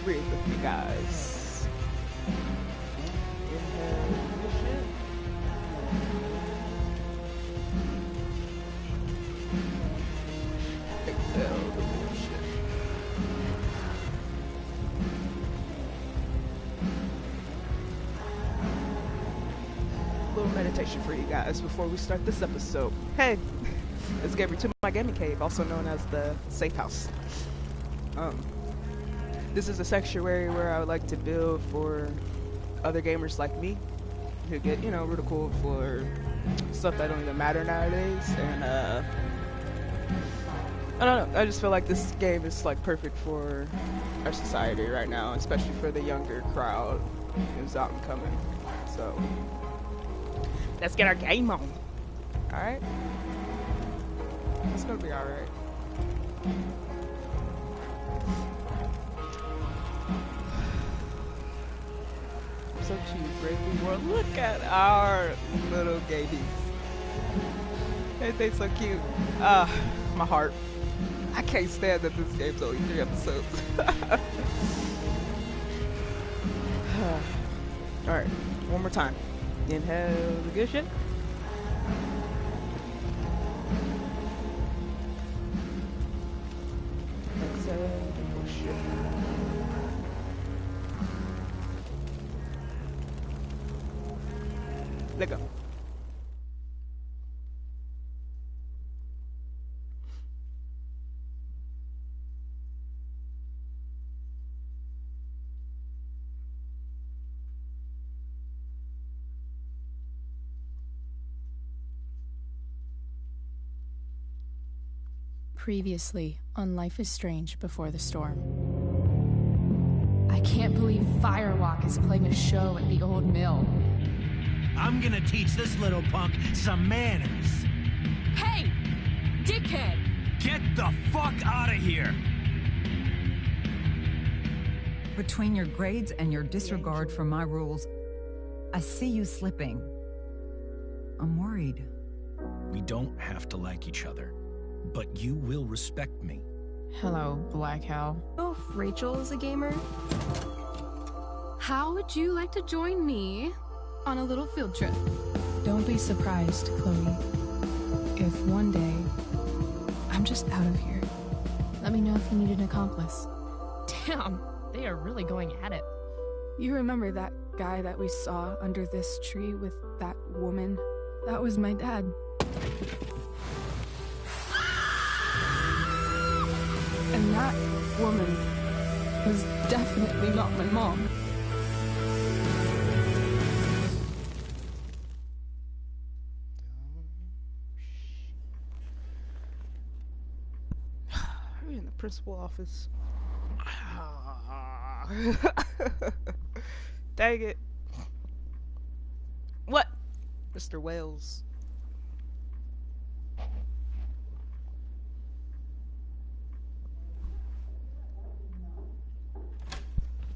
breathe with me, guys. Inhale the bullshit. Exhale the bullshit. Little meditation for you guys before we start this episode. Hey, it's Gabriel to my gaming cave, also known as the safe house. This is a sanctuary where I would like to build for other gamers like me who get, ridiculed for stuff that don't even matter nowadays. And I don't know, I just feel like this game is like perfect for our society right now, especially for the younger crowd who's out and coming. So let's get our game on. Alright? It's gonna be alright. So cute, brave new world. Look at our little babies. Ain't they so cute? My heart. I can't stand that this game's only 3 episodes. Alright, one more time. Inhale the good shit. Exhale the bullshit. Let go. Previously on Life is Strange Before the Storm. I can't believe Firewalk is playing a show at the old mill. I'm gonna teach this little punk some manners. Hey! Dickhead! Get the fuck out of here! Between your grades and your disregard for my rules, I see you slipping. I'm worried. We don't have to like each other, but you will respect me. Hello, Black Hell. Oh, Rachel is a gamer. How would you like to join me on a little field trip? Don't be surprised, Chloe, if one day I'm just out of here. Let me know if you need an accomplice. Damn, they are really going at it. You remember that guy that we saw under this tree with that woman? That was my dad. And that woman was definitely not my mom. We're in the principal office. Dang it. What? Mr. Wales.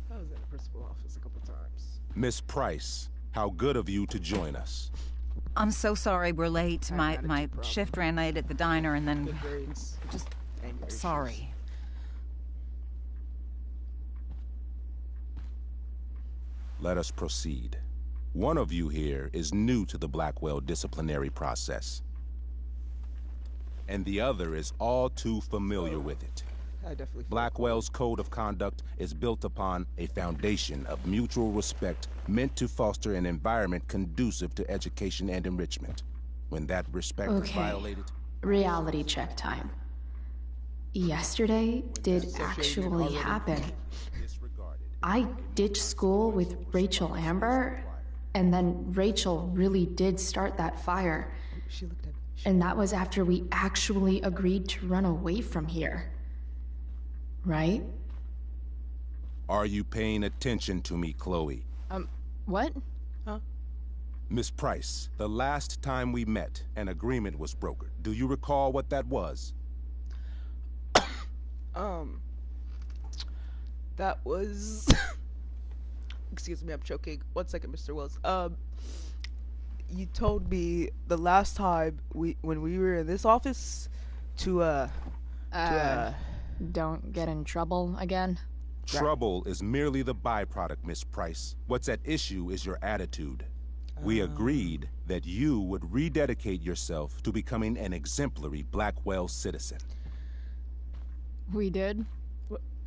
I was in the principal office a couple times. Miss Price, how good of you to join us. I'm so sorry we're late. I My had my a problem. shift ran late at the diner and then... Good grades. Just Anger issues. sorry. Let us proceed. One of you here is new to the Blackwell disciplinary process, and the other is all too familiar with it. I definitely feel Blackwell's code of conduct is built upon a foundation of mutual respect meant to foster an environment conducive to education and enrichment. When that respect is Okay. violated... Reality check time. Yesterday did actually happen. disregarded. I ditched school with Rachel Amber, and then Rachel really did start that fire. she looked at me. And that was after we actually agreed to run away from here. Right? Are you paying attention to me, Chloe? What? Miss Price, the last time we met, an agreement was brokered. Do you recall what that was? That was... Excuse me, I'm choking. 1 second, Mr. Wells. You told me the last time when we were in this office to Don't get in trouble again. Trouble is merely the byproduct, Miss Price. What's at issue is your attitude. We agreed that you would rededicate yourself to becoming an exemplary Blackwell citizen. We did?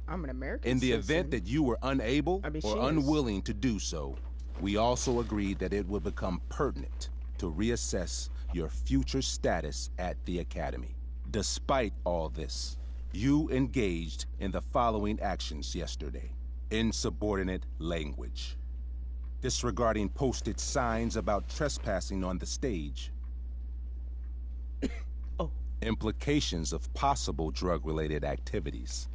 I'm an American In the citizen. event that you were unable she or is. unwilling to do so, we also agreed that it would become pertinent to reassess your future status at the Academy. Despite all this, you engaged in the following actions yesterday. Insubordinate language. Disregarding posted signs about trespassing on the stage. Implications of possible drug-related activities.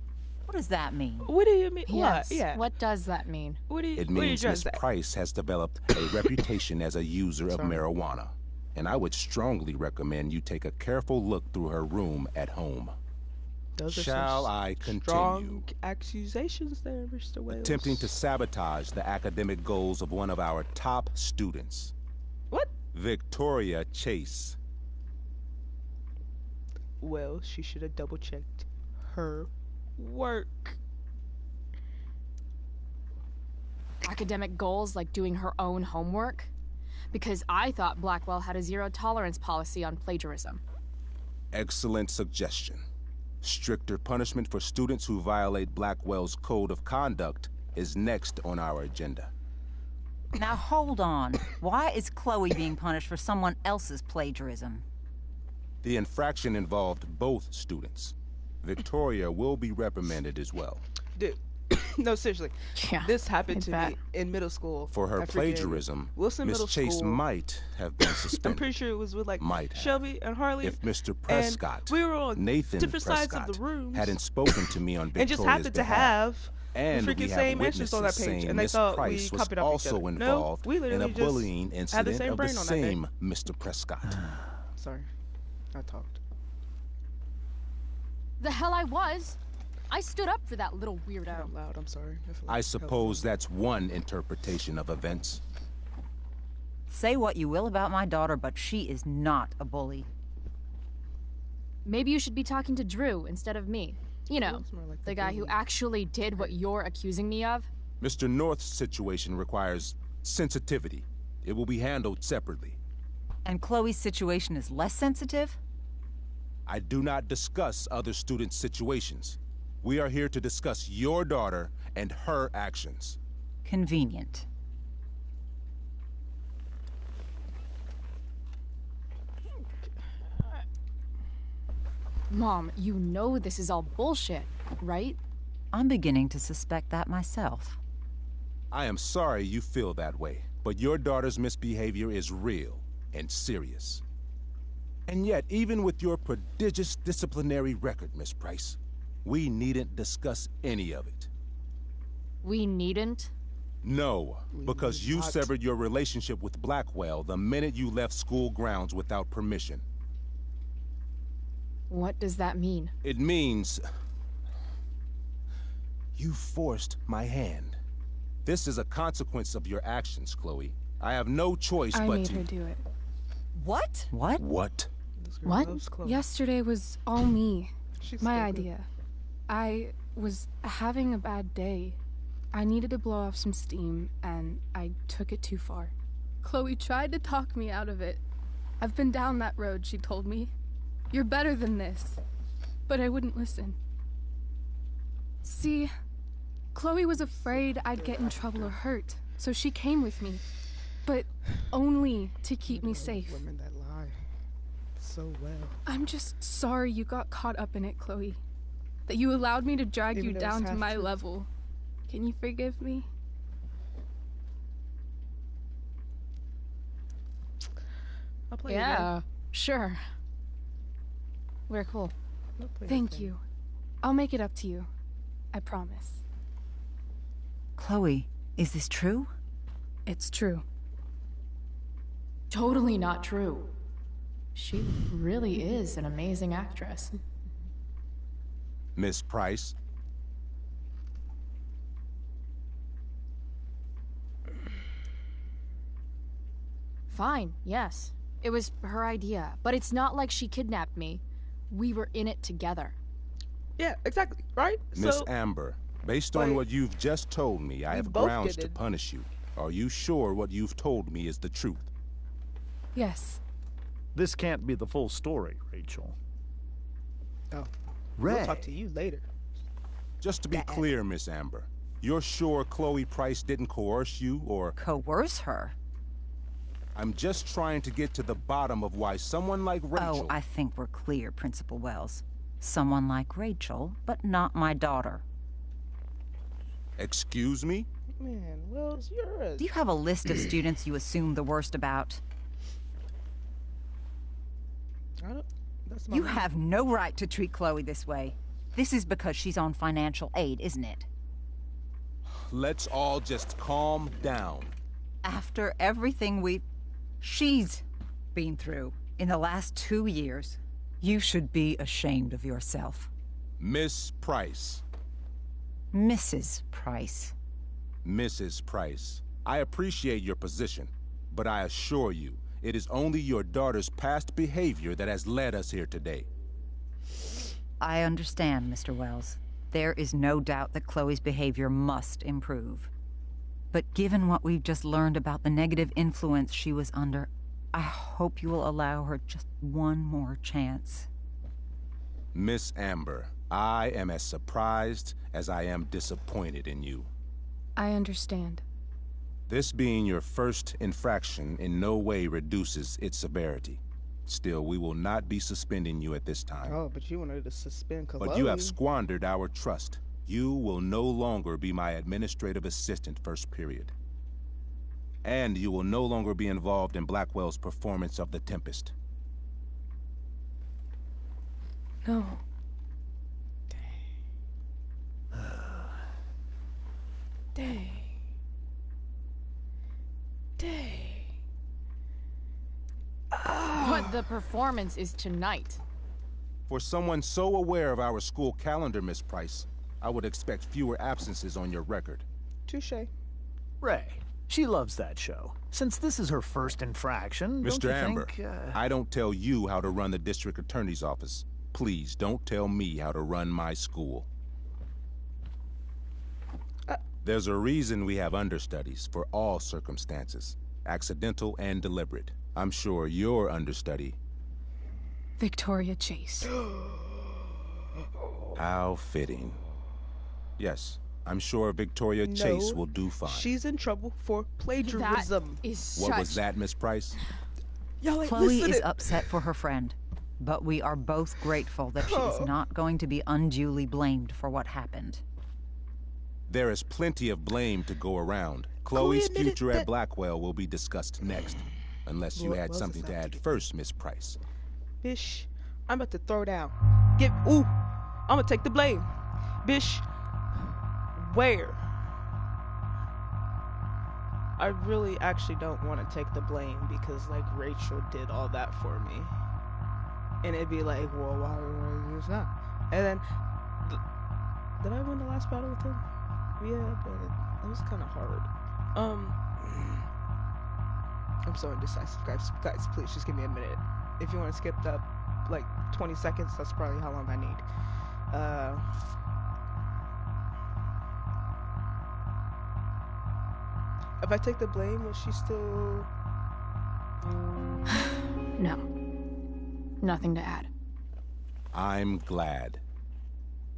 What does that mean? What do you mean? Yes. What? Yeah. What does that mean? What do you? It what do you means address Miss that? Price has developed a reputation as a user of marijuana, and I would strongly recommend you take a careful look through her room at home. Those are Shall some I continue? Strong accusations there, Mr. Wales. Attempting to sabotage the academic goals of one of our top students. What? Victoria Chase. Well, she should have double-checked her work. Academic goals like doing her own homework? Because I thought Blackwell had a zero-tolerance policy on plagiarism. Excellent suggestion. Stricter punishment for students who violate Blackwell's code of conduct is next on our agenda. Now hold on. Why is Chloe being punished for someone else's plagiarism? The infraction involved both students. Victoria will be reprimanded as well. Dude, no, seriously. Yeah, This happened I to bet. me in middle school. For her I freaking- plagiarism, Wilson Miss Middle Chase School. might have been I'm suspended. pretty sure it was with like Might have. Shelby and Harley. If Mr. and Prescott, we were on Nathan different sides Prescott, of the rooms hadn't spoken to me on Victoria's and just happened to behalf, have and the we freaking have same answers on that witnesses page, saying and they Miss thought Price we was copied off each also other. involved No, we in a literally just bullying had the incident same of the brain on that day. same Mr. Prescott. Sorry, I talked. The hell I was! I stood up for that little weirdo. Out loud. I'm sorry. feel I like- suppose that's one interpretation of events. Say what you will about my daughter, but she is not a bully. Maybe you should be talking to Drew instead of me. You know, Looks more like the guy who bully. actually did what you're accusing me of. Mr. North's situation requires sensitivity. It will be handled separately. And Chloe's situation is less sensitive? I do not discuss other students' situations. We are here to discuss your daughter and her actions. Convenient. Mom, you know this is all bullshit, right? I'm beginning to suspect that myself. I am sorry you feel that way, but your daughter's misbehavior is real and serious. And yet, even with your prodigious disciplinary record, Miss Price, we needn't discuss any of it. We needn't. No, because you not. severed your relationship with Blackwell the minute you left school grounds without permission. What does that mean? It means you forced my hand. This is a consequence of your actions, Chloe. I have no choice I but made to... her do it. What? What? What? This girl What? loves Chloe. Yesterday was all me. She's My so good. idea. I was having a bad day. I needed to blow off some steam, and I took it too far. Chloe tried to talk me out of it. I've been down that road, she told me. You're better than this. But I wouldn't listen. See, Chloe was afraid I'd get in trouble or hurt, so she came with me. But only to keep me safe. Women that lie so well. I'm just sorry you got caught up in it, Chloe. That you allowed me to drag Even you though it's down to half my truth. level. Can you forgive me? I'll play Yeah, sure. We're cool. Thank you. I'll make it up to you. I promise. Chloe, is this true? It's true. Totally not true. She really is an amazing actress. Miss Price? Fine, yes. It was her idea, but it's not like she kidnapped me. We were in it together. Yeah, exactly. Right. Miss So Amber, Based Wait. on what you've just told me, I We have both grounds did to it. punish you. Are you sure what you've told me is the truth? Yes. This can't be the full story, Rachel. Oh. Ray. We'll talk to you later. Just to be clear, Miss Amber, you're sure Chloe Price didn't coerce you, or... Coerce her? I'm just trying to get to the bottom of why someone like Rachel... Oh, I think we're clear, Principal Wells. Someone like Rachel, but not my daughter. Excuse me? Man, Wells, you're a... Do you have a list of students you assume the worst about? I don't... That's my You mom. have no right to treat Chloe this way. This is because she's on financial aid, isn't it? Let's all just calm down. After everything she's been through in the last 2 years, you should be ashamed of yourself. Miss Price. Mrs. Price. Mrs. Price, I appreciate your position, but I assure you, it is only your daughter's past behavior that has led us here today. I understand, Mr. Wells. There is no doubt that Chloe's behavior must improve. But given what we've just learned about the negative influence she was under, I hope you will allow her just one more chance. Miss Amber, I am as surprised as I am disappointed in you. I understand. This being your first infraction in no way reduces its severity. Still, we will not be suspending you at this time. Oh, but you wanted to suspend Chloe. But you have squandered our trust. You will no longer be my administrative assistant first period. And you will no longer be involved in Blackwell's performance of The Tempest. No. Dang. Dang. But the performance is tonight. For someone so aware of our school calendar, Miss Price, I would expect fewer absences on your record. Touche. Ray, she loves that show. Since this is her first infraction, don't Mr. you Amber, think, I don't tell you how to run the district attorney's office. Please don't tell me how to run my school. There's a reason we have understudies for all circumstances, accidental and deliberate. I'm sure your understudy... Victoria Chase. How fitting. Yes, I'm sure Victoria Chase will do fine. She's in trouble for plagiarism. That is What was such- that, Miss Price? Y'all ain't Chloe listening. is upset for her friend, but we are both grateful that she is not going to be unduly blamed for what happened. There is plenty of blame to go around. Chloe Chloe's admitted future that- at Blackwell will be discussed next. Unless you Lord had Wells something is to out add to get- first, Miss Price. Bish, I'm about to throw down. Ooh, I'm gonna take the blame. Bish, where? I really actually don't want to take the blame because, like, Rachel did all that for me. And it'd be like, well, why are you not? And then, did I win the last battle with him? Yeah, but it was kind of hard. I'm so indecisive, guys. Guys, please just give me a minute. If you want to skip that, like, 20 seconds, that's probably how long I need. If I take the blame, will she still... No. Nothing to add. I'm glad.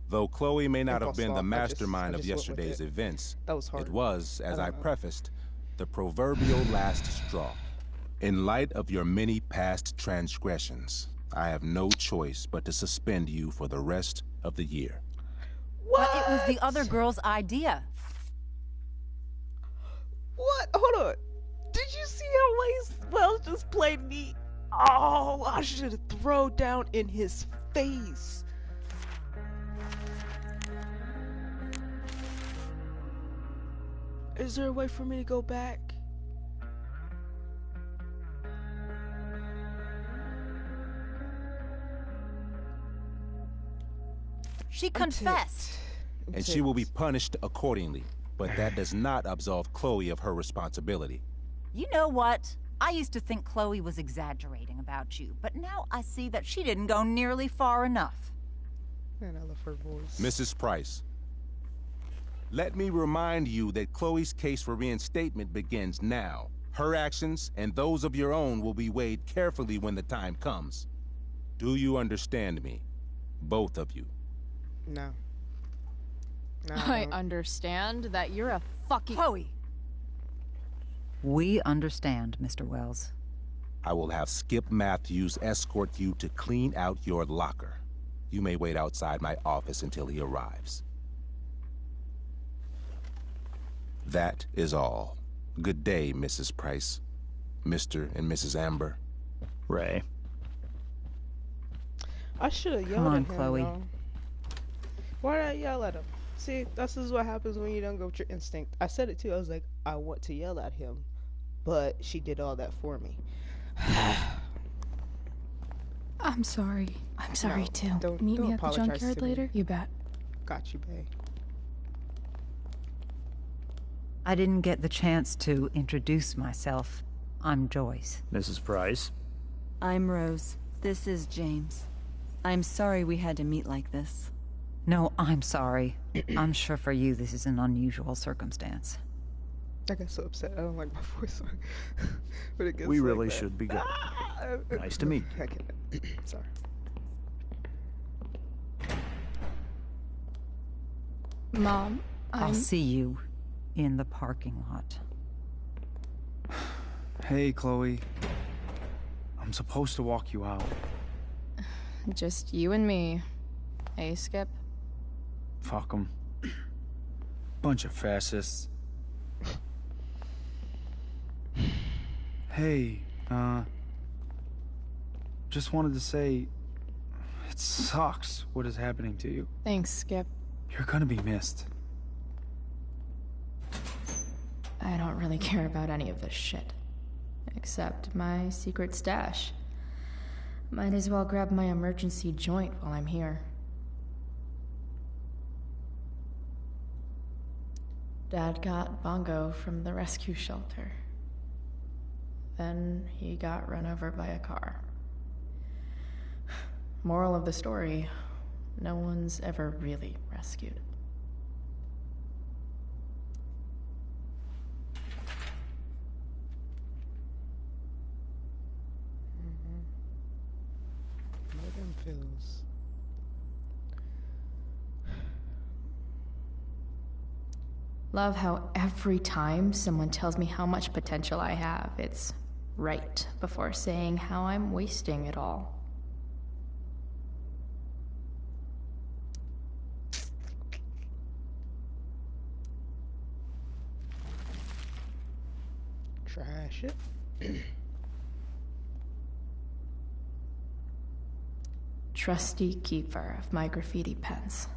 Though Chloe may not have been the Impulse law. I just mastermind of went with yesterday's it. events, That was hard. it was, as I I don't know. prefaced, the proverbial last straw. In light of your many past transgressions, I have no choice but to suspend you for the rest of the year. But it was the other girl's idea. What? Hold on. Did you see how Wells just played me? Oh, I should have thrown down in his face. Is there a way for me to go back? She I'm confessed. ticked. And she will be punished accordingly. But that does not absolve Chloe of her responsibility. You know what? I used to think Chloe was exaggerating about you, but now I see that she didn't go nearly far enough. Man, I love her voice. Mrs. Price, Let me remind you that Chloe's case for reinstatement begins now. Her actions and those of your own will be weighed carefully when the time comes. Do you understand me? Both of you. No. No, I don't. understand that you're a fucking— Chloe! We understand, Mr. Wells. I will have Skip Matthews escort you to clean out your locker. You may wait outside my office until he arrives. That is all. Good day, Mrs. Price. Mr. and Mrs. Amber. Ray. I should have Come yelled on, at him, Chloe. though. Why did I yell at him? See, this is what happens when you don't go with your instinct. I said it too. I was like, I want to yell at him, but she did all that for me. I'm sorry. I'm sorry No, too. Don't, Meet don't me at the apologize junkyard to me. later? You bet. Got you, babe. I didn't get the chance to introduce myself. I'm Joyce. Mrs. Price. I'm Rose. This is James. I'm sorry we had to meet like this. No, I'm sorry. I'm sure for you this is an unusual circumstance. I get so upset. I don't like my voice. But it gets We like really that. should be going. Nice to meet you. I can't. Sorry. Mom, I'll see you in the parking lot. Hey, Chloe. I'm supposed to walk you out. just you and me. Hey, Skip. Fuck 'em. Bunch of fascists. Hey, just wanted to say, it sucks what is happening to you. Thanks, Skip. You're gonna be missed. I don't really care about any of this shit. Except my secret stash. Might as well grab my emergency joint while I'm here. Dad got Bongo from the rescue shelter. Then he got run over by a car. Moral of the story, no one's ever really rescued. Northern Pills. Love how every time someone tells me how much potential I have, it's right before saying how I'm wasting it all. Trash it. Trusty keeper of my graffiti pens.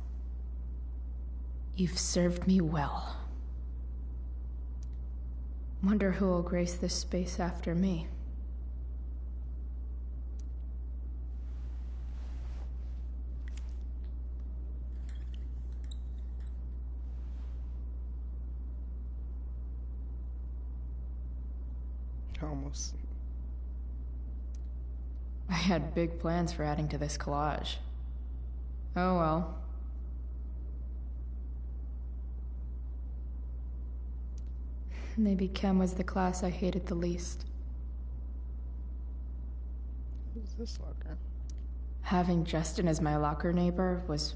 You've served me well. Wonder who will grace this space after me. Almost. I had big plans for adding to this collage. Oh well. Maybe chem was the class I hated the least. Who's this locker? Having Justin as my locker neighbor was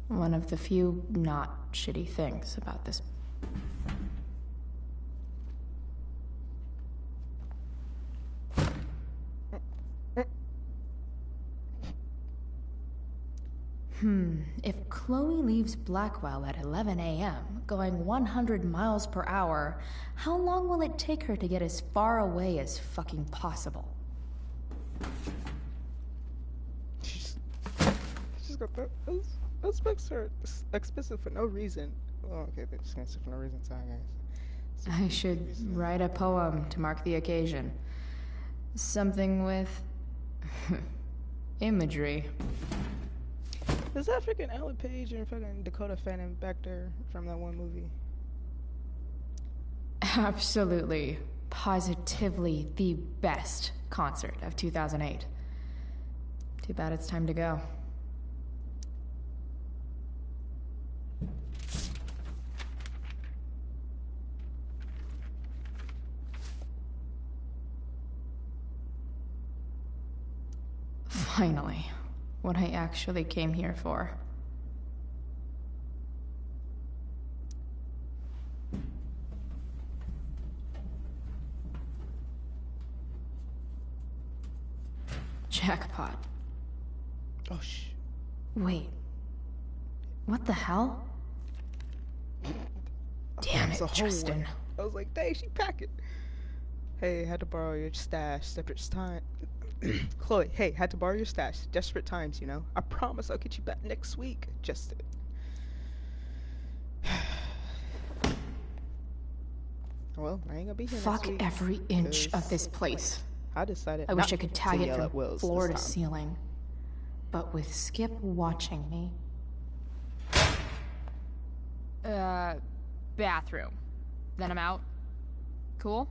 one of the few not shitty things about this. If Chloe leaves Blackwell at 11 a.m., going 100 miles per hour, how long will it take her to get as far away as fucking possible? She's got that. Those books are expensive for no reason. Oh, okay, they're expensive for no reason. Sorry, guys. I should write a poem to mark the occasion. Something with imagery. Is that freaking Ellen Page and fucking Dakota Fanning back there from that one movie? Absolutely, positively the best concert of 2008. Too bad it's time to go. Finally, what I actually came here for. Jackpot. Oh, Wait. What the hell? Damn it, Justin. I was like, dang, she packing. Hey, had to borrow your stash. Desperate time. Chloe, hey, had to borrow your stash. Desperate times, you know. I promise I'll get you back next week. Justin. Well, I ain't gonna be here Fuck next week. every inch of this place. I decided I wish I could tag it from Wills floor to this time. ceiling. But with Skip watching me. Bathroom. Then I'm out. Cool?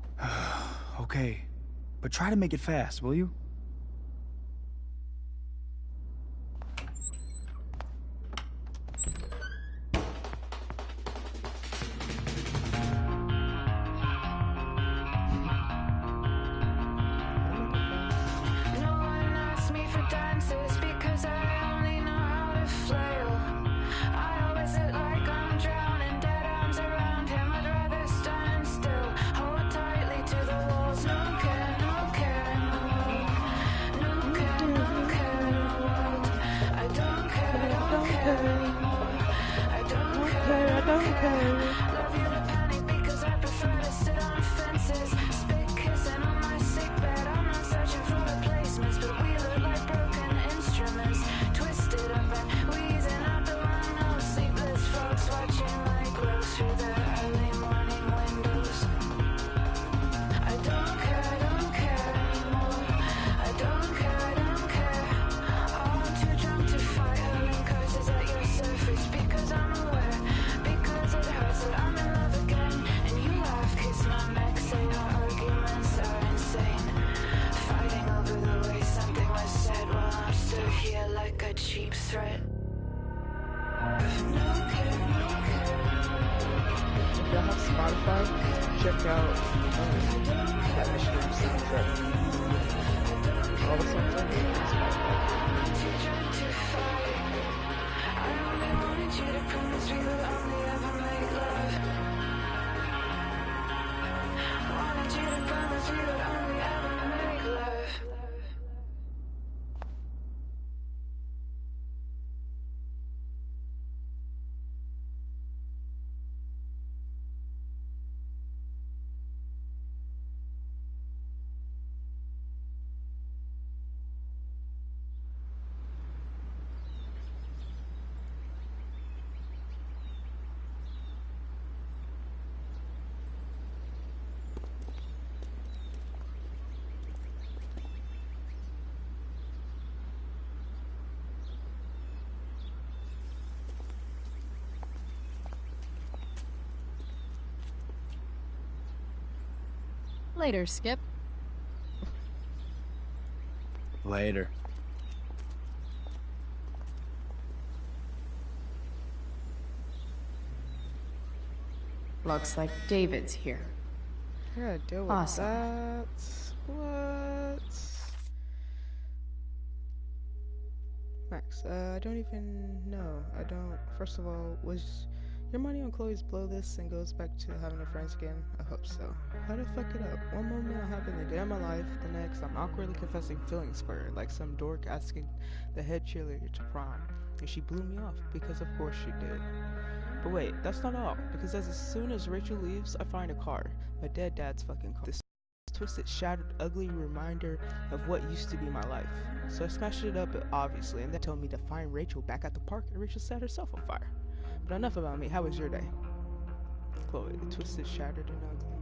Okay, but try to make it fast, will you? Check out that Michigan soundtrack. All the songs on here on Later, Skip. Later. Looks like David's here. Yeah, deal with Awesome. that. What? Max, I don't even know. I don't. First of all, was your money on Chloe's blow this and goes back to having her friends again? I hope so. How did I fuck it up? One moment I'm having the day of my life, the next I'm awkwardly confessing feelings for her, like some dork asking the head cheerleader to prom. And she blew me off, because of course she did. But wait, that's not all, because as soon as Rachel leaves, I find a car. My dead dad's fucking car. This twisted, shattered, ugly reminder of what used to be my life. So I smashed it up, obviously, and then told me to find Rachel back at the park, and Rachel set herself on fire. But enough about me. How was your day? Chloe, twisted, shattered, and ugly.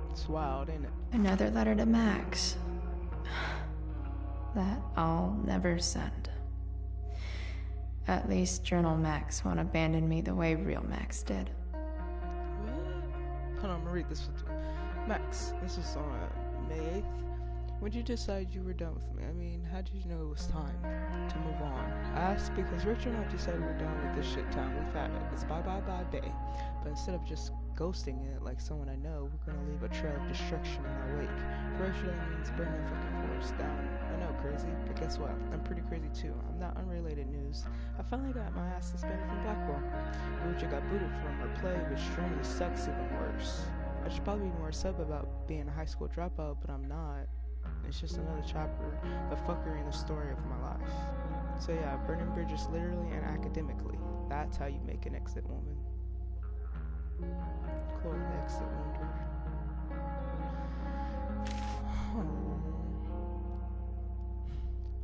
It's wild, ain't it? Another letter to Max. That I'll never send. At least Journal Max won't abandon me the way real Max did. What? Hold on, I'm gonna read this with you. Max, this is on May 8th. When did you decide you were done with me? I mean, how did you know it was time to move on? I asked because Rachel and I decided we're done with this shit town. We've had it. It's bye-bye-bye day. But instead of just ghosting it like someone I know, we're gonna leave a trail of destruction in our wake. Ferocious means burn that fucking forest down. I know, crazy, but guess what? I'm pretty crazy too. I'm not unrelated news. I finally got my ass suspended from Blackwell, which I got booted from her play, which strangely sucks even worse. I should probably be more sub about being a high school dropout, but I'm not. It's just another chapter of fuckery in the story of my life. So yeah, burning bridges literally and academically. That's how you make an exit woman. Cool, exit wonder.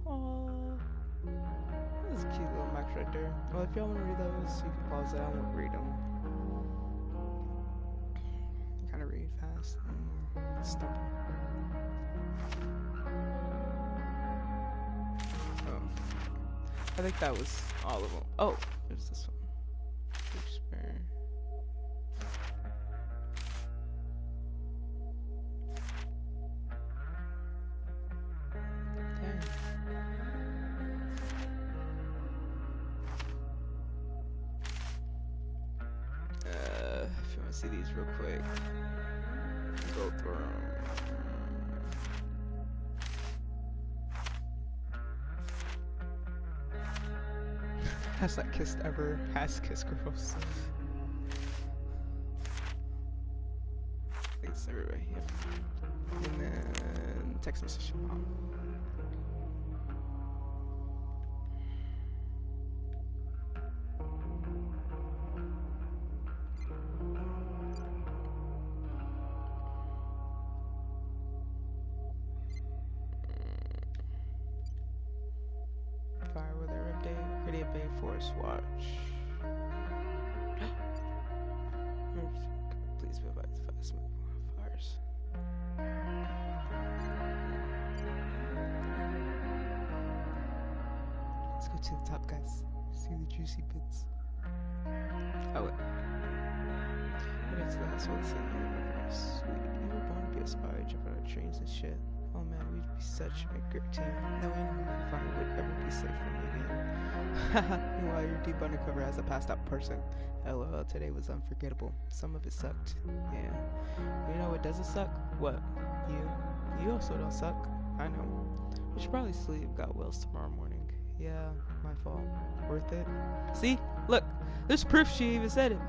Oh, this is a cute little max right there. Well, if y'all want to read those, you can pause it. I won't read them. Kind of read fast and stumble. I think that was all of them. Oh, there's this one. Spare. If you want to see these real quick, go through them. Has that kissed ever? Has kissed girls? I think it's everybody. Yep. And then text message from mom. Fire weather update. Radio Bay Forest Watch. Please be advised of fast moving fires. Let's go to the top, guys. See the juicy bits. Oh, wait. Maybe to the house while the sun sweet. You were born to be a spy, jumping on trains and shit. Oh man, we'd be such a great team. No enemy we find would ever be safe from me again. Meanwhile, you're deep undercover as a passed out person. LOL, today was unforgettable. Some of it sucked. Yeah. You know what doesn't suck? What? You? You also don't suck. I know. We should probably sleep. Got Wells tomorrow morning. Yeah, my fault. Worth it? See? Look! There's proof she even said it.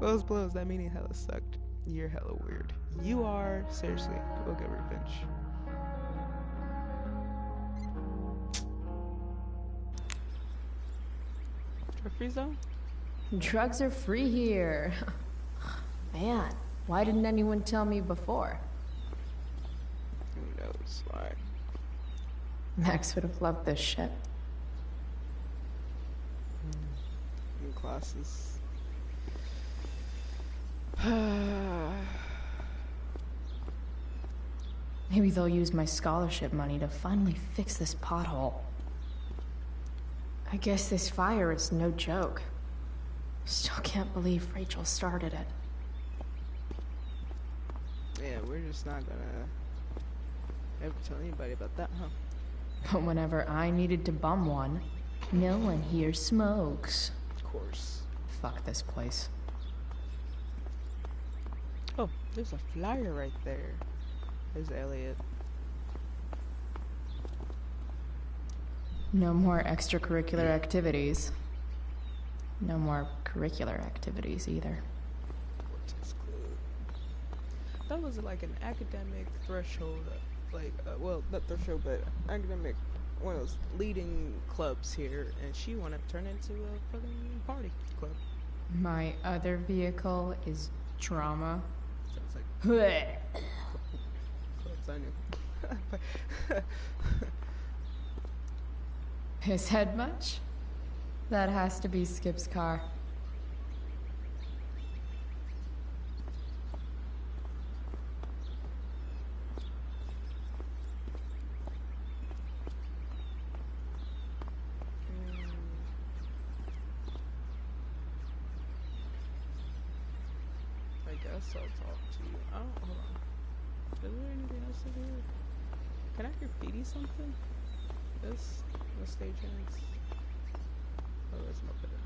Wells blows. That meaning hella sucked. You're hella weird. You are. Seriously. We'll get revenge. Free zone? Drugs are free here. Man, why didn't anyone tell me before? Who knows why? Max would have loved this shit. New classes. Maybe they'll use my scholarship money to finally fix this pothole. I guess this fire is no joke. Still can't believe Rachel started it. Yeah, we're just not gonna ever tell anybody about that, huh? But whenever I needed to bum one, no one here smokes. Of course. Fuck this place. Oh, there's a flyer right there. There's Elliot. No more extracurricular activities. No more curricular activities either. That was like an academic threshold, like, well, not threshold, but academic, one of those leading clubs here, and she wanted to turn into a fucking party club. My other vehicle is drama. Sounds like clubs I knew. His head much? That has to be Skip's car. I guess I'll talk to you. Oh, hold on. Is there anything else to do? Can I graffiti something? This stage ends. Oh, there's no better.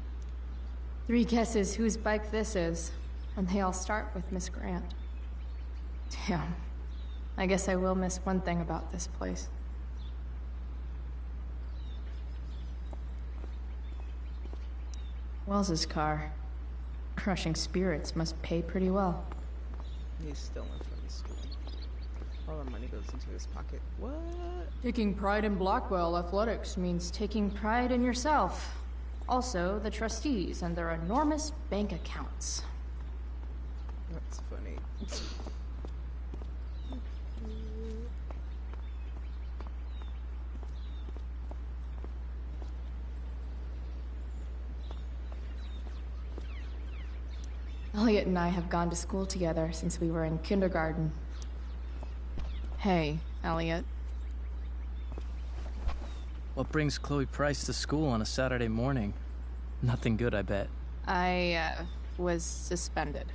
3 guesses whose bike this is, and they all start with Miss Grant. Damn. I guess I will miss one thing about this place. Wells's car. Crushing spirits must pay pretty well. He's stolen from the school. All our money goes into his pocket. What? Taking pride in Blackwell athletics means taking pride in yourself. Also, the trustees and their enormous bank accounts. That's funny. Elliot and I have gone to school together since we were in kindergarten. Hey, Elliot. What brings Chloe Price to school on a Saturday morning? Nothing good, I bet. I, was suspended.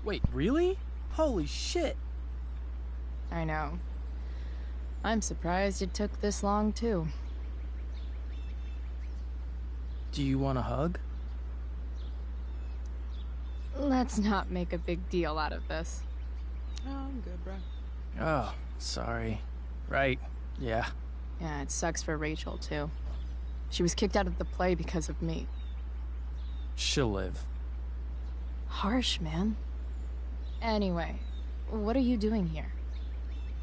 Wait, really? Holy shit! I know. I'm surprised it took this long, too. Do you want a hug? Let's not make a big deal out of this. Oh, I'm good, bro. Oh, sorry. Right, yeah. Yeah, it sucks for Rachel, too. She was kicked out of the play because of me. She'll live. Harsh, man. Anyway, what are you doing here?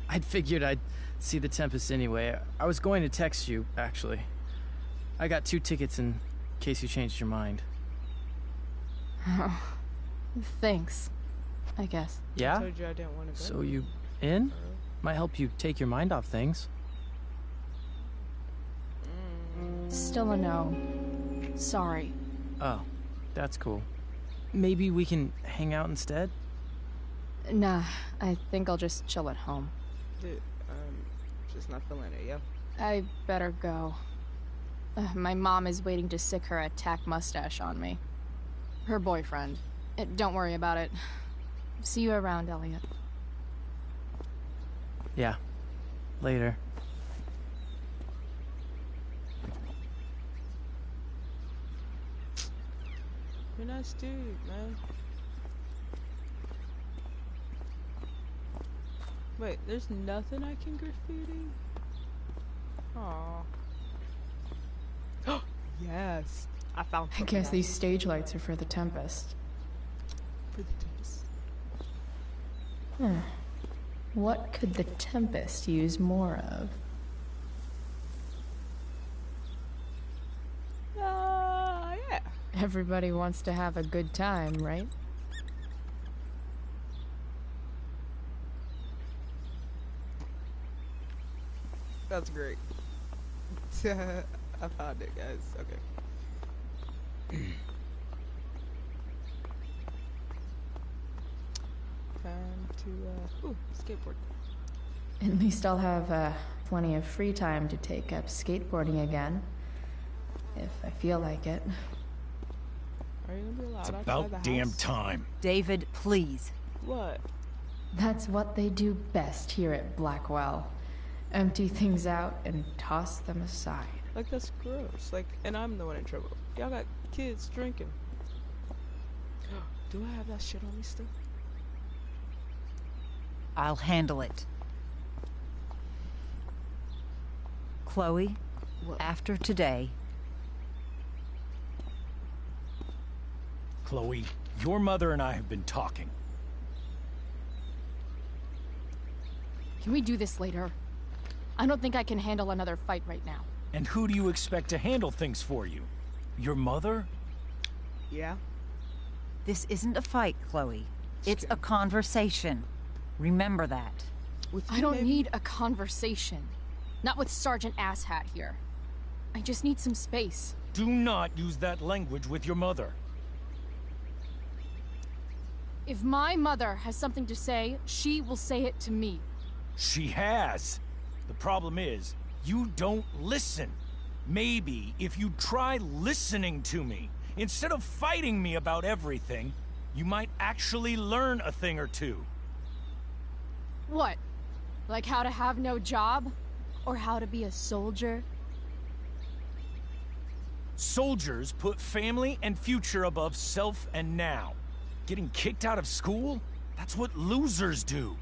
I'd figured I'd see the Tempest anyway. I was going to text you, actually. I got 2 tickets in case you changed your mind. Oh, thanks. I guess. Yeah? I told you I didn't want to go. So you in? Might help you take your mind off things. Still a no. Sorry. Oh, that's cool. Maybe we can hang out instead? Nah, I think I'll just chill at home. Dude, just not feeling it, yo. I better go. My mom is waiting to sick her attack mustache on me. Her boyfriend. Don't worry about it. See you around, Elliot. Yeah. Later. You're a nice dude, man. Wait, there's nothing I can graffiti? Aww. Yes! I found I guess these stage lights are for the Tempest. For the Tempest. What could the Tempest use more of? Yeah. Everybody wants to have a good time, right? That's great. I found it, guys. Okay. Time to, skateboard. At least I'll have plenty of free time to take up skateboarding again. If I feel like it. Are you gonna be allowed It's outside about the damn house? time. David, please. What? That's what they do best here at Blackwell. Empty things out and toss them aside. Like, that's gross. Like, and I'm the one in trouble. Y'all got kids drinking. Do I have that shit on me still? I'll handle it. Chloe, What? after today, Chloe, your mother and I have been talking. Can we do this later? I don't think I can handle another fight right now. And who do you expect to handle things for you? Your mother? Yeah. this isn't a fight, Chloe. It's a conversation. Remember that. I don't need a conversation. Not with Sergeant Asshat here. I just need some space. Do not use that language with your mother. If my mother has something to say, she will say it to me. She has. The problem is, you don't listen. Maybe if you try listening to me, instead of fighting me about everything, you might actually learn a thing or two. What? Like how to have no job? Or how to be a soldier? Soldiers put family and future above self and now. Getting kicked out of school? That's what losers do.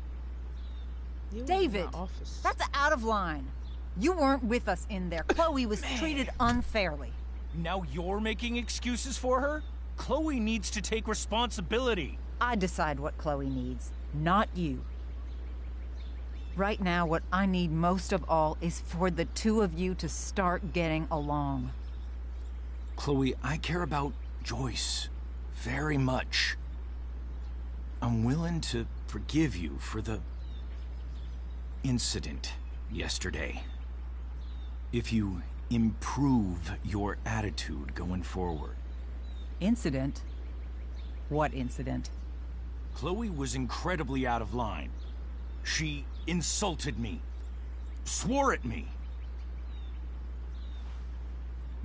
David, that's out of line. You weren't with us in there. Chloe was treated unfairly. Now you're making excuses for her? Chloe needs to take responsibility. I decide what Chloe needs, not you. Right now, what I need most of all is for the two of you to start getting along. Chloe, I care about Joyce very much. I'm willing to forgive you for the incident yesterday. If you improve your attitude going forward. Incident? What incident? Chloe was incredibly out of line. She insulted me, swore at me.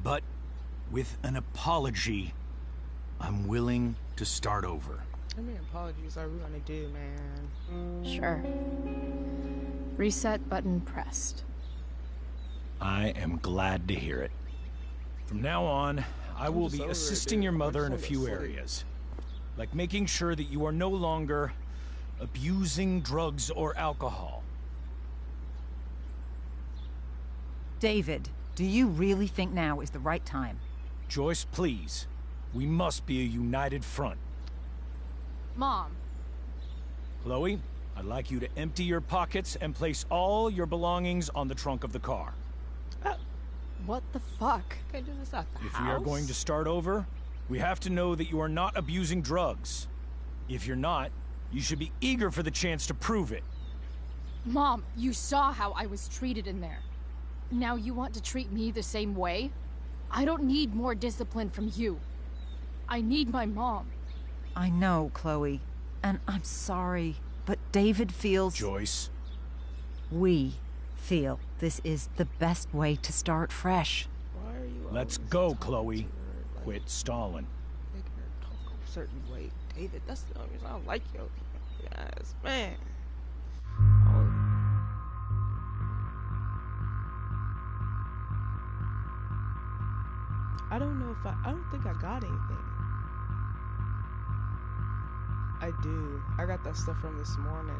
But with an apology, I'm willing to start over. How many apologies are we gonna do, man? Sure. Reset button pressed. I am glad to hear it. From now on, I will be assisting your mother in a few areas. Like making sure that you are no longer abusing drugs or alcohol. David, do you really think now is the right time? Joyce, please. We must be a united front. Mom. Chloe, I'd like you to empty your pockets and place all your belongings on the trunk of the car. What the fuck? Can't do this at the If house. we are going to start over, we have to know that you are not abusing drugs. If you're not, you should be eager for the chance to prove it. Mom, you saw how I was treated in there. Now you want to treat me the same way? I don't need more discipline from you. I need my mom. I know, Chloe, and I'm sorry, but David feels... Joyce. We feel this is the best way to start fresh. Why are you Let's always go, talking Chloe. to her, Quit stalling. making her talk a certain way? David, that's the only reason I don't like you guys, man. I don't know if I don't think I got anything. I do. I got that stuff from this morning.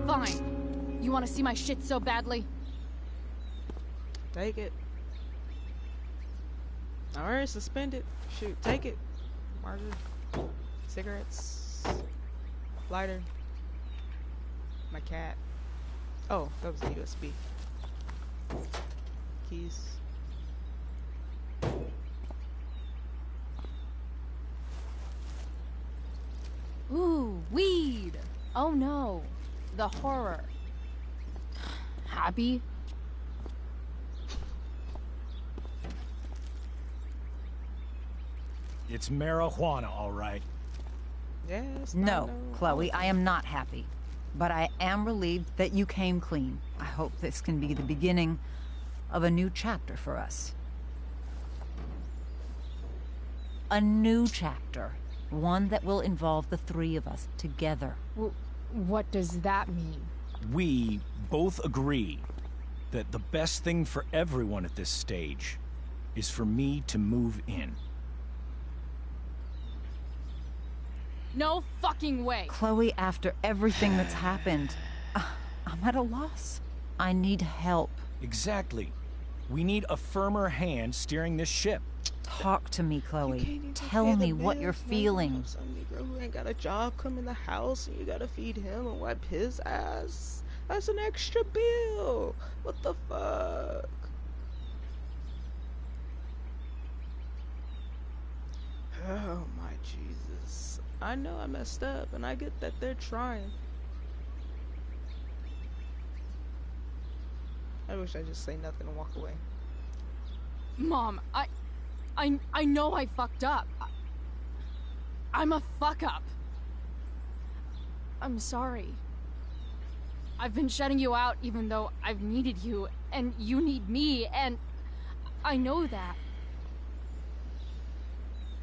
Fine. You want to see my shit so badly? Take it. Alright, suspended. Shoot, take it. Marker. Cigarettes. Lighter. My cat. Oh, that was a USB. Keys. Ooh, weed. Oh no. The horror. Happy? It's marijuana, all right. Yes. No, Chloe, I am not happy. But I am relieved that you came clean. I hope this can be the beginning of a new chapter for us. A new chapter. One that will involve the three of us together. What does that mean? We both agree that the best thing for everyone at this stage is for me to move in. No fucking way. Chloe, after everything that's happened, I'm at a loss. I need help. Exactly. We need a firmer hand steering this ship. Talk to me, Chloe. Tell me what you're feeling. Some Negro who ain't got a job come in the house and you gotta feed him and wipe his ass. That's an extra bill. What the fuck? Oh my Jesus. I know I messed up and I get that they're trying. I wish I'd just say nothing and walk away. Mom, I know I fucked up. I'm a fuck up. I'm sorry. I've been shutting you out even though I've needed you, and you need me, and I know that.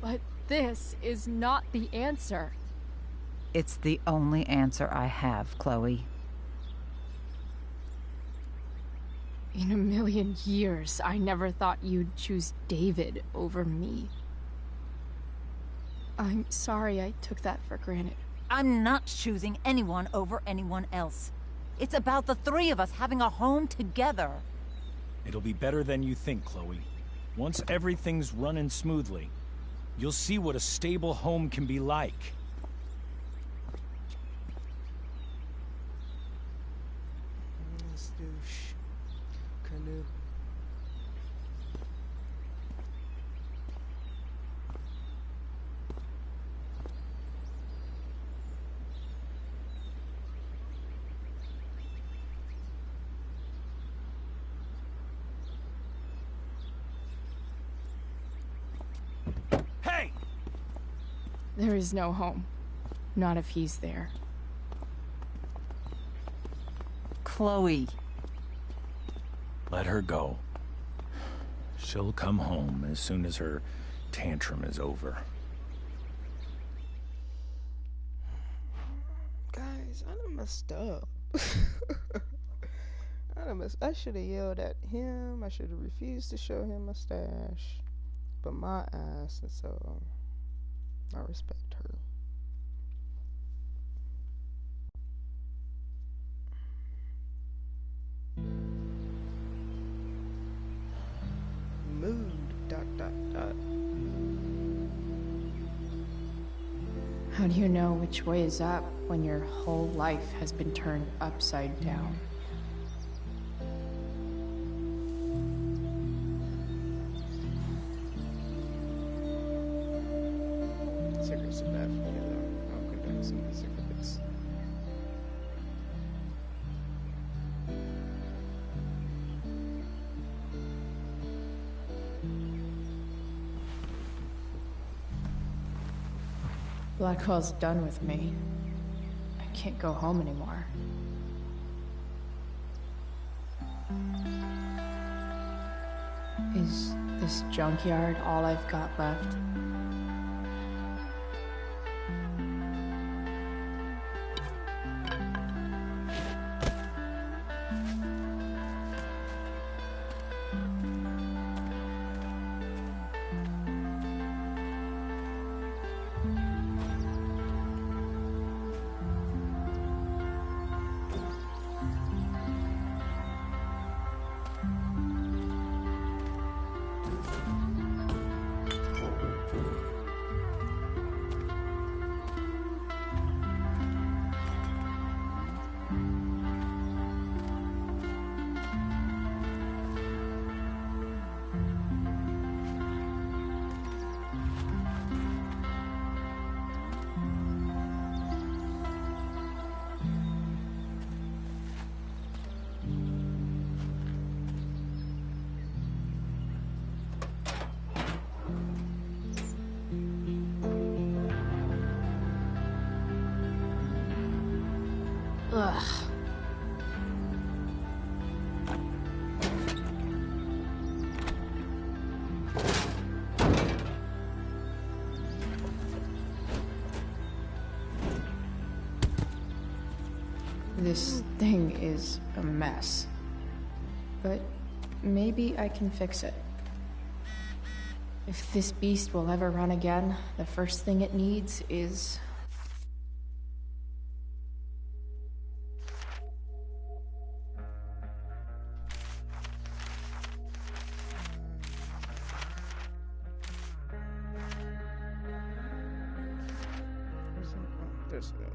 But this is not the answer. It's the only answer I have, Chloe. In a million years, I never thought you'd choose David over me. I'm sorry I took that for granted. I'm not choosing anyone over anyone else. It's about the three of us having a home together. It'll be better than you think, Chloe. Once everything's running smoothly, you'll see what a stable home can be like. Let's do canoe. Hey! There is no home. Not if he's there. Chloe. Let her go. She'll come home as soon as her tantrum is over. Guys, I done messed up. I should have yelled at him. I should have refused to show him my stash. But my ass, and so I respect her. Mood. ... How do you know which way is up when your whole life has been turned upside down? Cigarettes are bad for me though. I'm condemning some of these cigarettes. Blackwell's done with me. I can't go home anymore. Is this junkyard all I've got left? Ugh. This thing is a mess. But maybe I can fix it. If this beast will ever run again, the first thing it needs is... There's no.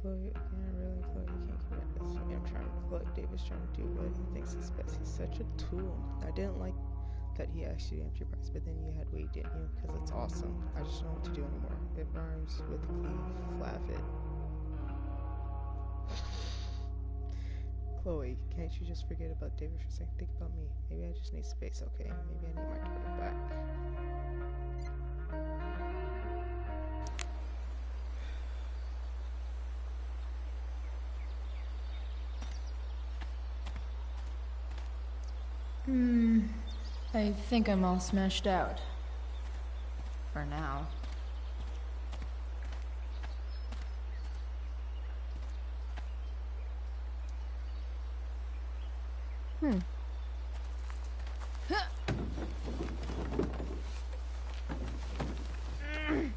Chloe, again, really, Chloe, you can't commit this. I'm trying to collect David's trying to do what he thinks is best. He's such a tool. I didn't like that he asked you to empty your price, but then you had weight, didn't you? Because it's awesome. I just don't know what to do anymore. It rhymes with clean, flaffit. Chloe, can't you just forget about David for a second? Think about me. Maybe I just need space, okay? Maybe I need my daughter back. I think I'm all smashed out. For now.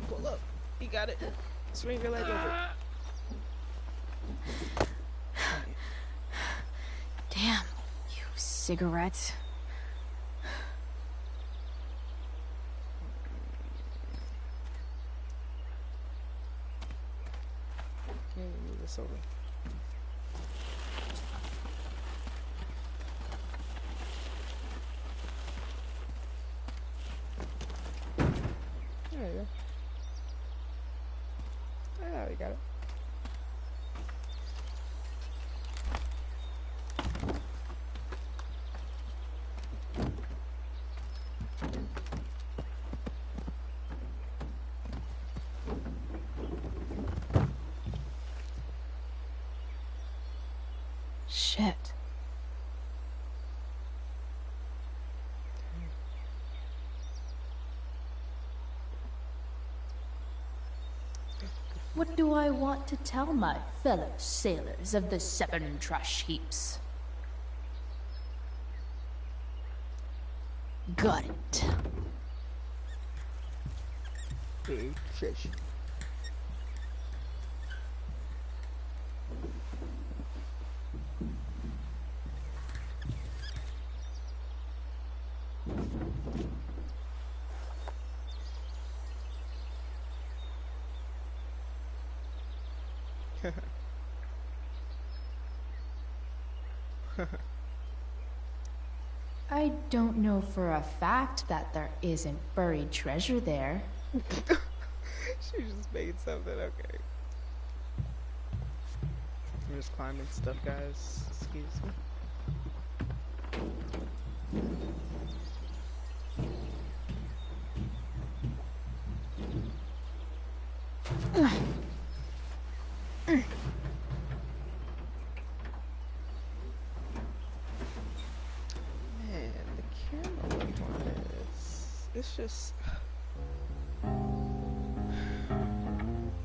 Pull up. You got it. Swing your leg over. Damn, you cigarettes. Okay, move this over. There you go. Ah, we got it. Shit. What do I want to tell my fellow sailors of the 7 trash heaps? Got it. Big fish. I don't know for a fact that there isn't buried treasure there. She just made something, okay. I'm just climbing stuff, guys. Excuse me. Man, the camera work on this. It's just...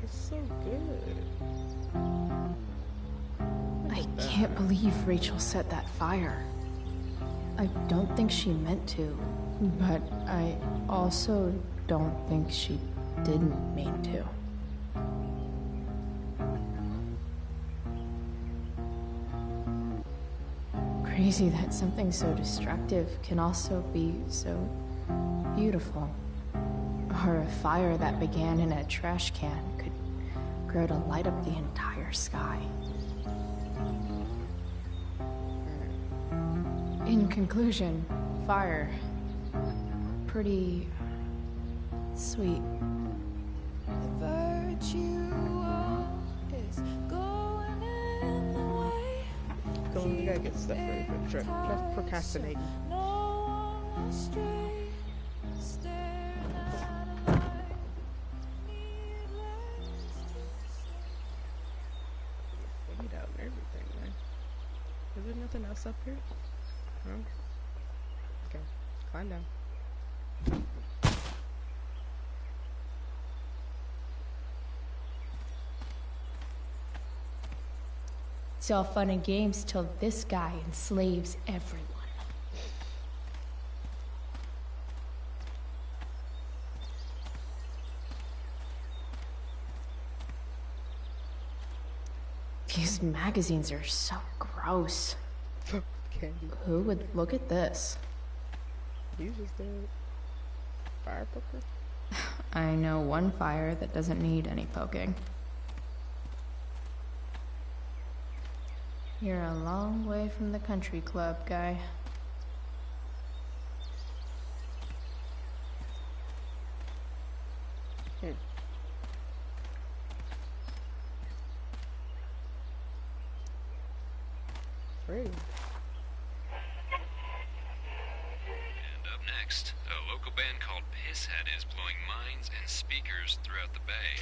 It's so good. I can't believe Rachel set that fire. I don't think she meant to, but I also don't think she didn't mean to. Crazy that something so destructive can also be so beautiful. Or a fire that began in a trash can could grow to light up the entire sky. In conclusion, fire. Pretty sweet. Go, we gotta get stuff ready for the trip. Just procrastinating. Fade out and everything, man. Is there nothing else up here? No? Okay, climb down. It's all fun and games till this guy enslaves everyone. These magazines are so gross. Candy. Who would look at this? You just did. Fire poker? I know one fire that doesn't need any poking. You're a long way from the country club, guy. Free. And up next, a local band called Pisshead is blowing minds and speakers throughout the bay.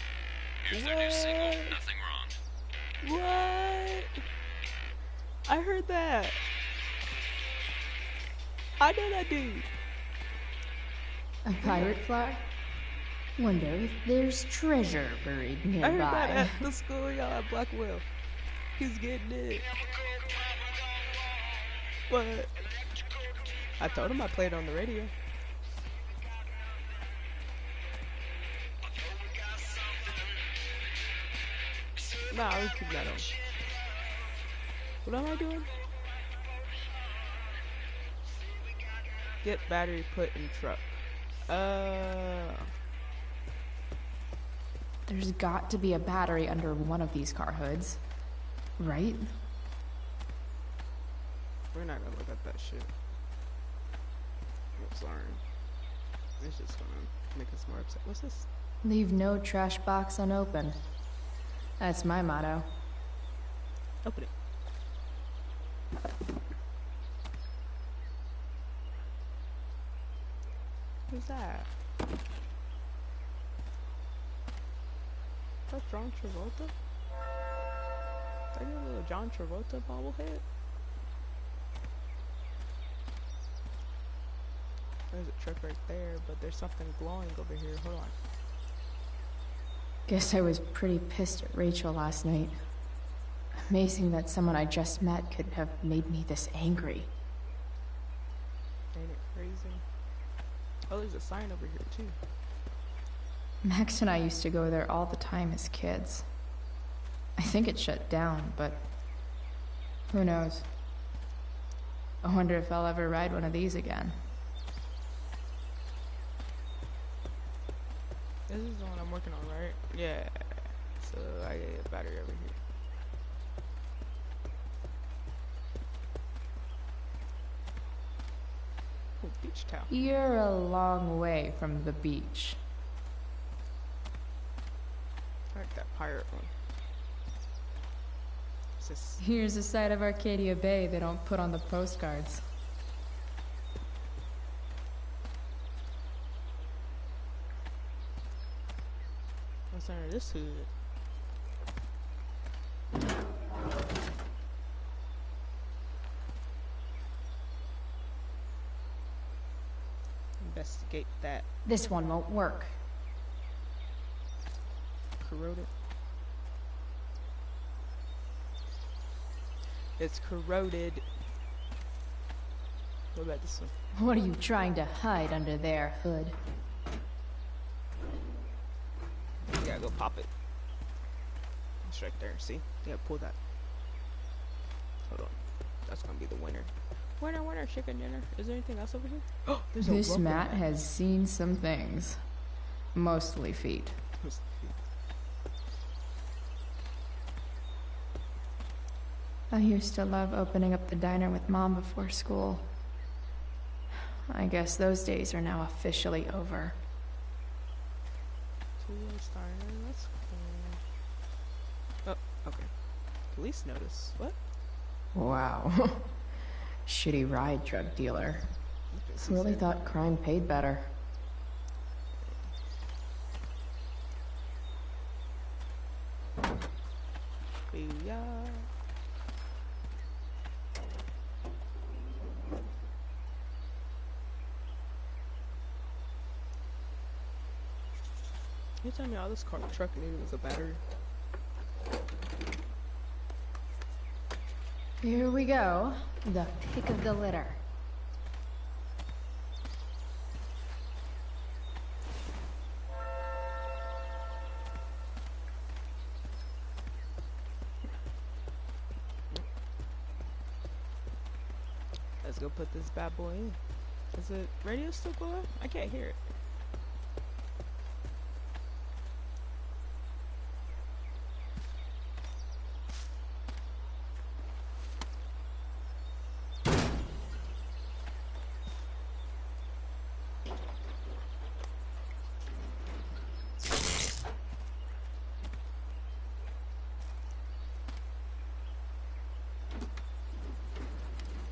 Here's their new single, Nothing Wrong. What? I heard that. I know that dude. A pirate flag? Wonder if there's treasure buried nearby. I heard that at the school, y'all, at Blackwell. He's getting it. What? I told him I played on the radio. Nah, I'll keep that on. What am I doing? Get battery put in truck. There's got to be a battery under one of these car hoods, right? We're not gonna look at that shit. I'm sorry. It's just gonna make us more upset. What's this? Leave no trash box unopened. That's my motto. Open it. Who's that? That's John Travolta? Are you a little John Travolta bobblehead? There's a truck right there, but there's something glowing over here. Hold on. Guess I was pretty pissed at Rachel last night. Amazing that someone I just met could have made me this angry. Ain't it crazy? Oh, there's a sign over here too. Max and I used to go there all the time as kids. I think it shut down, but who knows? I wonder if I'll ever ride one of these again. This is the one I'm working on, right? Yeah. So I get a battery over here. Oh, beach towel. You're a long way from the beach. I like that pirate one. What's this? Here's a side of Arcadia Bay they don't put on the postcards. What's under this hood? Investigate that. This one won't work. Corroded. It's corroded. What about this one? What are you trying to hide under there, Hood? You gotta go pop it. It's right there, see? You gotta pull that. Hold on. That's gonna be the winner. Winner, winner, chicken dinner. Is there anything else over here? Oh, there's a This rope mat in has seen some things. Mostly feet. that. I used to love opening up the diner with Mom before school. I guess those days are now officially over. That's cool. Oh, okay. Police notice. What? Wow. Shitty ride drug dealer. Really thought crime paid better. Booyah. You tell me all this truck needed was a battery? Here we go. The pick of the litter. Let's go put this bad boy in. Is the radio still going? I can't hear it.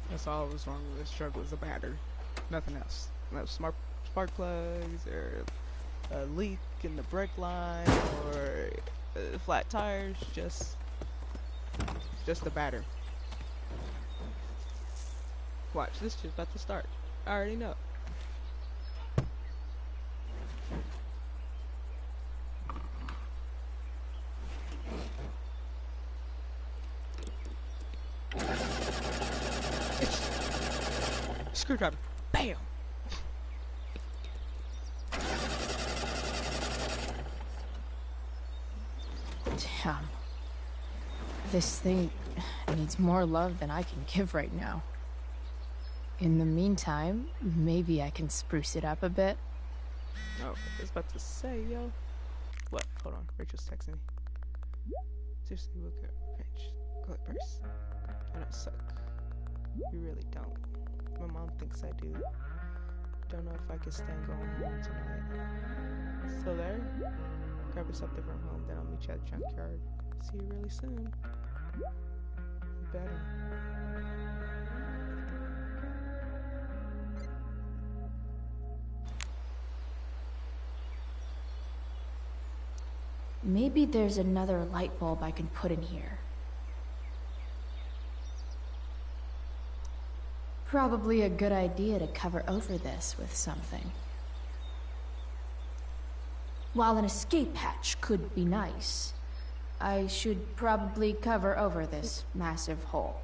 That's all that was wrong with this truck was a battery. Nothing else. No spark plugs or a leak in the brake line or flat tires. Just the battery. Watch, this shit's about to start. I already know. Screwdriver. Bam! Damn. This thing needs more love than I can give right now. In the meantime, maybe I can spruce it up a bit. Oh, I was about to say, yo. What? Hold on. Rachel's texting me. Seriously, look at Rach. Clippers. I don't suck. You really don't. My mom thinks I do. Don't know if I can stand going home tonight. Still there? Grab us something from home, then I'll meet you at the junkyard. See you really soon. You better. Maybe there's another light bulb I can put in here. Probably a good idea to cover over this with something. While an escape hatch could be nice, I should probably cover over this massive hole.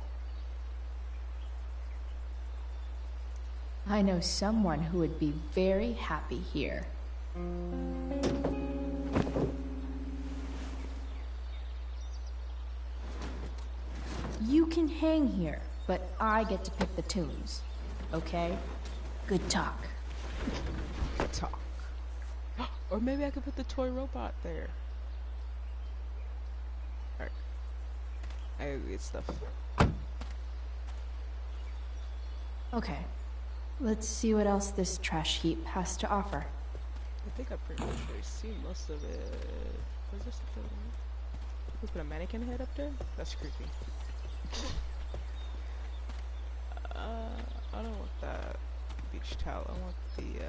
I know someone who would be very happy here. You can hang here, but I get to pick the tunes. Okay? Good talk. Good talk. Or maybe I could put the toy robot there. Alright. I gotta get stuff. Okay. Let's see what else this trash heap has to offer. I think I pretty much already seen most of it. Was there something? We put a mannequin head up there? That's creepy. I don't want that beach towel. I want the,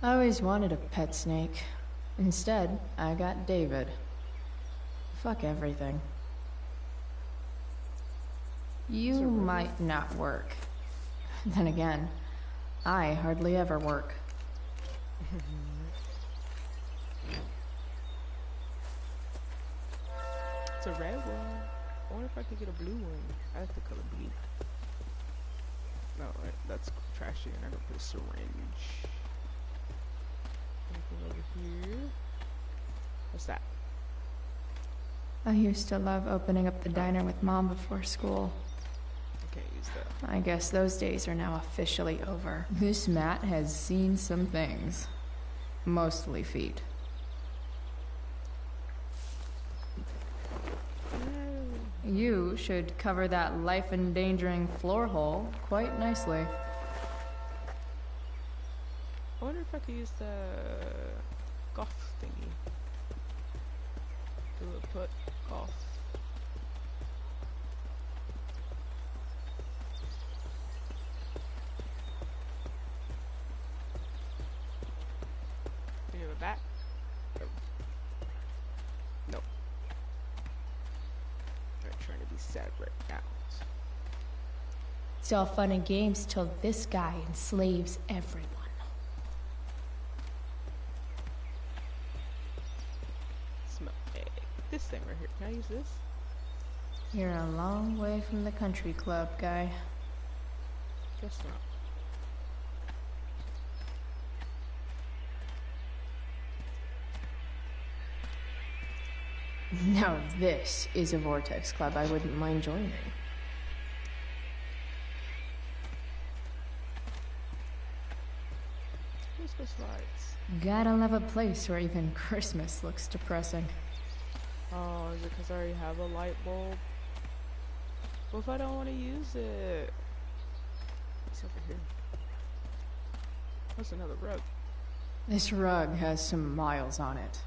I always wanted a pet snake. Instead, I got David. Fuck everything. You might not work. Then again, I hardly ever work. It's a red one. I wonder if I could get a blue one. I like the color blue. No, wait, that's trashy, and I don't put a syringe. Anything over here? What's that? I used to love opening up the diner with Mom before school. Okay, use that. I guess those days are now officially over. This mat has seen some things. Mostly feet. You should cover that life-endangering floor hole quite nicely. I wonder if I could use the golf thingy. Do a put golf. Do you have a bat? Oh. Nope. I'm trying to be sad right now. It's all fun and games till this guy enslaves everyone. Smell egg. This thing right here. Can I use this? You're a long way from the country club, guy. Guess not. Now this is a Vortex Club I wouldn't mind joining. Christmas lights. Gotta love a place where even Christmas looks depressing. Oh, is it because I already have a light bulb? What if I don't want to use it? What's over here? What's another rug? This rug has some miles on it.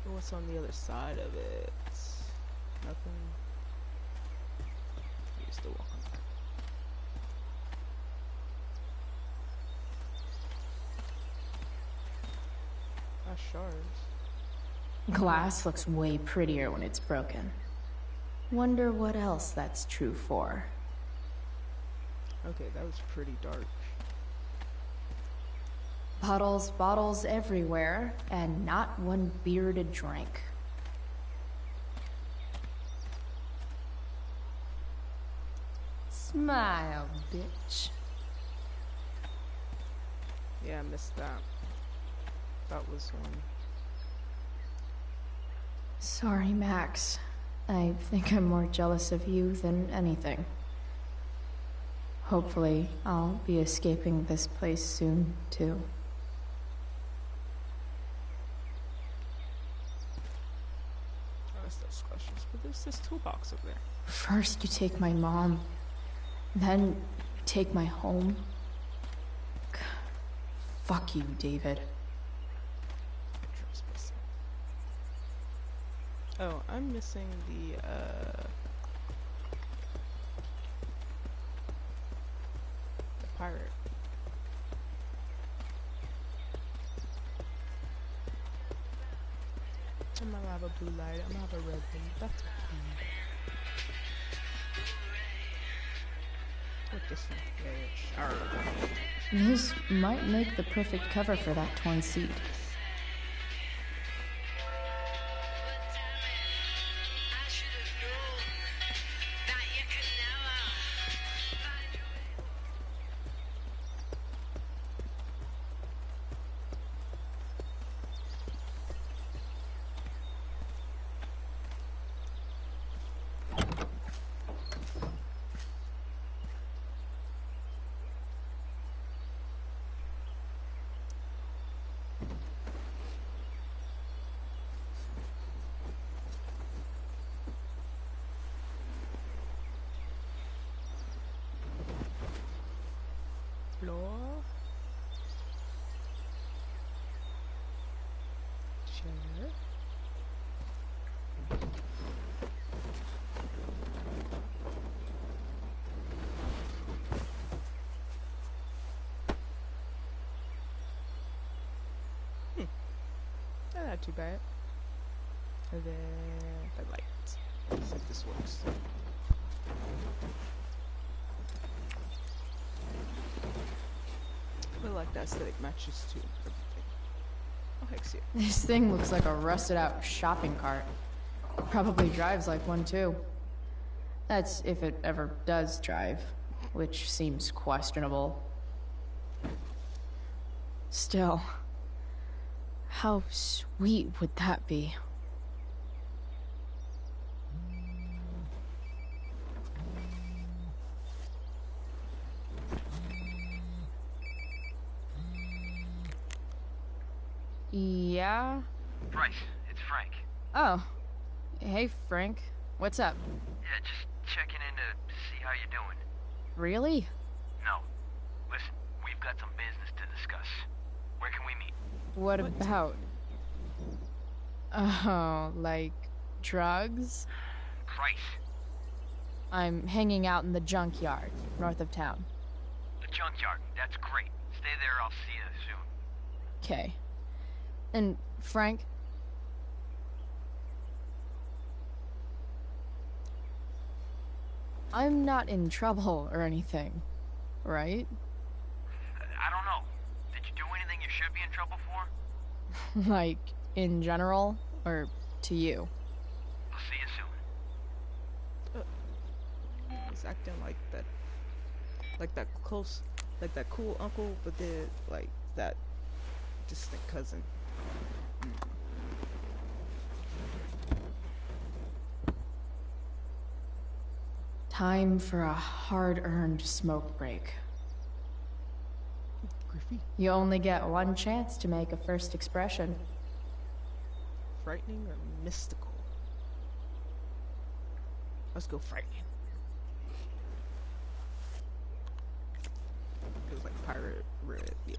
What's on the other side of it? Nothing. You still walk on that. That's shards. Glass looks way prettier when it's broken. Wonder what else that's true for. Okay, that was pretty dark. Bottles everywhere, and not one beer to drink. Smile, bitch. Yeah, I missed that. That was one. Sorry, Max. I think I'm more jealous of you than anything. Hopefully, I'll be escaping this place soon, too. I asked those questions, but there's this toolbox over there. First, you take my mom. Then, you take my home. Fuck you, David. Oh, I'm missing the pirate. I'm gonna have a blue light, I'm gonna have a red one, that's okay. What this thing? Alright. This might make the perfect cover for that torn seat. Floor. Chair. Not too bad. And then the light. Let's see if this works. I feel like that aesthetic matches to everything. Oh heck yeah. This thing looks like a rusted out shopping cart. Probably drives like one too. That's if it ever does drive, which seems questionable. Still, how sweet would that be? Yeah? Bryce, it's Frank. Oh. Hey, Frank. What's up? Yeah, just checking in to see how you're doing. Really? No. Listen, we've got some business to discuss. Where can we meet? What about? Oh, like drugs? Bryce. I'm hanging out in the junkyard, north of town. The junkyard, that's great. Stay there, I'll see you soon. Okay. And Frank? I'm not in trouble or anything, right? I don't know. Did you do anything you should be in trouble for? Like, in general, or to you? I'll see you soon. He's acting like that close, like that cool uncle, but then like that distant cousin. Time for a hard-earned smoke break. Griffey. You only get one chance to make a first expression. Frightening or mystical? Let's go frightening. Feels like pirate red, yeah.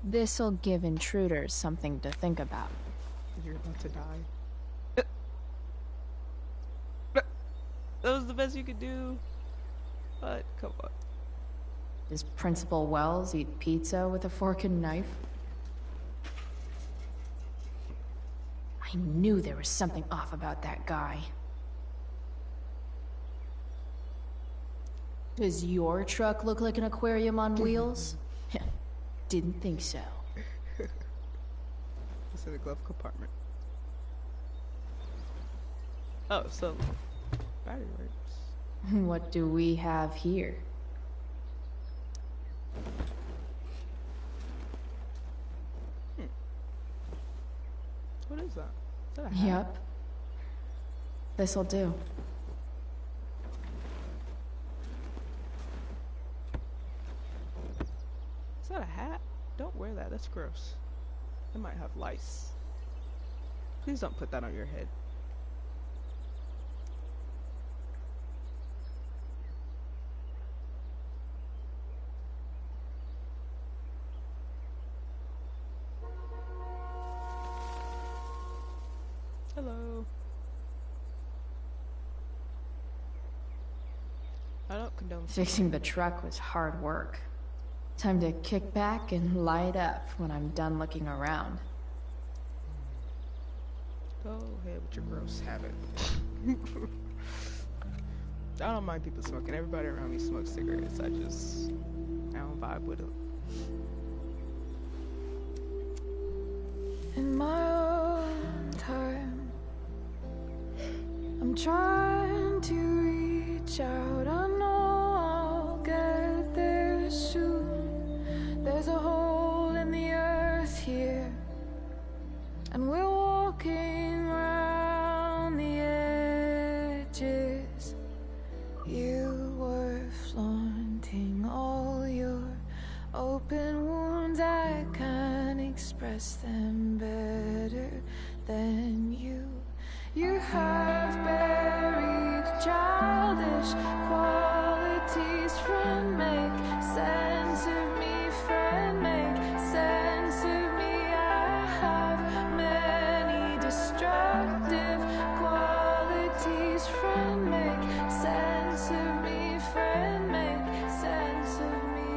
This'll give intruders something to think about. You're about to die. That was the best you could do. But come on. Does Principal Wells eat pizza with a fork and knife? I knew there was something off about that guy. Does your truck look like an aquarium on wheels? Didn't think so. It's in the glove compartment. Oh, so battery works. What do we have here? What is that? Is that a hat? Yep. This'll do. Is that a hat? Don't wear that. That's gross. It might have lice. Please don't put that on your head. Hello. I don't condone Fixing the truck was hard work. Time to kick back and light up when I'm done looking around. Go ahead with your gross habit. I don't mind people smoking. Everybody around me smokes cigarettes. I don't vibe with it. In my own time, I'm trying to reach out. I know I'll get there soon. There's a hole in the earth here, and we're walking around the edges. You were flaunting all your open wounds. I can't express them better than you. You have buried childish qualities. Friend, make sense of me. Friend, make sense of me. I have many destructive qualities. Friend, make sense of me. Friend, make sense of me.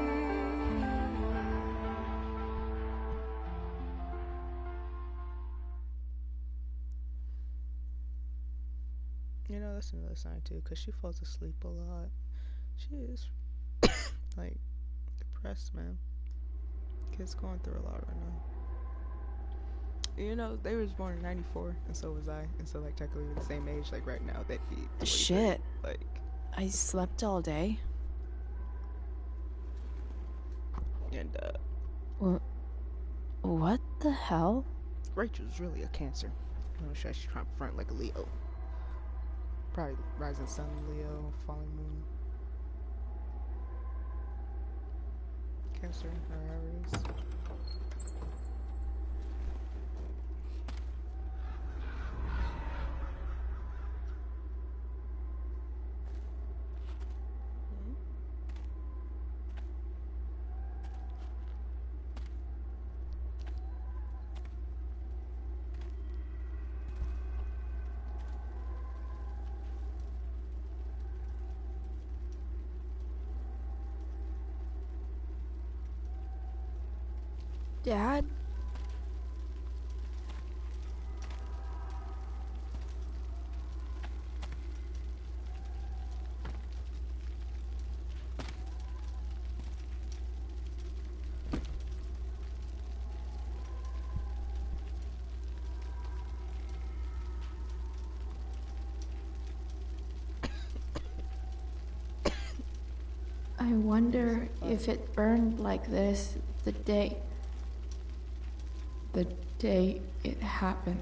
You know, that's another sign too, because she falls asleep a lot. She is like depressed, man. Kid's going through a lot right now. You know, they was born in '94, and so was I, and so like technically we're the same age. Like right now, they'd be 43. Shit. Like I slept all day. and What the hell? Rachel's really a Cancer. I'm sure she's trying to front like a Leo. Probably rising sun Leo, falling moon. Cancer, or however it is. Dad? I wonder if it burned like this the day it happened.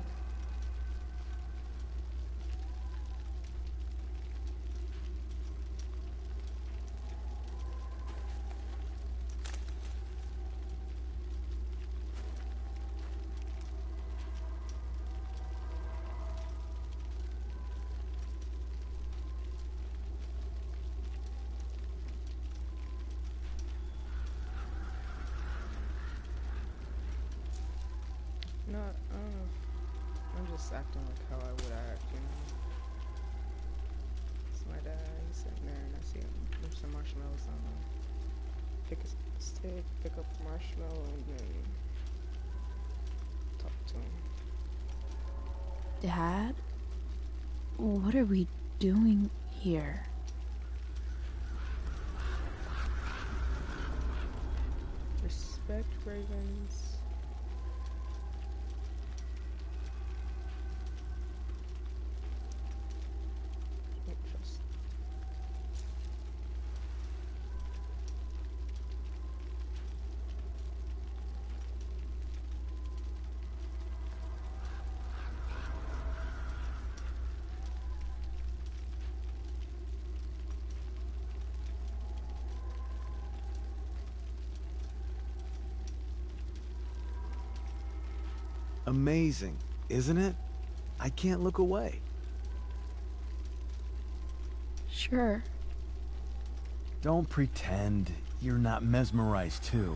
No, I don't know. I'm just acting like how I would act, you know? It's my dad, he's sitting there and I see him. There's some marshmallows on him. Pick a stick, pick up the marshmallow, and then talk to him. Dad? What are we doing here? Respect ravens. Don't trust. Amazing, isn't it? I can't look away. Sure. Don't pretend you're not mesmerized too.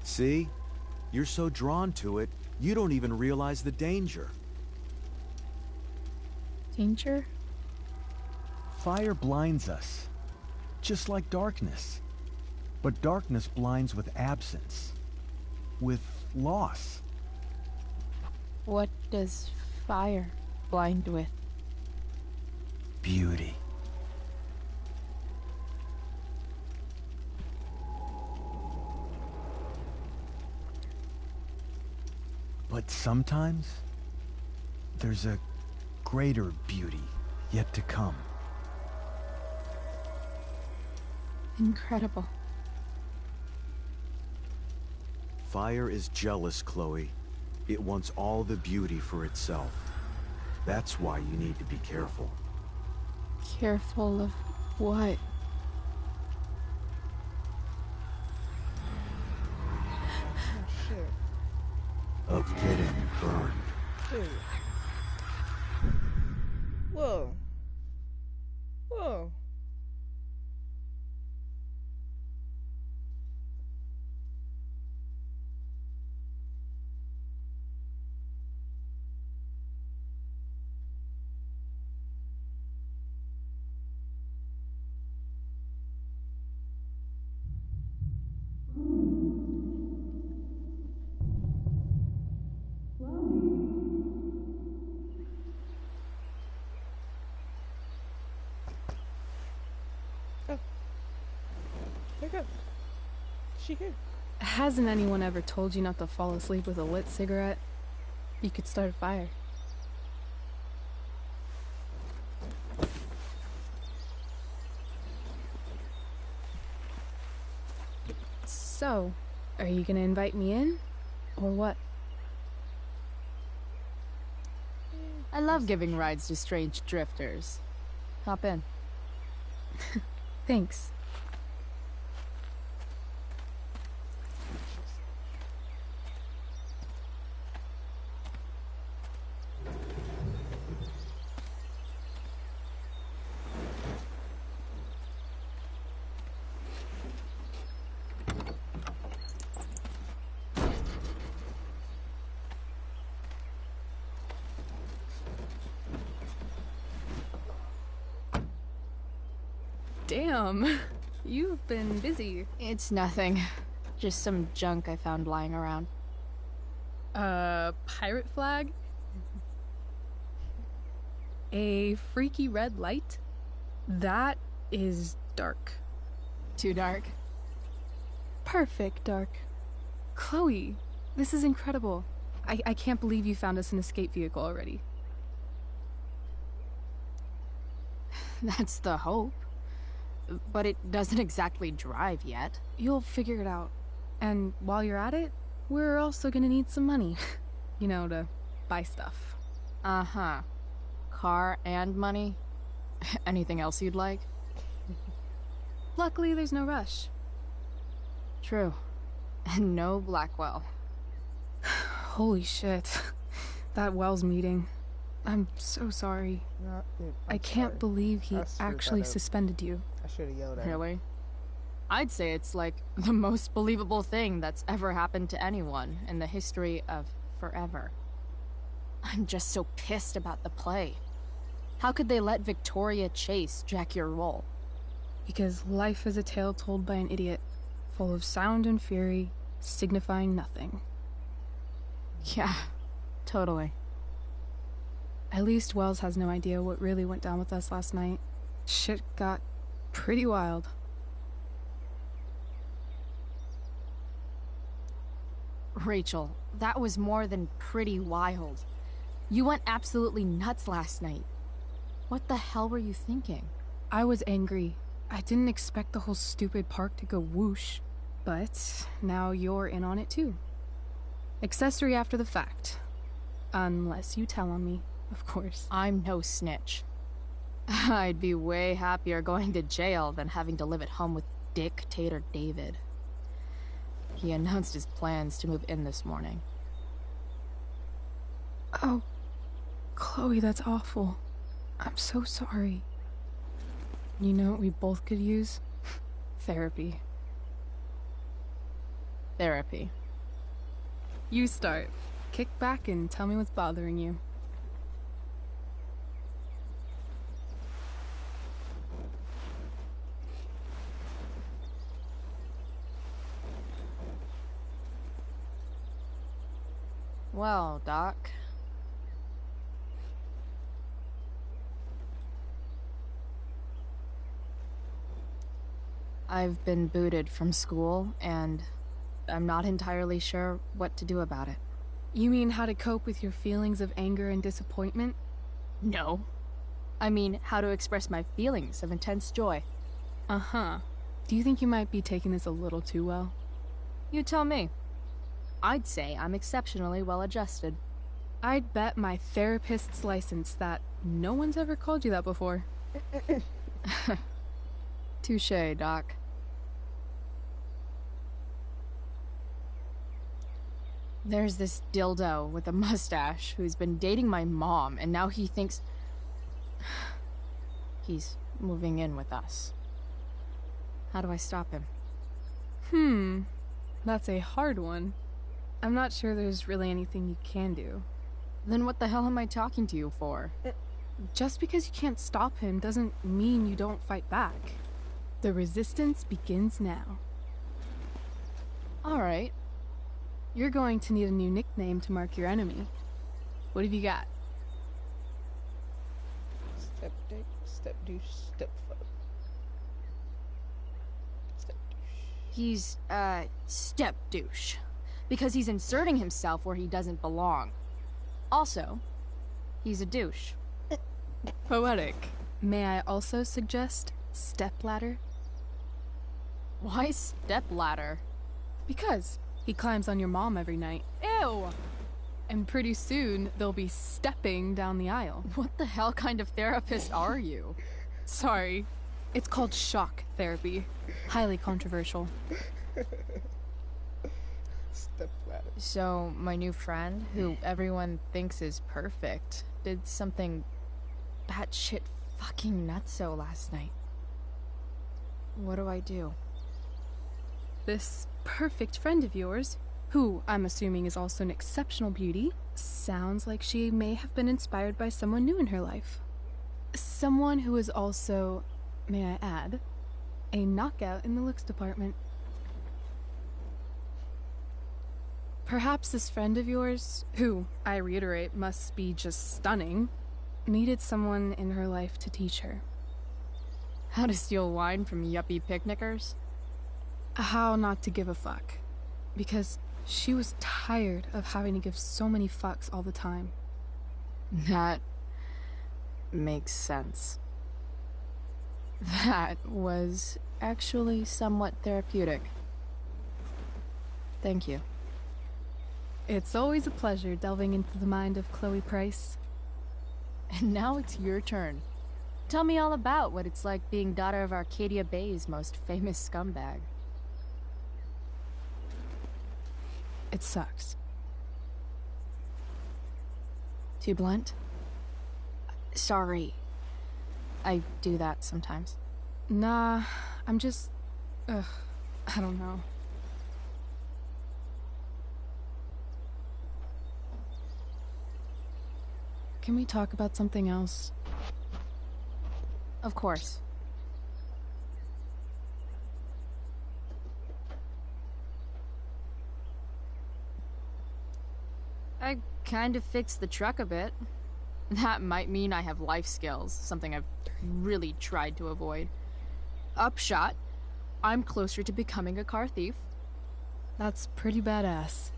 See? You're so drawn to it, you don't even realize the danger. Danger? Fire blinds us, just like darkness. But darkness blinds with absence, with loss. What does fire blind with? Beauty. But sometimes, there's a greater beauty yet to come. Incredible. Fire is jealous, Chloe. It wants all the beauty for itself. That's why you need to be careful. Careful of what? Oh shit. Of getting burned. Dude. Whoa. Whoa. Wake up. She here. Hasn't anyone ever told you not to fall asleep with a lit cigarette? You could start a fire. So, are you gonna invite me in? Or what? I love giving rides to strange drifters. Hop in. Thanks. Damn, you've been busy. It's nothing. Just some junk I found lying around. Pirate flag? A freaky red light? That is dark. Too dark? Perfect dark. Chloe, this is incredible. I can't believe you found us an escape vehicle already. That's the hope. But it doesn't exactly drive yet. You'll figure it out. And while you're at it, we're also gonna need some money. You know, to buy stuff. Uh-huh. Car and money? Anything else you'd like? Luckily, there's no rush. True. And no Blackwell. Holy shit. That Wells meeting. I'm so sorry. No, dude, I can't sorry. believe he I screwed actually that up. suspended you. I should have yelled at him. Really? I'd say it's like the most believable thing that's ever happened to anyone in the history of forever. I'm just so pissed about the play. How could they let Victoria Chase jack your role? Because life is a tale told by an idiot. full of sound and fury, signifying nothing. Yeah, totally. At least Wells has no idea what really went down with us last night. Shit got pretty wild. Rachel, that was more than pretty wild. You went absolutely nuts last night. What the hell were you thinking? I was angry. I didn't expect the whole stupid park to go whoosh. But now you're in on it too. Accessory after the fact. Unless you tell on me, of course. I'm no snitch. I'd be way happier going to jail than having to live at home with Dictator David. He announced his plans to move in this morning. Oh, Chloe, that's awful. I'm so sorry. You know what we both could use? Therapy. Therapy. You start. Kick back and tell me what's bothering you. Well, Doc. I've been booted from school, and I'm not entirely sure what to do about it. You mean how to cope with your feelings of anger and disappointment? No. I mean, how to express my feelings of intense joy. Uh-huh. Do you think you might be taking this a little too well? You tell me. I'd say I'm exceptionally well adjusted. I'd bet my therapist's license that no one's ever called you that before. Touché, Doc. There's this dildo with a mustache who's been dating my mom, and now he thinks he's moving in with us. How do I stop him? That's a hard one. I'm not sure there's really anything you can do. Then what the hell am I talking to you for? Just because you can't stop him doesn't mean you don't fight back. The resistance begins now. Alright. You're going to need a new nickname to mark your enemy. What have you got? Step dick, step douche, step fuck. Step douche. He's, step douche. Because he's inserting himself where he doesn't belong. Also, he's a douche. Poetic. May I also suggest stepladder? Why stepladder? Because he climbs on your mom every night. Ew! And pretty soon, they'll be stepping down the aisle. What the hell kind of therapist are you? Sorry. It's called shock therapy. Highly controversial. Stepladder. So, my new friend, who everyone thinks is perfect, did something batshit fucking nutso last night. What do I do? This perfect friend of yours, who I'm assuming is also an exceptional beauty, sounds like she may have been inspired by someone new in her life. Someone who is also, may I add, a knockout in the looks department. Perhaps this friend of yours, who, I reiterate, must be just stunning, needed someone in her life to teach her. How to steal wine from yuppie picnickers? How not to give a fuck. Because she was tired of having to give so many fucks all the time. That makes sense. That was actually somewhat therapeutic. Thank you. It's always a pleasure delving into the mind of Chloe Price. And now it's your turn. Tell me all about what it's like being daughter of Arcadia Bay's most famous scumbag. It sucks. Too blunt? Sorry. I do that sometimes. Nah, I'm just... I don't know. Can we talk about something else? Of course. kind of fixed the truck a bit. That might mean I have life skills, something I've really tried to avoid. Upshot, I'm closer to becoming a car thief. That's pretty badass.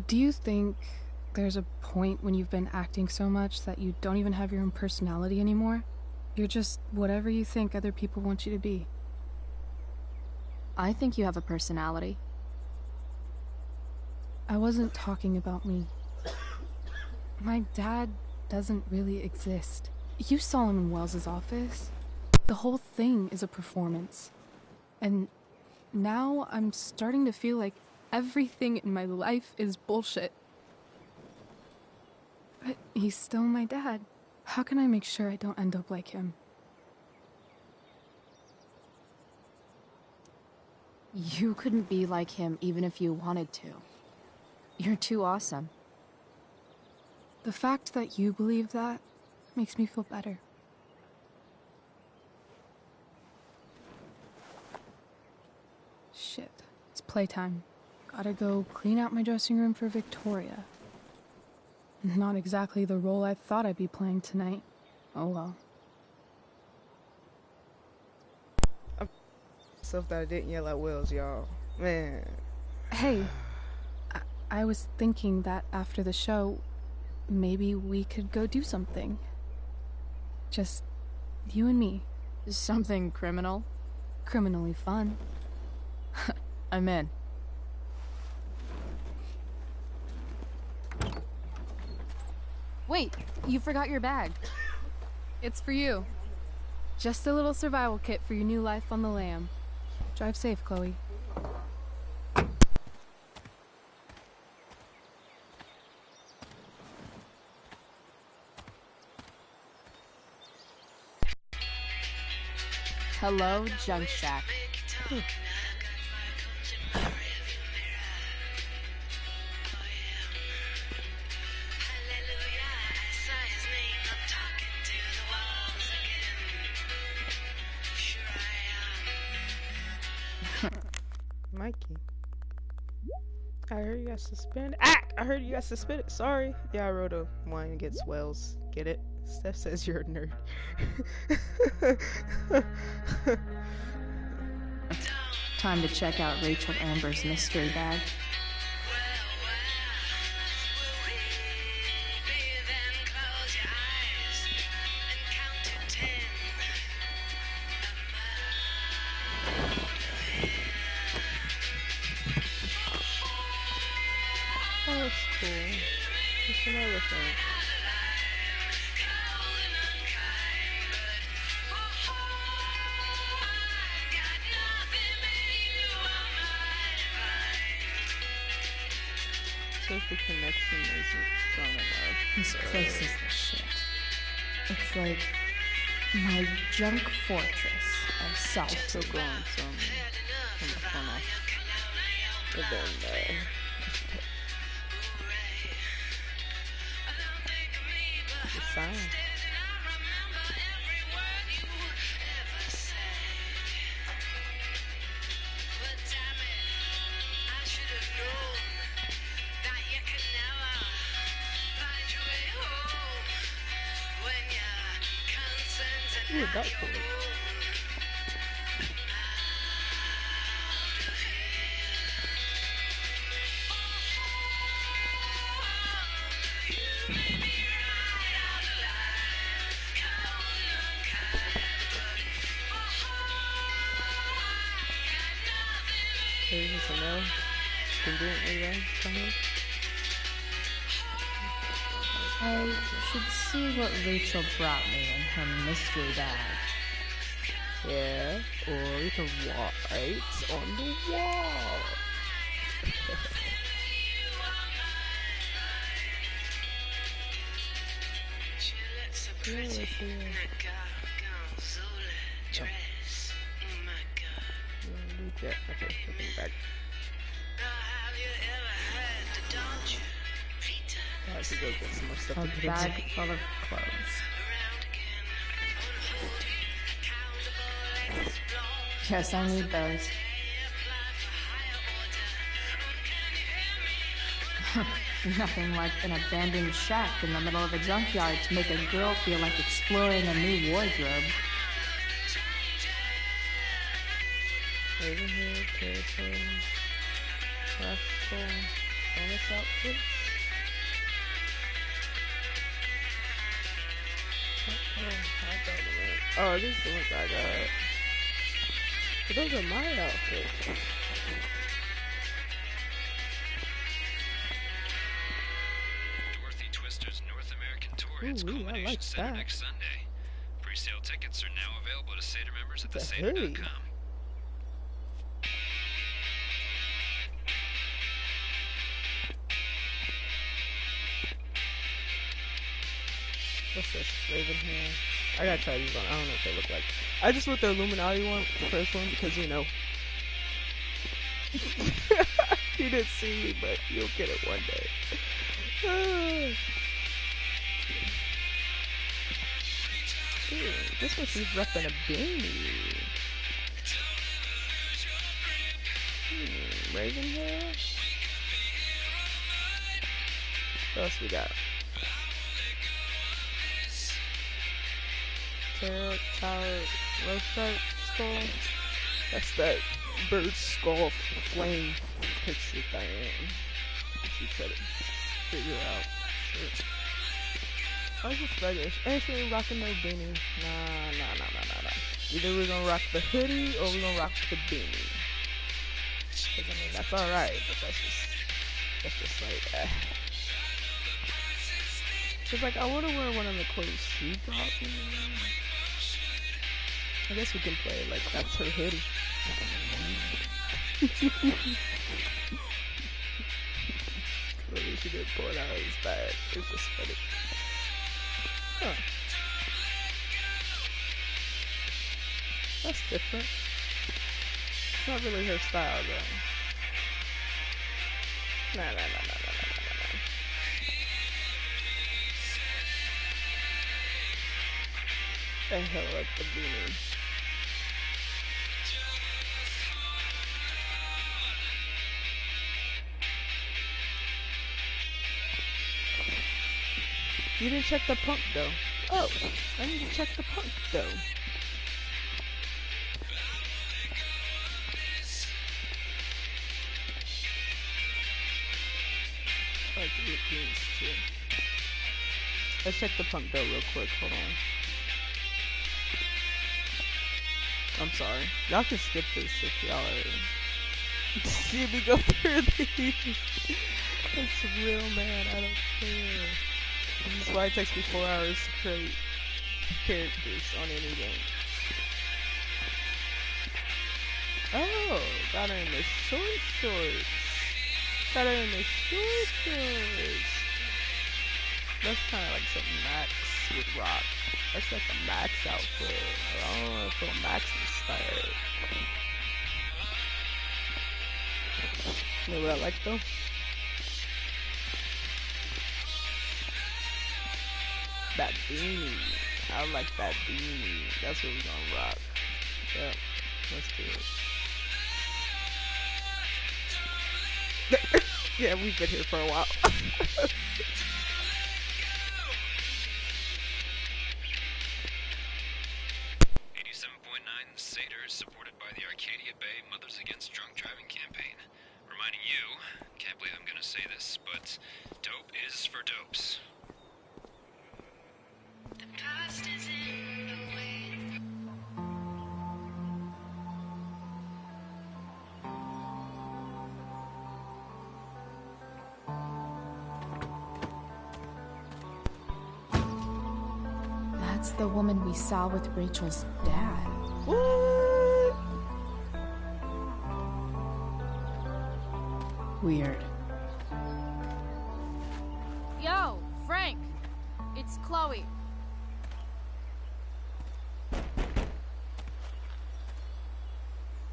Do you think there's a point when you've been acting so much that you don't even have your own personality anymore? You're just whatever you think other people want you to be. I think you have a personality. I wasn't talking about me. My dad doesn't really exist. You saw him in Wells's office. The whole thing is a performance. And now I'm starting to feel like everything in my life is bullshit. But he's still my dad. How can I make sure I don't end up like him? You couldn't be like him even if you wanted to. You're too awesome. The fact that you believe that makes me feel better. Shit, it's playtime. Gotta go clean out my dressing room for Victoria. Not exactly the role I thought I'd be playing tonight. Oh well. Stuff that I didn't yell at Wells, y'all. Man. Hey, I was thinking that after the show, maybe we could go do something. Just you and me. Something criminal? Criminally fun. I'm in. Wait, you forgot your bag. It's for you. Just a little survival kit for your new life on the lam. Drive safe, Chloe. Hello, Junk Shack. Mikey. I heard you got suspended. Ah! I heard you got suspended. Sorry. Yeah, I wrote a wine against Wells. Get it? Steph says you're a nerd. Time to check out Rachel Amber's mystery bag. Oh, that's cool. Just an elephant. So if the connection isn't strong enough. This place is the shit. It's like my junk fortress of self. Still growing some from the front off. And then, the sign. Ooh, that's cool. There's a nail. Been doing it really well. I should see what Rachel brought me in her mystery bag. Yeah, or you can write on the wall. Okay, looking back. I have to go get some more stuff to put A bag full of clothes. Guess I need those. Nothing like an abandoned shack in the middle of a junkyard to make a girl feel like exploring a new wardrobe. Ravenhill, territory, rascal, bonus outfits. Oh, these are the ones I got. But those are my outfits. Dorothy Twister's North American Tour hits culmination center next Sunday. Pre-sale tickets are now available to Seder members at theseder.com. What's this? Ravenhill. I gotta try these on. I don't know what they look like. I just went the Illuminati one, the first one, because you know. You didn't see me, but you'll get it one day. Ooh, this one she's repping a beanie. Ravenhill. What else we got? Tower Roadside skull. That's that bird skull flame picture thing. She tried to figure out. Sure. I was just regular. Ain't she rocking no beanie? Nah. Either we're gonna rock the hoodie or we're gonna rock the beanie. Cause I mean that's alright, but that's just like Cause like I wanna wear one of the clothes she brought me. I guess we can play like that's her hoodie. Maybe she did pull it out of his bag. It's just funny. Huh. That's different. It's not really her style though. Nah. The hell like the beanie. You didn't check the punk though. Oh, I need to check the punk though. I like to get beans too. Let's check the punk though real quick. Hold on. I'm sorry. Y'all can skip this if y'all are... See me go through these. It's real, man. I don't care. This is why it takes me 4 hours to create characters on any game. Oh, got her in the shorts. Got her in the shorts. That's kind of like some Max with Rock. That's like a Max outfit. I don't know if it's Max inspired. You know what I like though? That beanie. I like that beanie. That's what we're gonna rock. Yep. Let's do it. Yeah, we've been here for a while. 87.9 Seder is supported by the Arcadia Bay Mothers Against Drunk Driving campaign. Reminding you, can't believe I'm gonna say this, but dope is for dopes. The past is in the way. That's the woman we saw with Rachel's dad. What? Weird. Yo, Frank! It's Chloe.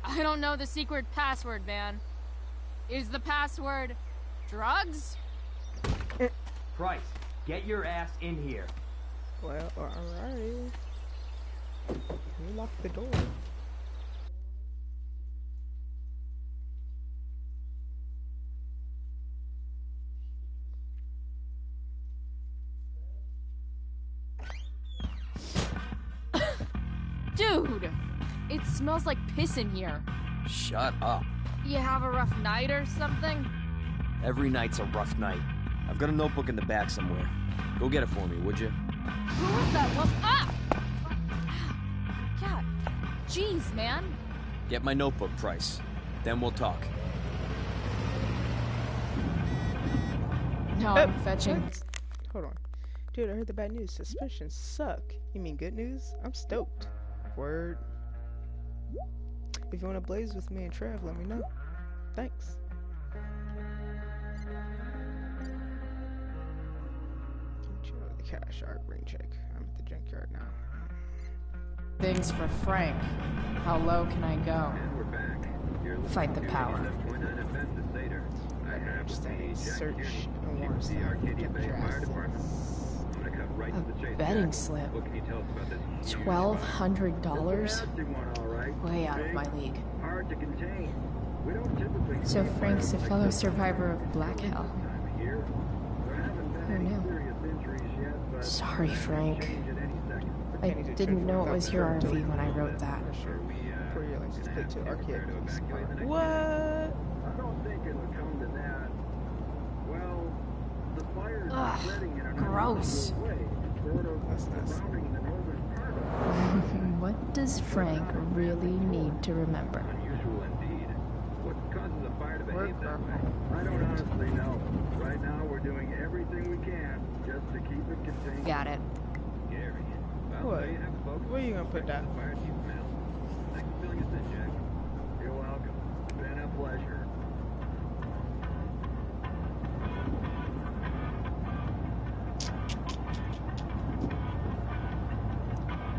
I don't know the secret password, man. Is the password drugs? Price, get your ass in here. Well, alright. You lock the door. Dude! It smells like piss in here. Shut up. You have a rough night or something? Every night's a rough night. I've got a notebook in the back somewhere. Go get it for me, would you? Who was that one? Ah! Yeah. Jeez, man. Get my notebook, Price. Then we'll talk. No, I'm fetching. What? Hold on. Dude, I heard the bad news. Suspicions suck. You mean good news? I'm stoked. Word. If you want to blaze with me and Trev, let me know. Thanks. The cash art ring check. I'm at the junkyard now. Things for Frank. How low can I go? Fight the power. Understanding search and warrants. A betting slip. $1,200? Way out of my league. So Frank's a fellow survivor of Black Hell. Who knew? Sorry, Frank. I didn't know it was your RV when I wrote that. What? Ugh, gross. What does Frank really need to remember? I don't honestly know. Right now, we're doing everything we can just to keep it contained. Got it. What? Where are you gonna put that? Thanks for filling us in, Jack. You're welcome. Been a pleasure.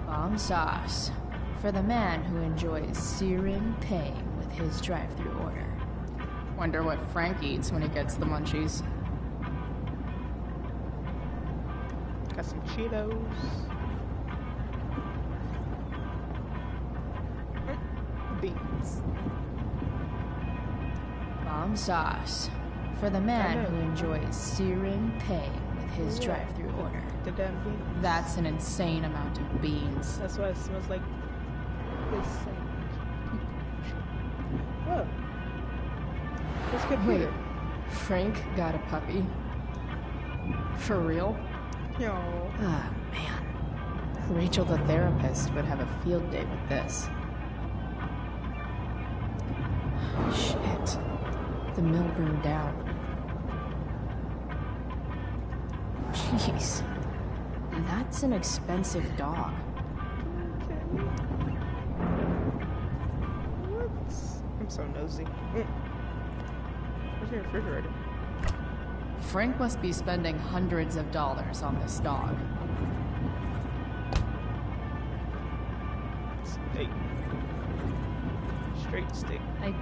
Bomb sauce. For the man who enjoys searing pain with his drive-thru order. Wonder what Frank eats when he gets the munchies. Got some Cheetos. Beans. Bomb sauce. For the man who enjoys searing pain with his drive-thru order. The damn beans. That's an insane amount of beans. That's why it smells like this. Whoa. Let's get Wait, Frank got a puppy? For real? Yo. Ah, man. Rachel the therapist would have a field day with this. Shit. The mill burned down. Jeez. That's an expensive dog. What? I'm so nosy. Where's your refrigerator? Frank must be spending hundreds of dollars on this dog. Steak. Straight steak. I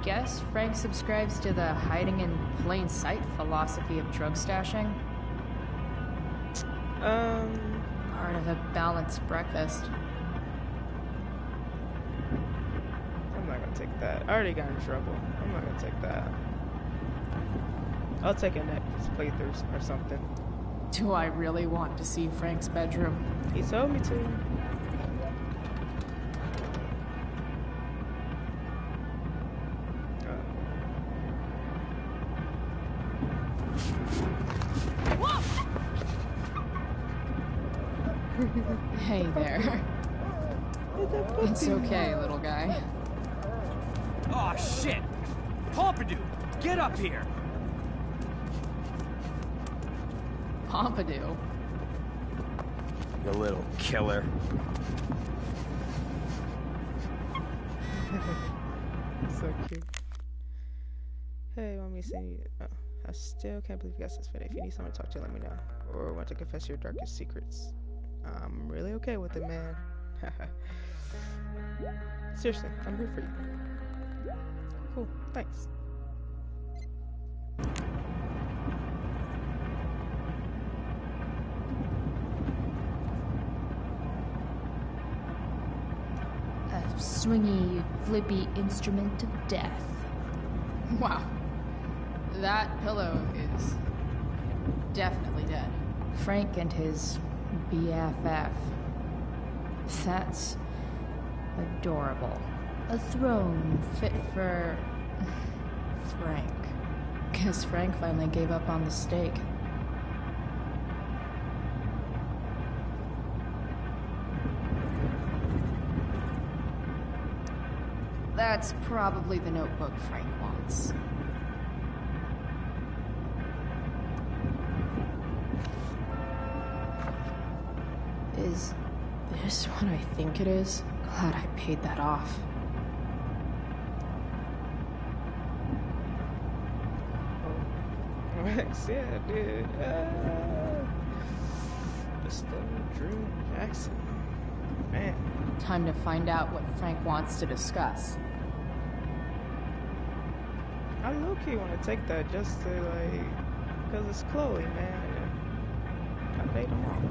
guess Frank subscribes to the hiding in plain sight philosophy of drug stashing. Part of a balanced breakfast. I'm not gonna take that. I already got in trouble. I'm not gonna take that. I'll take a next playthrough or something. Do I really want to see Frank's bedroom? He told me to. Hey there. It's okay, little guy. Aw, shit! Pompidou, get up here! Pompidou? You little killer. So cute. Hey, want me to send you? Oh, I still can't believe you got suspended. If you need someone to talk to, let me know. Or want to confess your darkest secrets. I'm really okay with it, man. Seriously, I'm here for you. Cool, thanks. A swingy, flippy instrument of death. Wow. That pillow is definitely dead. Frank and his BFF. That's Adorable. A throne fit for... Frank. Guess Frank finally gave up on the steak. That's probably the notebook Frank wants. Is this what I think it is? Glad I paid that off. Rex, yeah, dude. Mr. Drew Jackson. Man. Time to find out what Frank wants to discuss. I low-key want to take that just to, like, because it's Chloe, man. I paid him off.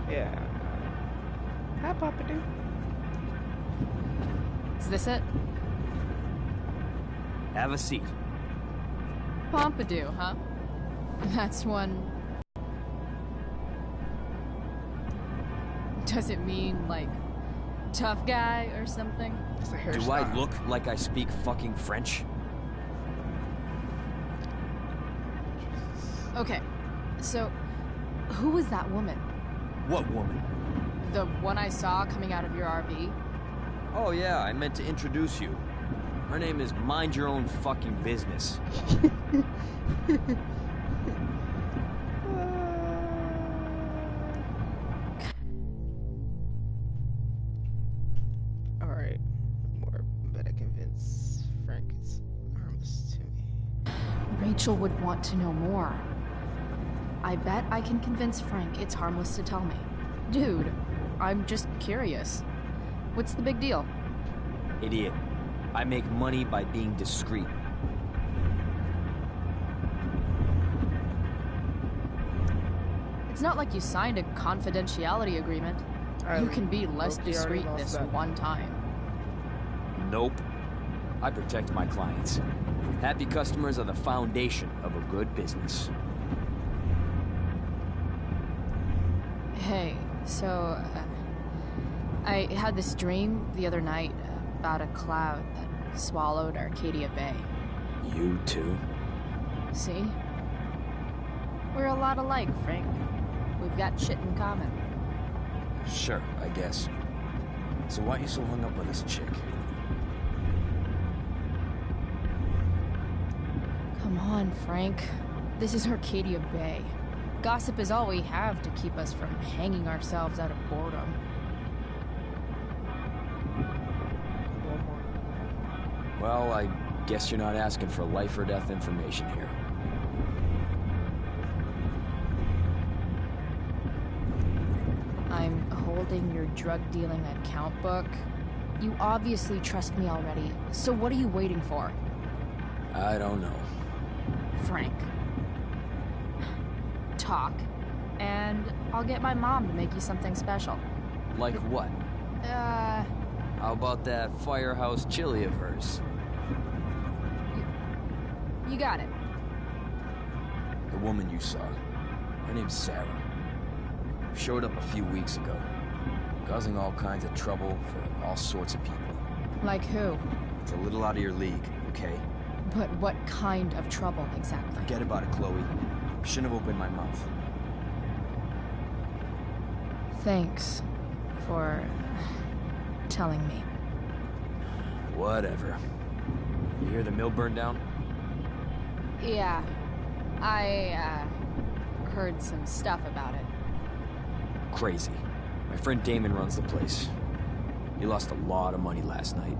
Yeah. Hi, Papa Dude. Is this it? Have a seat. Pompidou, huh? That's one... Does it mean, like, tough guy or something? Do I look like I speak fucking French? Okay, so, who was that woman? What woman? The one I saw coming out of your RV? Oh yeah, I meant to introduce you. Her name is Mind Your Own Fucking Business. Alright, more better convince Frank is harmless to me. Rachel would want to know more. I bet I can convince Frank it's harmless to tell me. Dude, I'm just curious. What's the big deal? Idiot. I make money by being discreet. It's not like you signed a confidentiality agreement. You can be less discreet this one time. Nope. I protect my clients. Happy customers are the foundation of a good business. Hey, so... I had this dream the other night about a cloud that swallowed Arcadia Bay. You too? See? We're a lot alike, Frank. We've got shit in common. Sure, I guess. So why are you so hung up on this chick? Come on, Frank. This is Arcadia Bay. Gossip is all we have to keep us from hanging ourselves out of boredom. Well, I guess you're not asking for life or death information here. I'm holding your drug-dealing account book. You obviously trust me already, so what are you waiting for? I don't know. Frank. Talk, and I'll get my mom to make you something special. Like what? How about that firehouse chili of hers? You got it. The woman you saw. Her name's Sarah. Showed up a few weeks ago. Causing all kinds of trouble for all sorts of people. Like who? It's a little out of your league, okay? But what kind of trouble, exactly? Forget about it, Chloe. Shouldn't have opened my mouth. Thanks for telling me. Whatever. You hear the mill burned down? Yeah. I, heard some stuff about it. Crazy. My friend Damon runs the place. He lost a lot of money last night.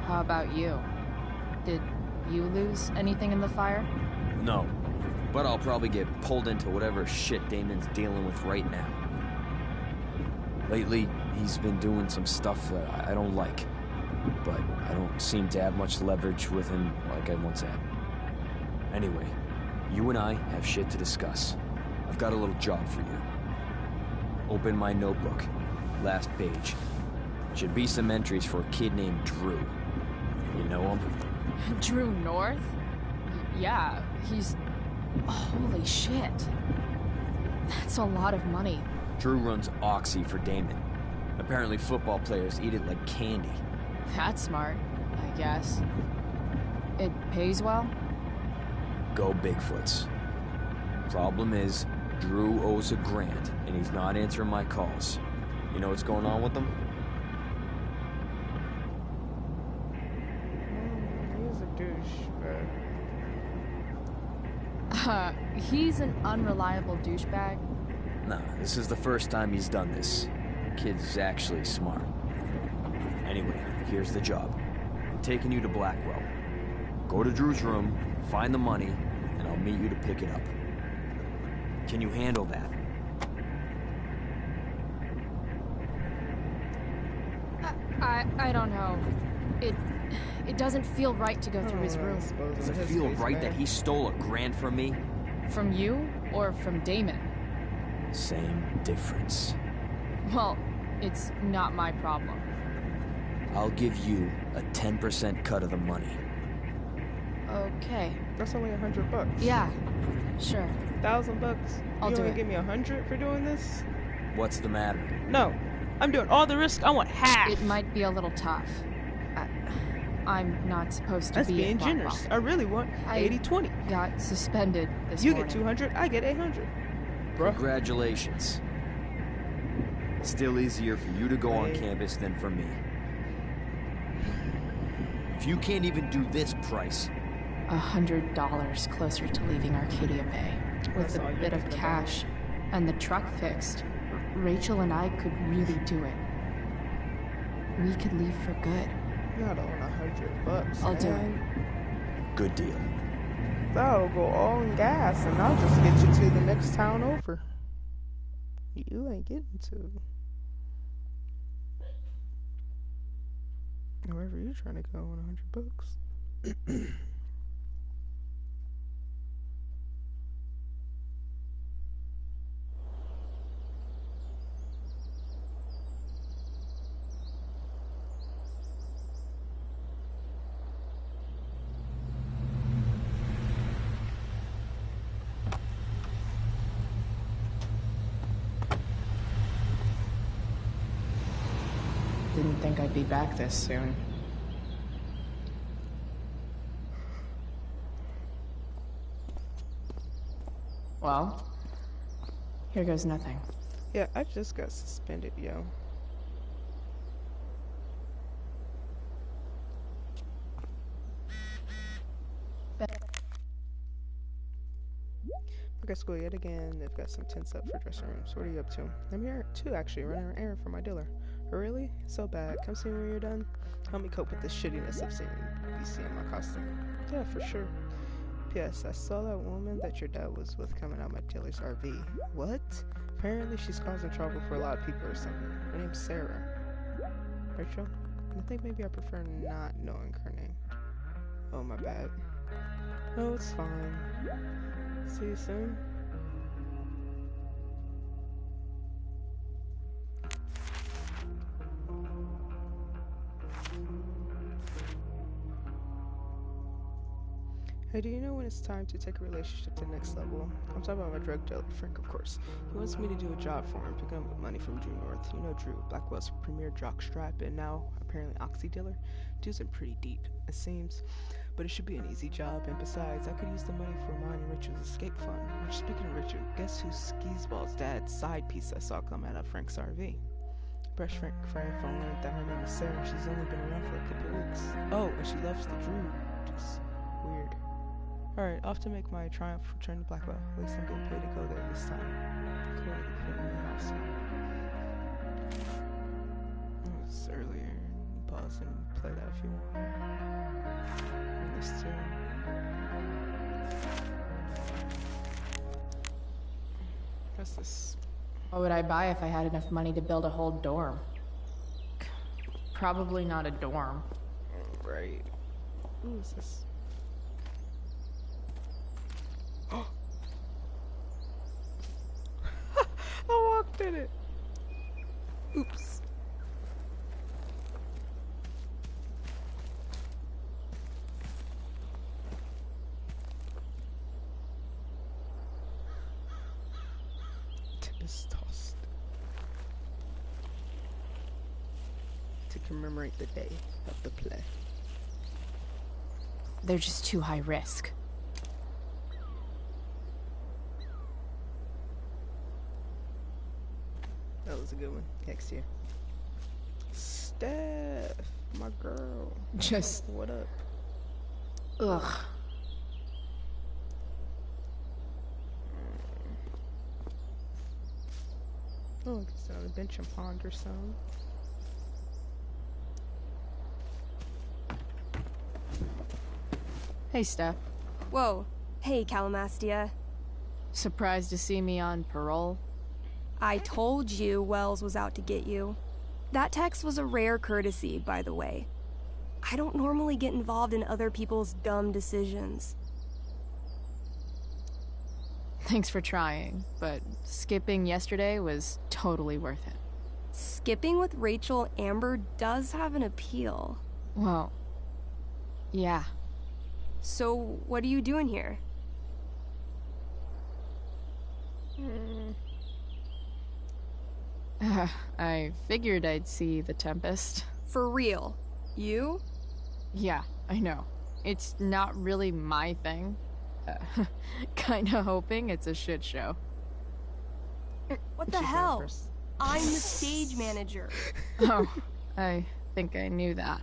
How about you? Did you lose anything in the fire? No. But I'll probably get pulled into whatever shit Damon's dealing with right now. Lately, he's been doing some stuff that I don't like. But I don't seem to have much leverage with him like I once had. Anyway, you and I have shit to discuss. I've got a little job for you. Open my notebook. Last page. Should be some entries for a kid named Drew. You know him? Drew North? Yeah, he's Holy shit. That's a lot of money. Drew runs Oxy for Damon. Apparently football players eat it like candy. That's smart, I guess. It pays well? Go Bigfoots. Problem is, Drew owes a grant, and he's not answering my calls. You know what's going on with him? He's a douche, He's an unreliable douchebag. Nah, this is the first time he's done this. Kid's actually smart. Anyway, here's the job. I'm taking you to Blackwell. Go to Drew's room, find the money, and I'll meet you to pick it up. Can you handle that? I don't know. It doesn't feel right to go through his room. Does it feel right that he stole a grant from me? From you or from Damon? Same difference. Well, it's not my problem. I'll give you a 10% cut of the money. Okay. That's only $100. Yeah, sure. $1,000. I'll you do only it. give me 100 for doing this? What's the matter? No, I'm doing all the risk. I want half. It might be a little tough. I'm not supposed to That's be being at Blackwell. generous. I really want 80-20. Got suspended this You morning. get 200, I get 800. Bruh. Congratulations. Still easier for you to go on campus than for me. If you can't even do this price... $100 closer to leaving Arcadia Bay. With a bit of cash and the truck fixed, Rachel and I could really do it. We could leave for good. Not on $100. I'll do it. Good deal. That'll go all in gas, and I'll just get you to the next town over. You ain't getting to. Wherever you're trying to go on $100. Didn't think I'd be back this soon. Well, here goes nothing. Yeah, I just got suspended, yo. Back at school yet again. They've got some tents up for dressing rooms. What are you up to? I'm here too, actually, running an errand for my dealer. Oh, really? So bad. Come see me when you're done. Help me cope with the shittiness of seeing my costume. Yeah, for sure. P.S. I saw that woman that your dad was with coming out my dealer's RV. What? Apparently she's causing trouble for a lot of people or something. Her name's Sarah. Rachel? I think maybe I prefer not knowing her name. Oh, my bad. No, it's fine. See you soon. Hey, do you know when it's time to take a relationship to the next level? I'm talking about my drug dealer, Frank, of course. He wants me to do a job for him, picking up money from Drew North. You know Drew, Blackwell's premier jockstrap, and now apparently Oxy dealer. Dude's in pretty deep, it seems. But it should be an easy job, and besides, I could use the money for mine and Richard's escape fund. Which, speaking of Richard, guess who's Skeezball's dad's side piece I saw come out of Frank's RV? Brush Frank phone learned that her name is Sarah, and she's only been around for a couple weeks. Oh, and she loves the Drew. Just weird. Alright, off to make my triumph return to Blackwell. At least I'm getting paid to go there this time. Cool, awesome. It was earlier. Pause and play that if you want. And this too. What's this? What would I buy if I had enough money to build a whole dorm? Probably not a dorm. Right. Who is this? I walked in it. Oops. is tossed to commemorate the day of the play. They're just too high risk. That was a good one. Next year. Steph, my girl. Just what up? Ugh. Oh, it's on a bench and ponder some. Hey, Steph. Whoa. Hey, Calamastia. Surprised to see me on parole? I told you Wells was out to get you. That text was a rare courtesy, by the way. I don't normally get involved in other people's dumb decisions. Thanks for trying, but skipping yesterday was totally worth it. Skipping with Rachel Amber does have an appeal. Well, yeah. So, what are you doing here? I figured I'd see the Tempest. For real? You? Yeah, I know. It's not really my thing. Kinda hoping it's a shit show. What the hell? I'm the stage manager. Oh, I think I knew that.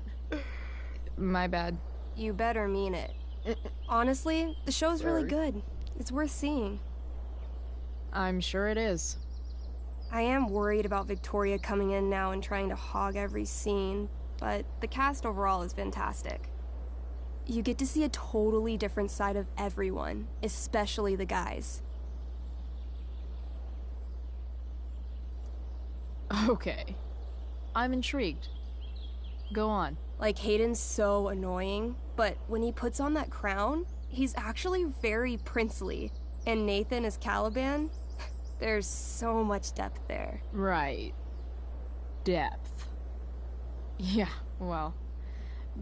My bad. You better mean it. Honestly, the show's really good. It's worth seeing. I'm sure it is. I am worried about Victoria coming in now and trying to hog every scene, but the cast overall is fantastic. You get to see a totally different side of everyone, especially the guys. Okay. I'm intrigued. Go on. Like, Hayden's so annoying, but when he puts on that crown, he's actually very princely. And Nathan as Caliban, there's so much depth there. Right. Depth. Yeah, well,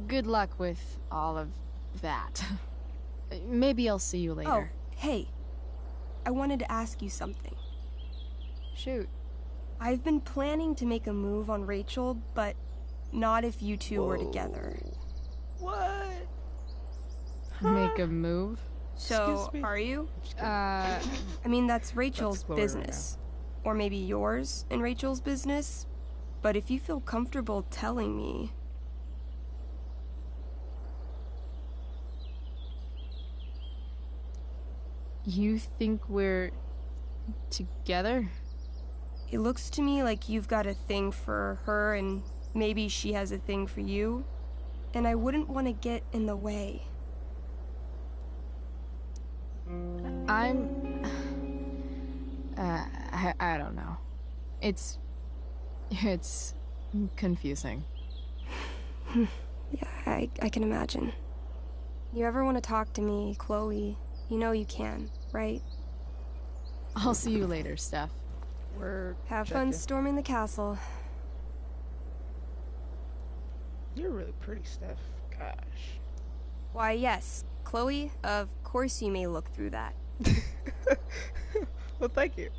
good luck with all of that. Maybe I'll see you later. Oh, hey. I wanted to ask you something. Shoot. I've been planning to make a move on Rachel, but not if you two were together. What? Make a move? So, are you? I mean, that's Rachel's Chloe right business. Or maybe yours and Rachel's business. But if you feel comfortable telling me... You think we're... together? It looks to me like you've got a thing for her and maybe she has a thing for you. And I wouldn't want to get in the way. I don't know. It's confusing. Yeah, I can imagine. You ever want to talk to me, Chloe, you know you can, right? I'll see you later, Steph. Have fun storming the castle. You're really pretty, Steph. Gosh. Why, yes. Chloe, of course you may look through that. Well, thank you.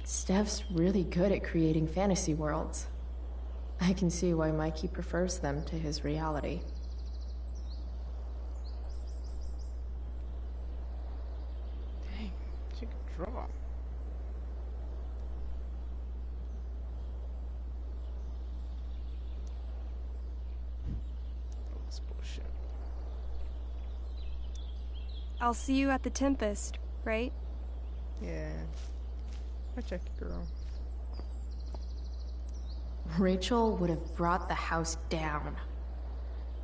Steph's really good at creating fantasy worlds. I can see why Mikey prefers them to his reality. Dang, she can draw. Oh, that's bullshit. I'll see you at the Tempest, right? Yeah. I check it, girl. Rachel would have brought the house down.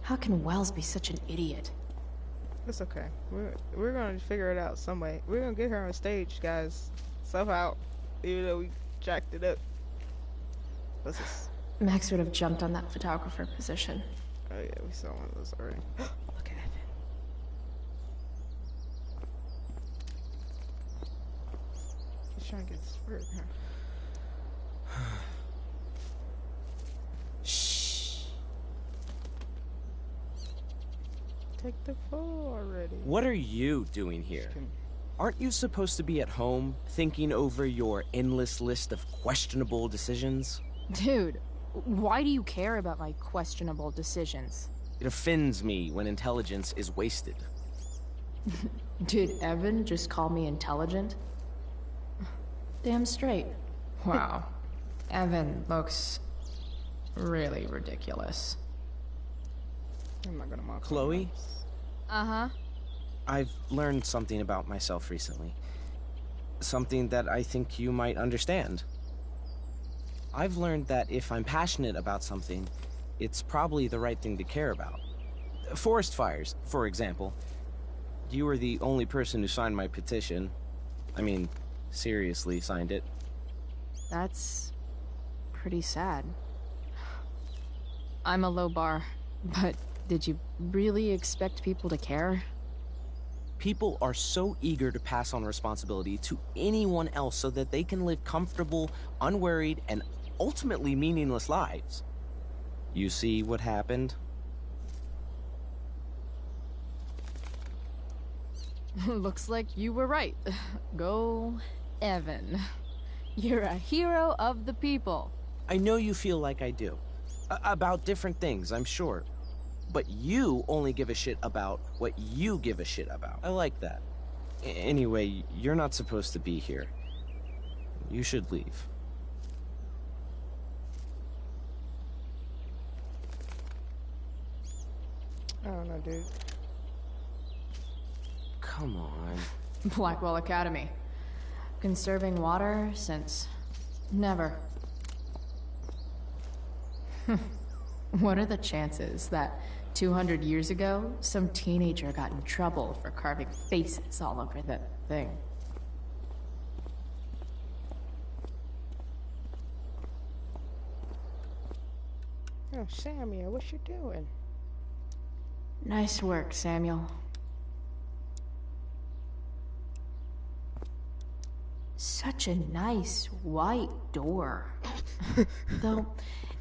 How can Wells be such an idiot? It's okay. We're gonna figure it out some way. We're gonna get her on stage, guys. Somehow. Even though we jacked it up. Let's just... Max would have jumped on that photographer position. Oh yeah, we saw one of those already. Look at it. He's trying to get this word, huh? Shh. Take the fall already. What are you doing here? Aren't you supposed to be at home, thinking over your endless list of questionable decisions? Dude, why do you care about my questionable decisions? It offends me when intelligence is wasted. Did Evan just call me intelligent? Damn straight. Wow. Evan looks really ridiculous. I'm not gonna mock Chloe? Uh-huh. I've learned something about myself recently. Something that I think you might understand. I've learned that if I'm passionate about something, it's probably the right thing to care about. Forest fires, for example. You were the only person who signed my petition. I mean, seriously signed it. That's pretty sad. I'm a low bar, but did you really expect people to care? People are so eager to pass on responsibility to anyone else so that they can live comfortable, unworried, and ultimately meaningless lives. You see what happened? Looks like you were right. Go, Evan. You're a hero of the people. I know you feel like I do. About different things, I'm sure. But you only give a shit about what you give a shit about. I like that. Anyway, you're not supposed to be here. You should leave. I don't know, dude. Come on. Blackwell Academy. Conserving water since never. What are the chances that 200 years ago, some teenager got in trouble for carving faces all over that thing? Oh, Samuel, what you doing? Nice work, Samuel. Such a nice white door. Though,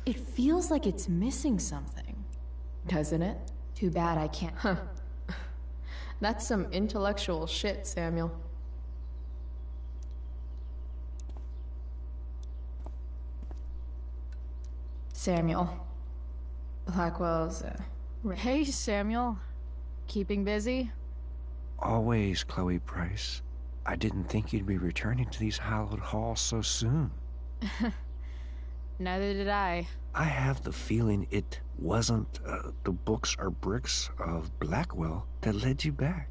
it feels like it's missing something. Doesn't it? Too bad I can't. Huh. That's some intellectual shit, Samuel. Samuel. Blackwell's, Hey, Samuel. Keeping busy? Always, Chloe Price. I didn't think you'd be returning to these hallowed halls so soon. Neither did I. I have the feeling it wasn't the books or bricks of Blackwell that led you back.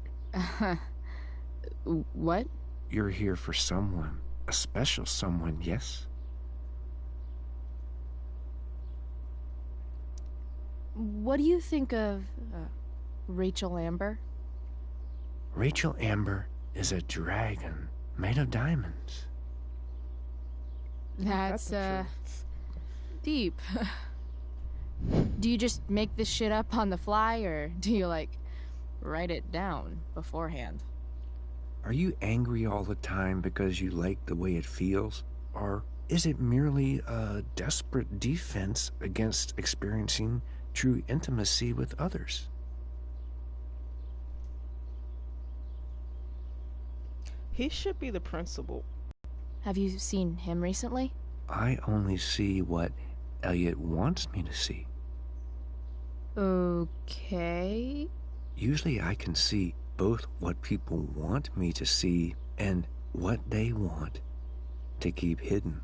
What? You're here for someone. A special someone, yes? What do you think of Rachel Amber? Rachel Amber is a dragon made of diamonds. That's deep. Do you just make this shit up on the fly, or do you, like, write it down beforehand? Are you angry all the time because you like the way it feels? Or is it merely a desperate defense against experiencing true intimacy with others? He should be the principal. Have you seen him recently? I only see what Elliot wants me to see. Okay. Usually I can see both what people want me to see and what they want to keep hidden.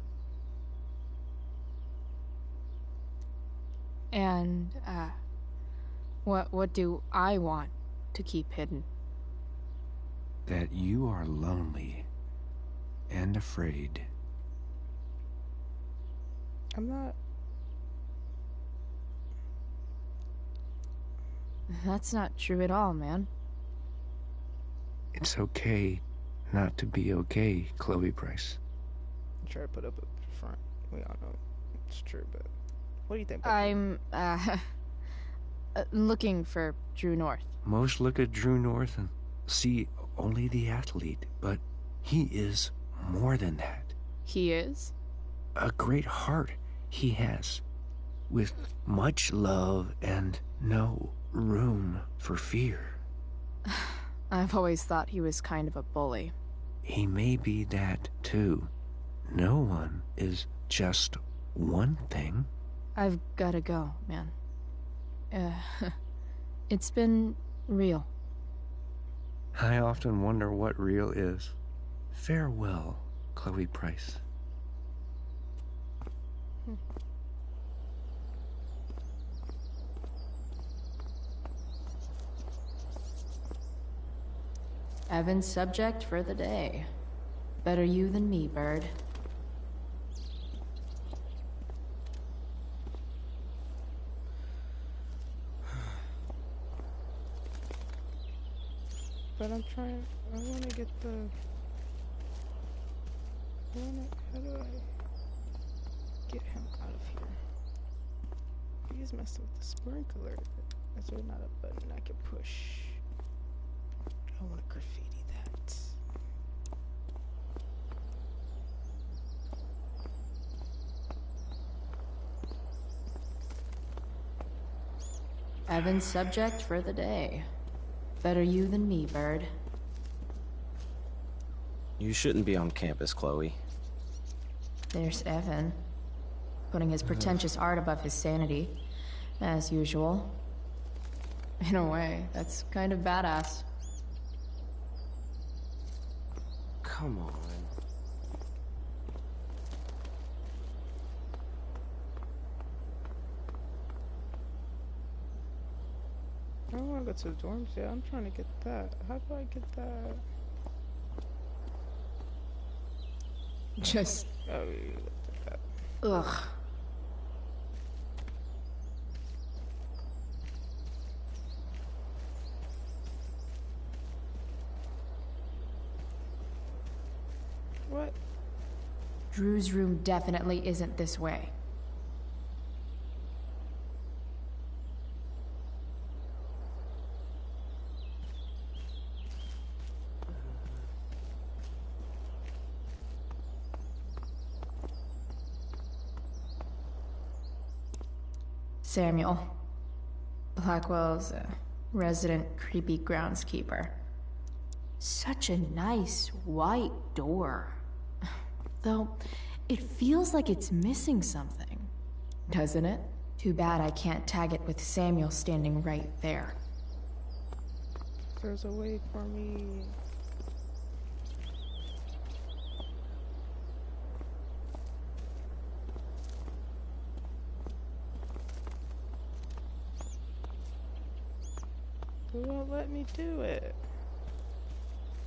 And, what do I want to keep hidden? That you are lonely and afraid. I'm not. That's not true at all, man. It's okay not to be okay, Chloe Price. Try to put up a front. We all know it's true, but what do you think? I'm, looking for Drew North. Most look at Drew North and see only the athlete, but he is more than that. He is? A great heart he has, with much love and no room for fear. I've always thought he was kind of a bully. He may be that too. No one is just one thing. I've gotta go, man. It's been real. I often wonder what real is. Farewell, Chloe Price. Evan's subject for the day. Better you than me, bird. But I'm trying. I want to get the. How do I get him out of here? He's messing with the sprinkler. That's really not a button I can push. I want to graffiti that. Evan's subject for the day. Better you than me, bird. You shouldn't be on campus, Chloe. There's Evan, putting his pretentious art above his sanity, as usual. In a way, that's kind of badass. Come on. I don't want to go to the dorms yet. I'm trying to get that. How do I get that? Just... Oh, you looked at that. Ugh. What? Drew's room definitely isn't this way. Samuel. Blackwell's resident creepy groundskeeper. Such a nice white door. Though, it feels like it's missing something. Doesn't it? Too bad I can't tag it with Samuel standing right there. There's a way for me. They won't let me do it.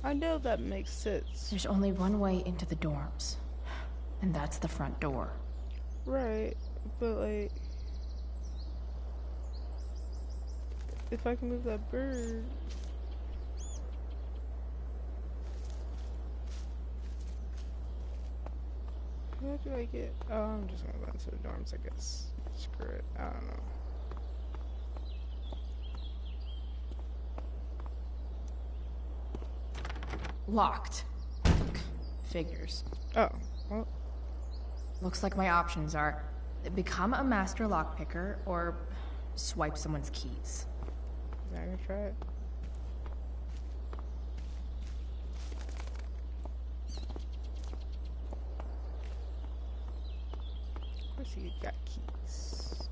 I know that makes sense. There's only one way into the dorms, and that's the front door. Right, but like, if I can move that bird. How do I get? Oh, I'm just gonna go into the dorms, I guess. Screw it. I don't know. Locked. Figures. Oh, well. Looks like my options are become a master lockpicker or swipe someone's keys. Is that gonna try it? Of course he got keys.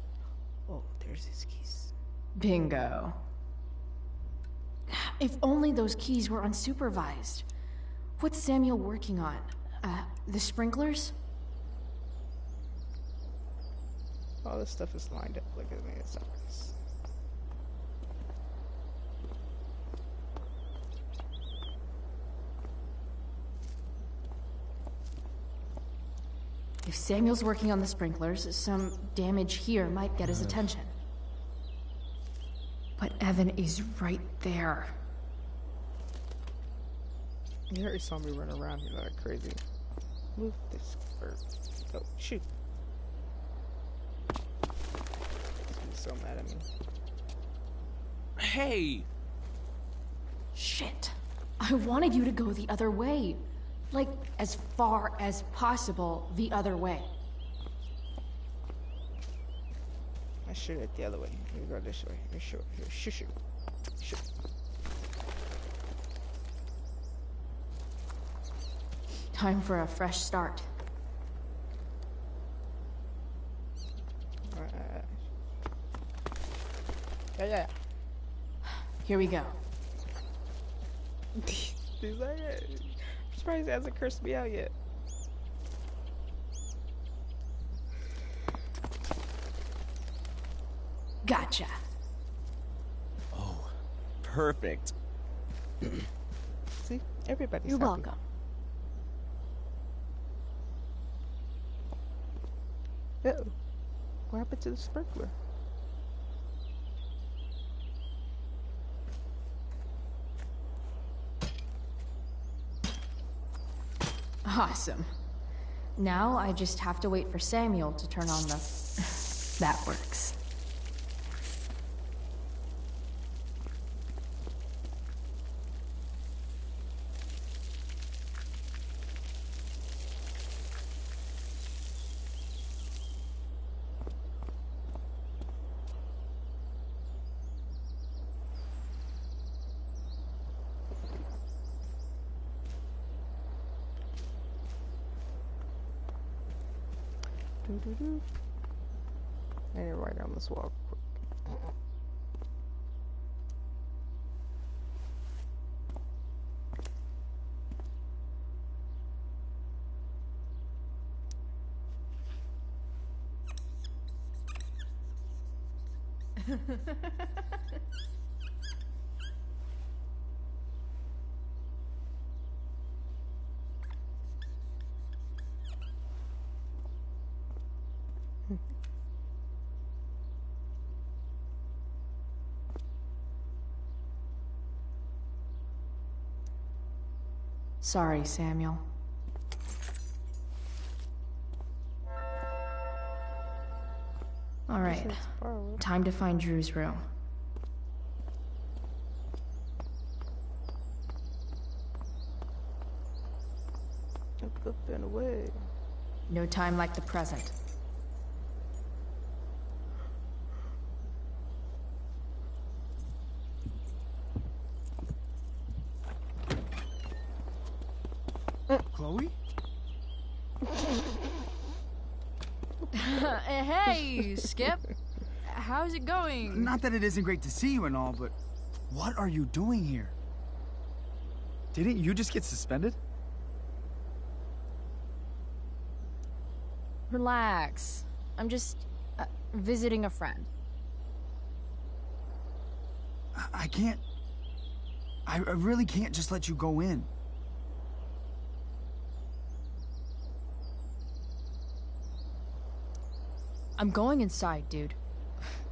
Oh, there's his keys. Bingo. If only those keys were unsupervised. What's Samuel working on? The sprinklers? All this stuff is lined up. Look at me, it's obvious. If Samuel's working on the sprinklers, some damage here might get his attention. But Evan is right there. You already saw me run around here like crazy. Move this bird. Go, shoot. He's so mad at me. Hey! Shit. I wanted you to go the other way. Like, as far as possible the other way. I shoot it the other way. You go this way. You shoot. Here, shoot. Shoot. Time for a fresh start. Yeah. Here we go. He's like, I'm surprised he hasn't cursed me out yet. Gotcha. Oh, perfect. See, everybody's You're happy. welcome. Uh-oh. What happened to the sprinkler? Awesome. Now I just have to wait for Samuel to turn on the... That works. I need to write on this wall quick. Sorry, Samuel. All right, time to find Drew's room. Up and away. No time like the present. Chloe? Hey, Skip. How's it going? Not that it isn't great to see you and all, but what are you doing here? Didn't you just get suspended? Relax. I'm just visiting a friend. I can't... I really can't just let you go in. I'm going inside, dude.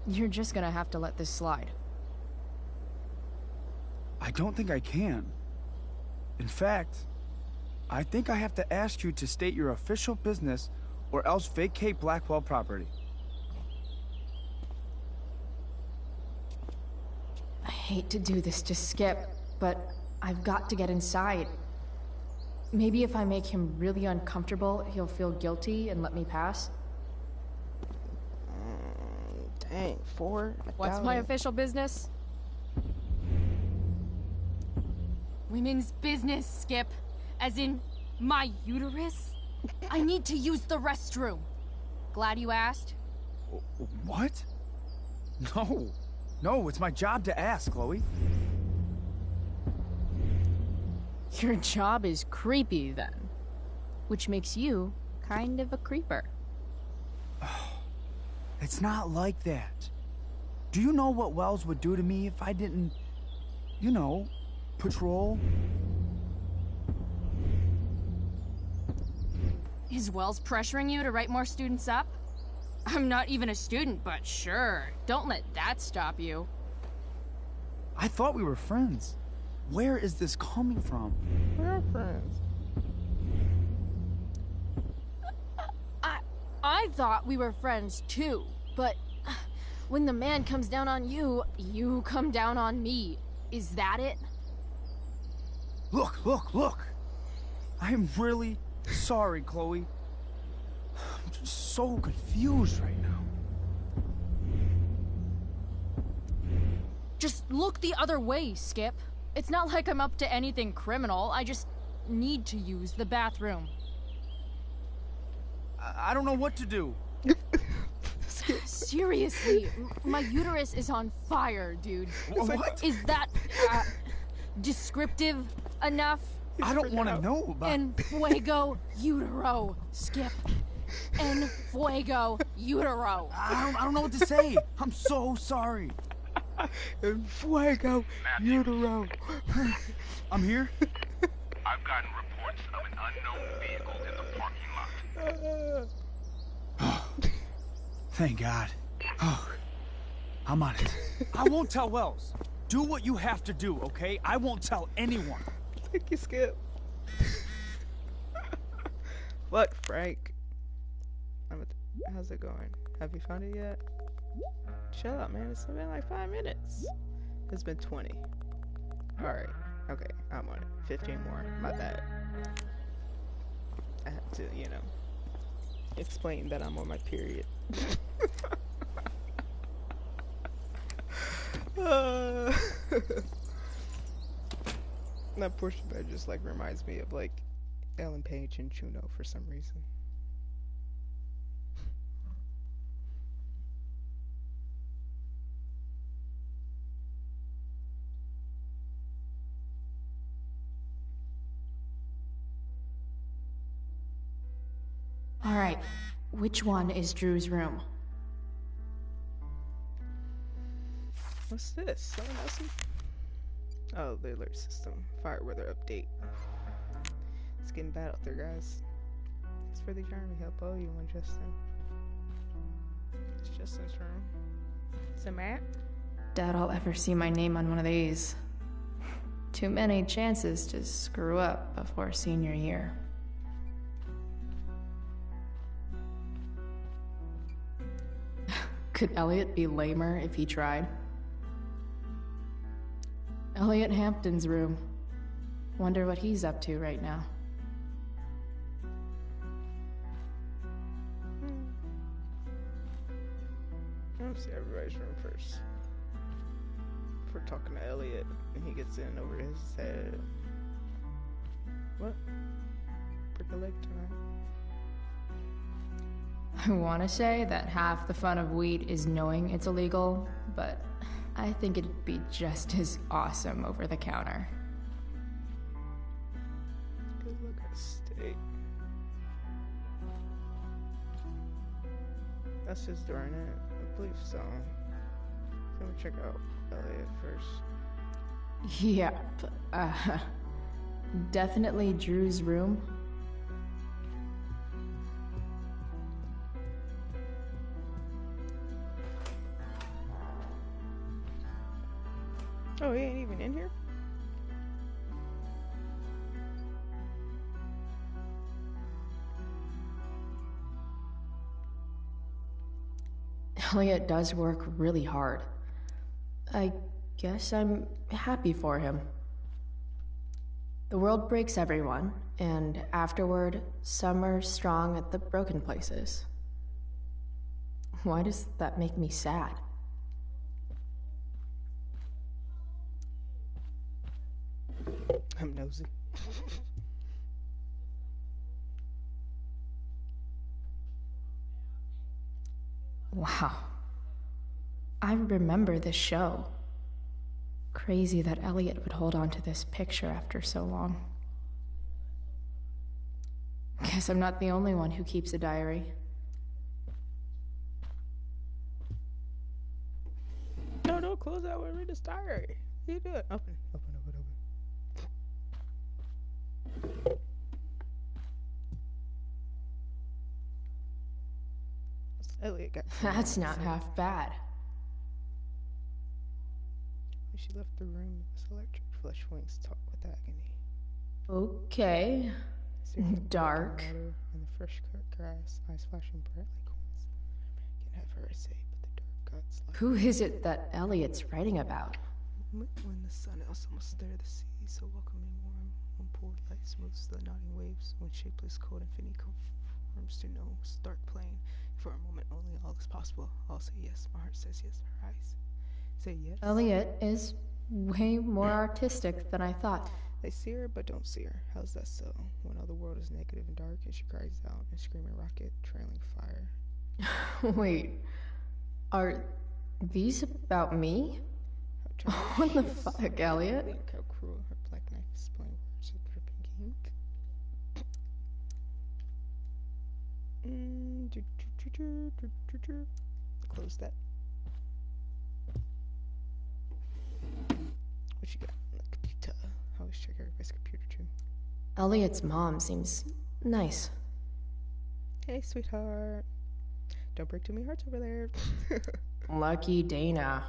You're just gonna have to let this slide. I don't think I can. In fact, I think I have to ask you to state your official business or else vacate Blackwell property. I hate to do this to Skip, but I've got to get inside. Maybe if I make him really uncomfortable, he'll feel guilty and let me pass. Dang, 4? What's my official business? Women's business, Skip. As in, my uterus? I need to use the restroom. Glad you asked. What? No. No, it's my job to ask, Chloe. Your job is creepy, then. Which makes you kind of a creeper. It's not like that. Do you know what Wells would do to me if I didn't, you know, patrol? Is Wells pressuring you to write more students up? I'm not even a student, but sure. Don't let that stop you. I thought we were friends. Where is this coming from? We're friends. I thought we were friends too, but when the man comes down on you, you come down on me. Is that it? Look, look, look! I'm really sorry, Chloe. I'm just so confused right now. Just look the other way, Skip. It's not like I'm up to anything criminal. I just need to use the bathroom. I don't know what to do. Seriously, my uterus is on fire, dude. What? Is that descriptive enough? I don't want to know about. En fuego utero, Skip. En fuego utero. I don't know what to say. I'm so sorry. En fuego utero. I'm here. I've gotten reports of an unknown vehicle in the parking lot. Thank God. Oh, I'm on it. I won't tell Wells. Do what you have to do, okay? I won't tell anyone. Thank you, Skip. Look, Frank. How's it going? Have you found it yet? Chill out, man. It's been like 5 minutes. It's been 20. Alright. Okay, I'm on it. 15 more. My bad. I have to, you know, explain that I'm on my period. That portion of that just like reminds me of like Ellen Page and Juno for some reason. All right, which one is Drew's room? What's this? Someone else? Oh, the alert system. Fire weather update. It's getting bad out there, guys. Thanks for the journey. Help owe you one, Justin. It's Justin's room. Is it Matt? Doubt I'll ever see my name on one of these. Too many chances to screw up before senior year. Could Elliot be lamer if he tried? Elliot Hampton's room. Wonder what he's up to right now. Let's see everybody's room first. If we're talking to Elliot and he gets in over his head. What? Break a leg tonight. I want to say that half the fun of weed is knowing it's illegal, but I think it'd be just as awesome over the counter. Good look at state. That's just during it. I believe so. Let me check out Elliot first. Yep. Definitely Drew's room. Oh, he ain't even in here? Elliot does work really hard. I guess I'm happy for him. The world breaks everyone, and afterward, some are strong at the broken places. Why does that make me sad? I'm nosy. Wow. I remember this show. Crazy that Elliot would hold on to this picture after so long. Guess I'm not the only one who keeps a diary. No, don't close that one. Read this diary. You do it. Open. Elliot got. That's not half bad. When she left the room, this electric flesh wings talk with agony. Okay. Dark. And the fresh cut grass, eyes flashing bright like coins. Can have her say, but the dark guts like. Who is it that Elliot's writing about? When the sun else almost stir the sea, so welcoming warm. When poured light smooths the nodding waves. When shapeless cold infinity conforms to no stark plain. For a moment only all is possible. I'll say yes, my heart says yes, her eyes. Say yes. Elliot is way more artistic than I thought. They see her but don't see her. How's that so? When all the world is negative and dark and she cries out and screaming rocket, trailing fire. Wait, are these about me? What the fuck, Elliot? Look how cruel her black knife is spilling words of dripping ink. Close that. What you got on the computer? I always check everybody's computer too. Elliot's mom seems nice. Hey, sweetheart. Don't break too many hearts over there. Lucky Dana.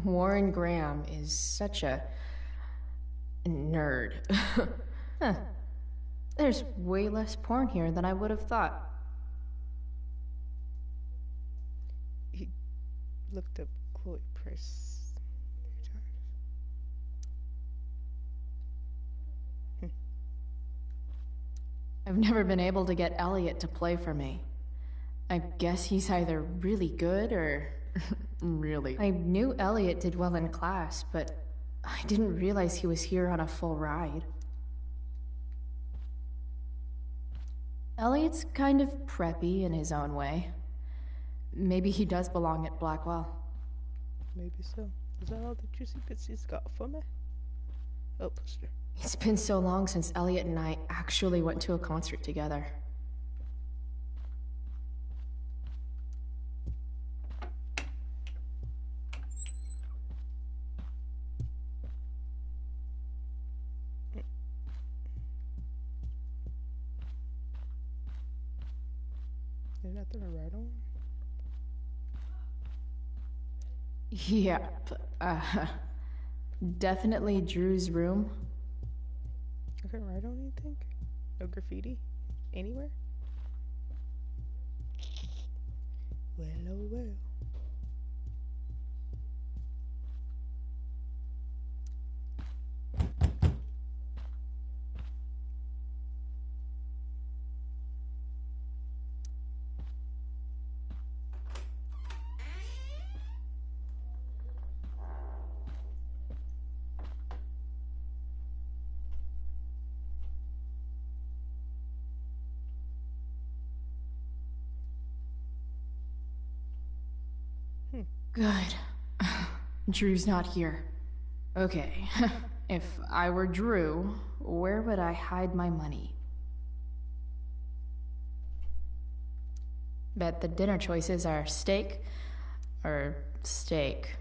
Warren Graham is such a nerd. Huh. There's way less porn here than I would have thought. He looked up Chloe Price 3 times. I've never been able to get Elliot to play for me. I guess he's either really good or really. I knew Elliot did well in class, but I didn't realize he was here on a full ride. Elliot's kind of preppy in his own way. Maybe he does belong at Blackwell. Maybe so. Is that all the juicy bits he's got for me? Oh, poster. It's been so long since Elliot and I actually went to a concert together. There's nothing to write on? Yep. Definitely Drew's room. I couldn't write on anything? No graffiti? Anywhere? Well, oh well. Good. Drew's not here. Okay. If I were Drew, where would I hide my money? Bet the dinner choices are steak or steak.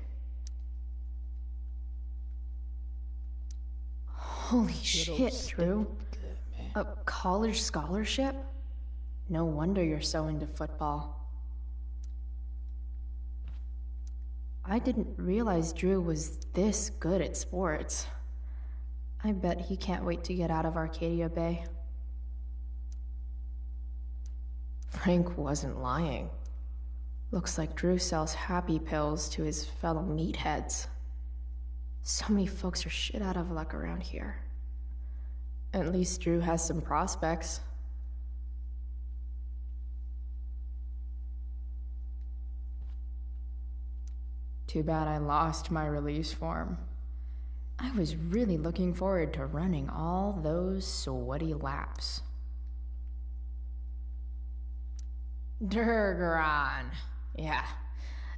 Holy shit, Drew. A college scholarship? No wonder you're so into football. I didn't realize Drew was this good at sports. I bet he can't wait to get out of Arcadia Bay. Frank wasn't lying. Looks like Drew sells happy pills to his fellow meatheads. So many folks are shit out of luck around here. At least Drew has some prospects. Too bad I lost my release form. I was really looking forward to running all those sweaty laps. Durgaron. Yeah,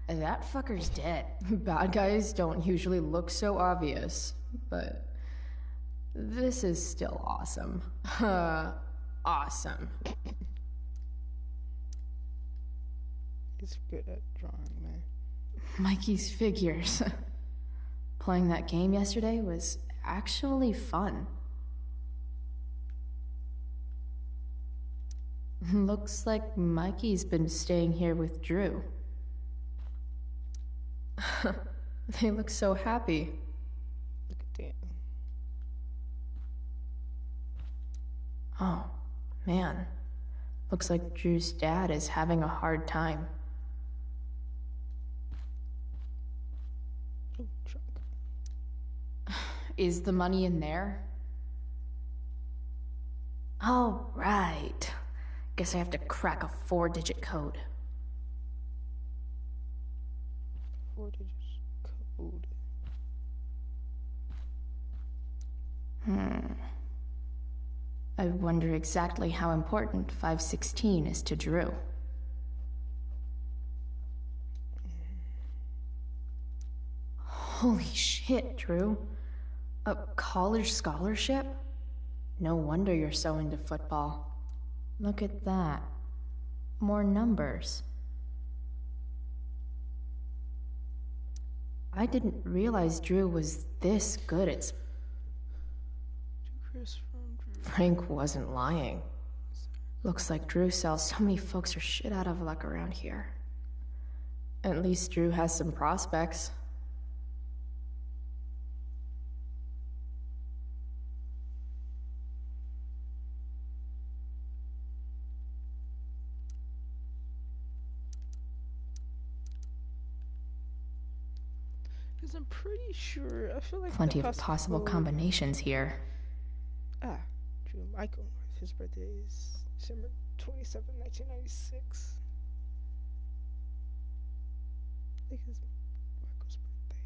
that fucker's dead. Bad guys don't usually look so obvious, but this is still awesome. Awesome. He's good at drawing, man. Mikey's figures. Playing that game yesterday was actually fun. Looks like Mikey's been staying here with Drew. They look so happy. Look at that. Oh, man. Looks like Drew's dad is having a hard time. Oh, trunk. Is the money in there? All right. Guess I have to crack a 4-digit code. 4-digit code. I wonder exactly how important 516 is to Drew. Holy shit, Drew. A college scholarship? No wonder you're so into football. Look at that. More numbers. I didn't realize Drew was this good at Frank wasn't lying. Looks like Drew sells so many folks her shit out of luck around here. At least Drew has some prospects. Because I'm pretty sure, I feel like Plenty of possible combinations here. Drew Michael. His birthday is December 27, 1996. I think his Michael's birthday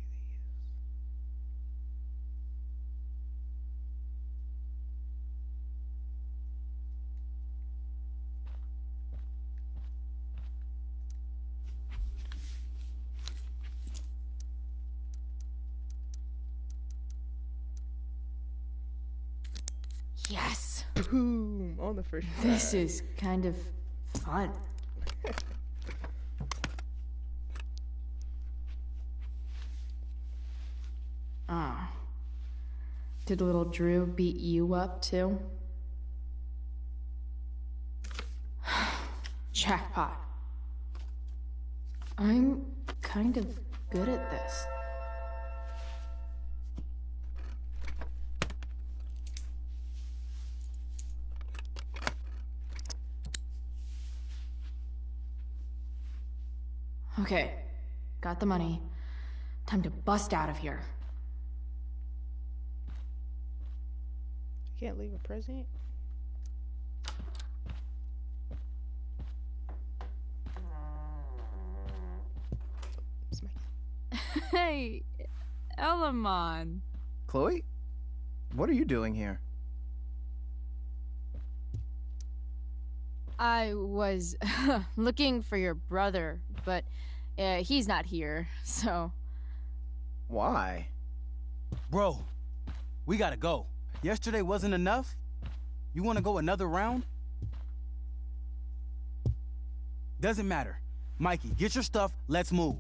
Yes! Boom! On the first try. This is kind of fun. Ah. Did little Drew beat you up too? Jackpot. I'm kind of good at this. Okay, got the money. Time to bust out of here. You can't leave a present? Hey, Elamon. Chloe? What are you doing here? I was looking for your brother, but he's not here, so... Why? Bro, we gotta go. Yesterday wasn't enough? You wanna go another round? Doesn't matter. Mikey, get your stuff, let's move.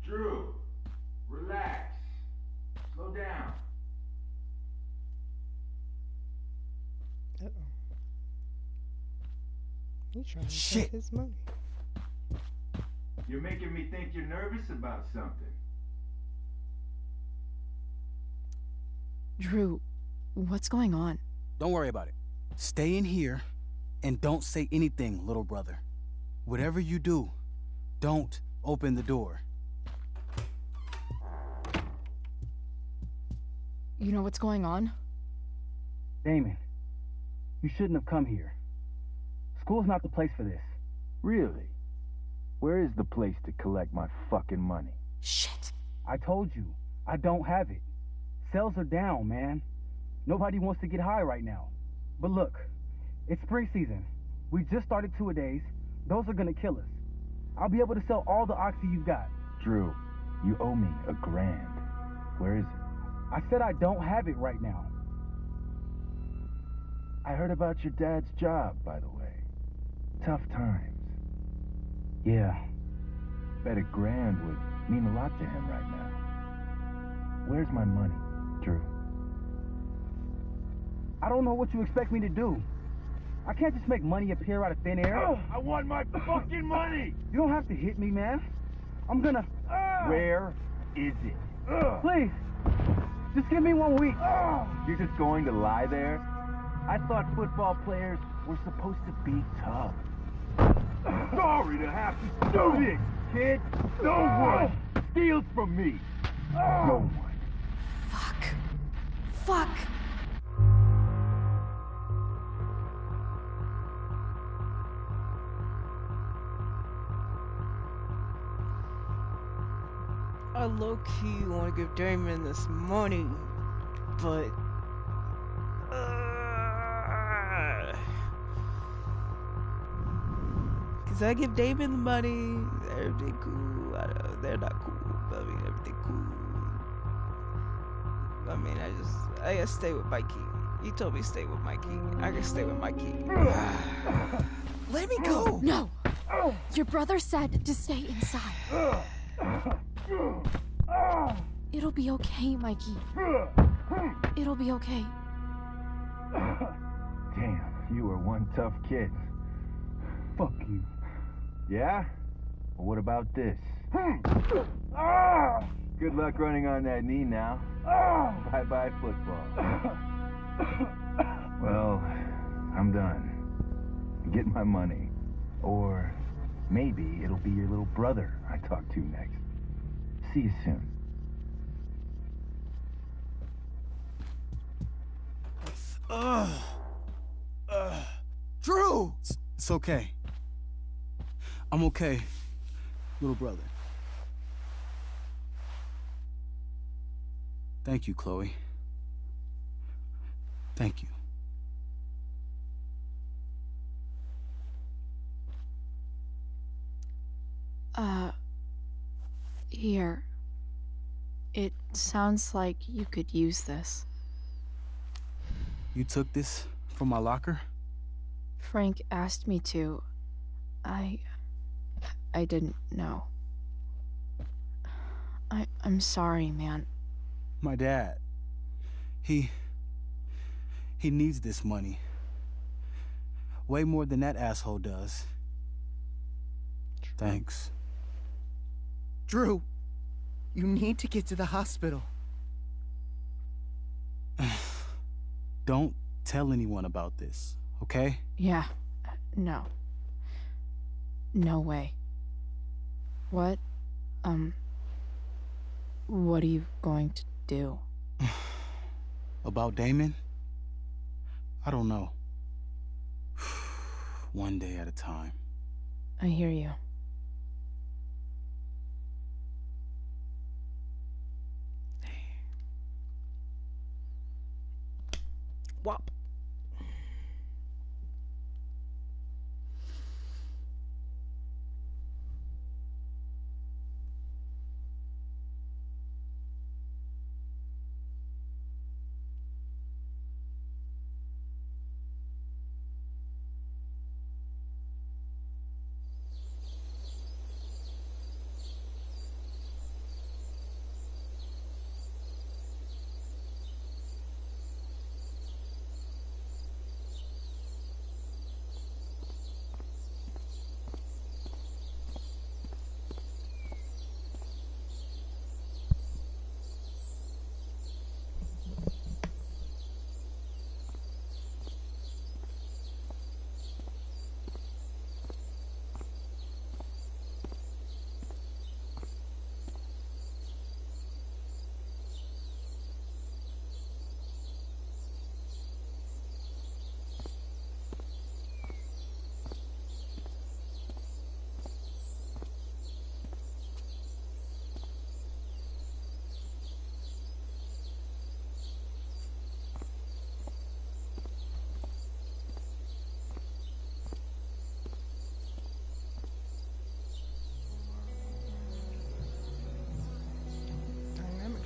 Drew, relax. Slow down. He's trying to Shit. take his money. You're making me think you're nervous about something. Drew, what's going on? Don't worry about it. Stay in here and don't say anything, little brother. Whatever you do, don't open the door. You know what's going on? Damon, you shouldn't have come here. School's not the place for this. Really? Where is the place to collect my fucking money? Shit. I told you, I don't have it. Sales are down, man. Nobody wants to get high right now. But look, it's spring season. We just started two-a-days. Those are gonna kill us. I'll be able to sell all the oxy you've got. Drew, you owe me $1,000. Where is it? I said I don't have it right now. I heard about your dad's job, by the way. Tough times. Yeah. Bet $1,000 would mean a lot to him right now. Where's my money, Drew? I don't know what you expect me to do. I can't just make money appear out of thin air. I want my fucking money! You don't have to hit me, man. I'm gonna... Where is it? Please, just give me 1 week. You're just going to lie there? I thought football players were supposed to be tough. Sorry to have to do this, kid. No one steals from me. No one. Fuck. Fuck. low-key want to give Damon this money, but because I give Damon the money, everything cool. They're not cool, but I mean, everything cool. I mean, I gotta stay with Mikey. He told me to stay with Mikey. I gotta stay with Mikey. Let me go! No! Your brother said to stay inside. It'll be okay, Mikey. It'll be okay. Damn, you are one tough kid. Fuck you. Yeah? Well, what about this? Good luck running on that knee now. Bye-bye football. Well, I'm done. Get my money. Or maybe it'll be your little brother I talk to next. See you soon. Drew! It's okay. I'm okay, little brother. Thank you, Chloe. Thank you. Here. It sounds like you could use this. You took this from my locker? Frank asked me to. I didn't know. I'm sorry, man. My dad. He needs this money. Way more than that asshole does. Thanks. Drew, you need to get to the hospital. Don't tell anyone about this, okay? Yeah. No. No way. What are you going to do? About Damon? I don't know. One day at a time. I hear you. Wop.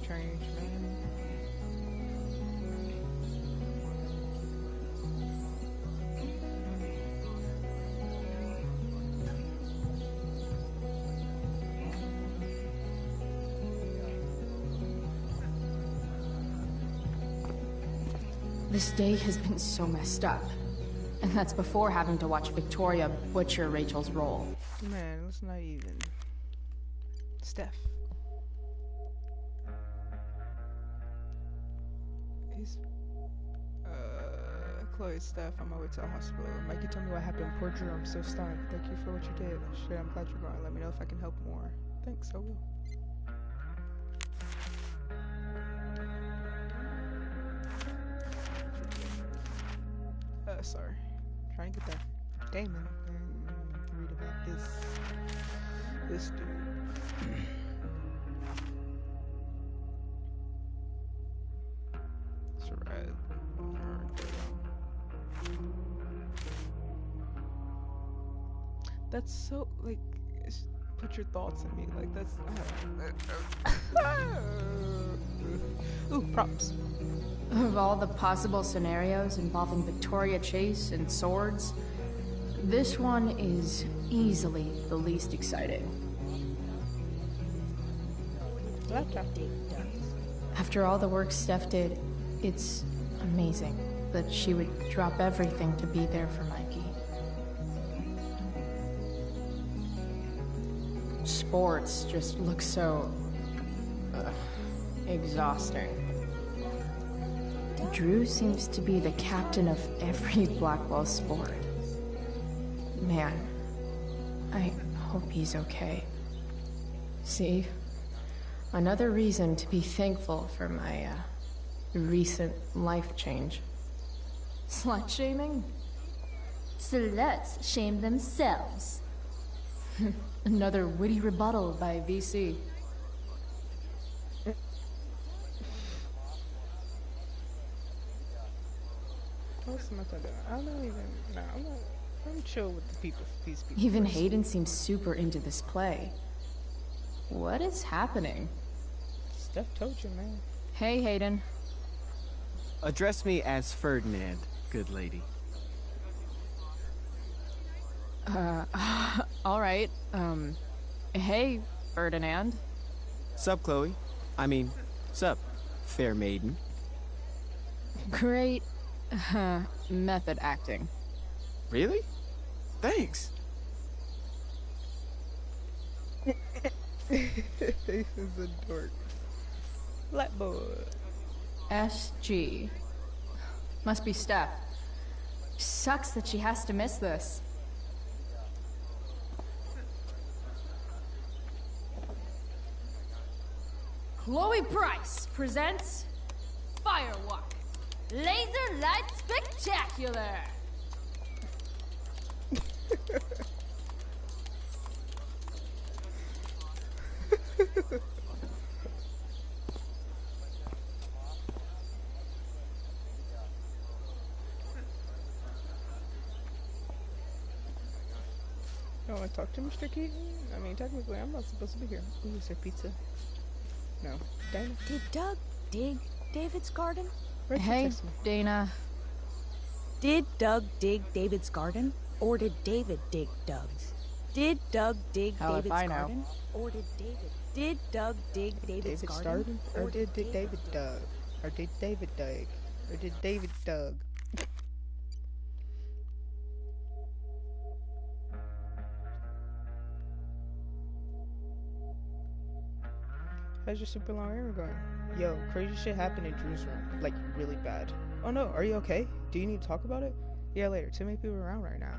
Change, man. This day has been so messed up. And that's before having to watch Victoria butcher Rachel's role. Man, let's not even. Steph. He's Chloe's Steph, on my way to the hospital. Mikey told me what happened. Poor Drew, I'm so stunned. Thank you for what you did. Shit, I'm glad you're going. Let me know if I can help more. Thanks, I will. Sorry. Trying to get that Damon and read about this dude. It's red. That's so like. Put your thoughts in me. Like that's. Ooh, props. Of all the possible scenarios involving Victoria Chase and swords, this one is easily the least exciting. After all the work Steph did, it's amazing that she would drop everything to be there for Mikey. Sports just look so exhausting. Drew seems to be the captain of every Blackwell sport. Man, I hope he's okay. See? Another reason to be thankful for my, recent life change. Slut shaming? Sluts shame themselves. Another witty rebuttal by VC. What's Samantha doing? I'm not even. No, I'm not. I'm chill with the people. These people. Even Hayden seems super into this play. What is happening? Steph told you, man. Hey, Hayden. Address me as Ferdinand, good lady. All right. Hey, Ferdinand. Sup, Chloe? I mean, sup, fair maiden. Great, method acting. Really? Thanks. This is a dork. Black boy. SG. Must be Steph. Sucks that she has to miss this. Chloe Price presents Firewalk. Laser Light Spectacular! You want to talk to Mr. Keaton? I mean, technically, I'm not supposed to be here. Ooh, is there pizza? No. Dana? Did Doug dig David's garden? Hey, Dana. Did Doug dig David's garden? Or did David dig Doug's? Did Doug dig David's garden? Or did Doug dig David's garden? Or did David Doug? Or did David Doug? Or did David Doug? How's your super long errand going? Yo, crazy shit happened in Drew's room. Like, really bad. Oh no, are you okay? Do you need to talk about it? Yeah, later. Too many people around right now.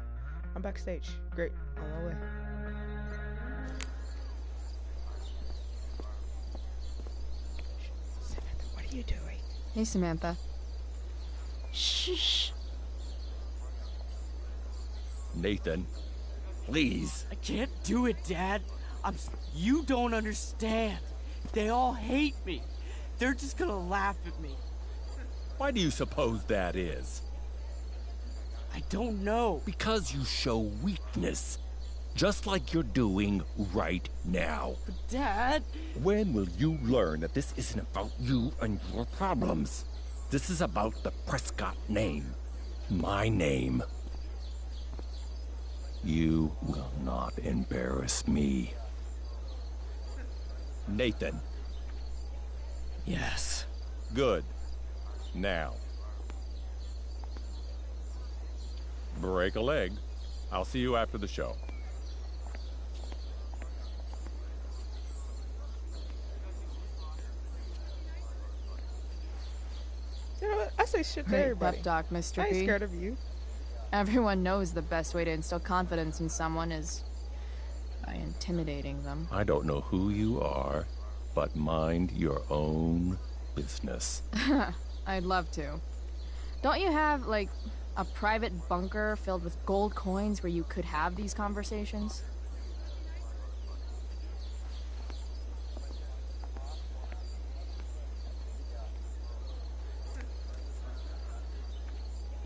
I'm backstage. Great. On my way. Samantha, what are you doing? Hey, Samantha. Shh. Nathan, please. I can't do it, Dad. You don't understand. They all hate me. They're just gonna laugh at me. Why do you suppose that is? I don't know. Because you show weakness. Just like you're doing right now. But Dad... When will you learn that this isn't about you and your problems? This is about the Prescott name. My name. You will not embarrass me. Nathan. Yes. Good. Now. Break a leg. I'll see you after the show. You know what? I say shit to Great everybody. pep talk, Mr. I ain't P. scared of you. Everyone knows the best way to instill confidence in someone is by intimidating them. I don't know who you are, but mind your own business. I'd love to. Don't you have, like, a private bunker filled with gold coins where you could have these conversations?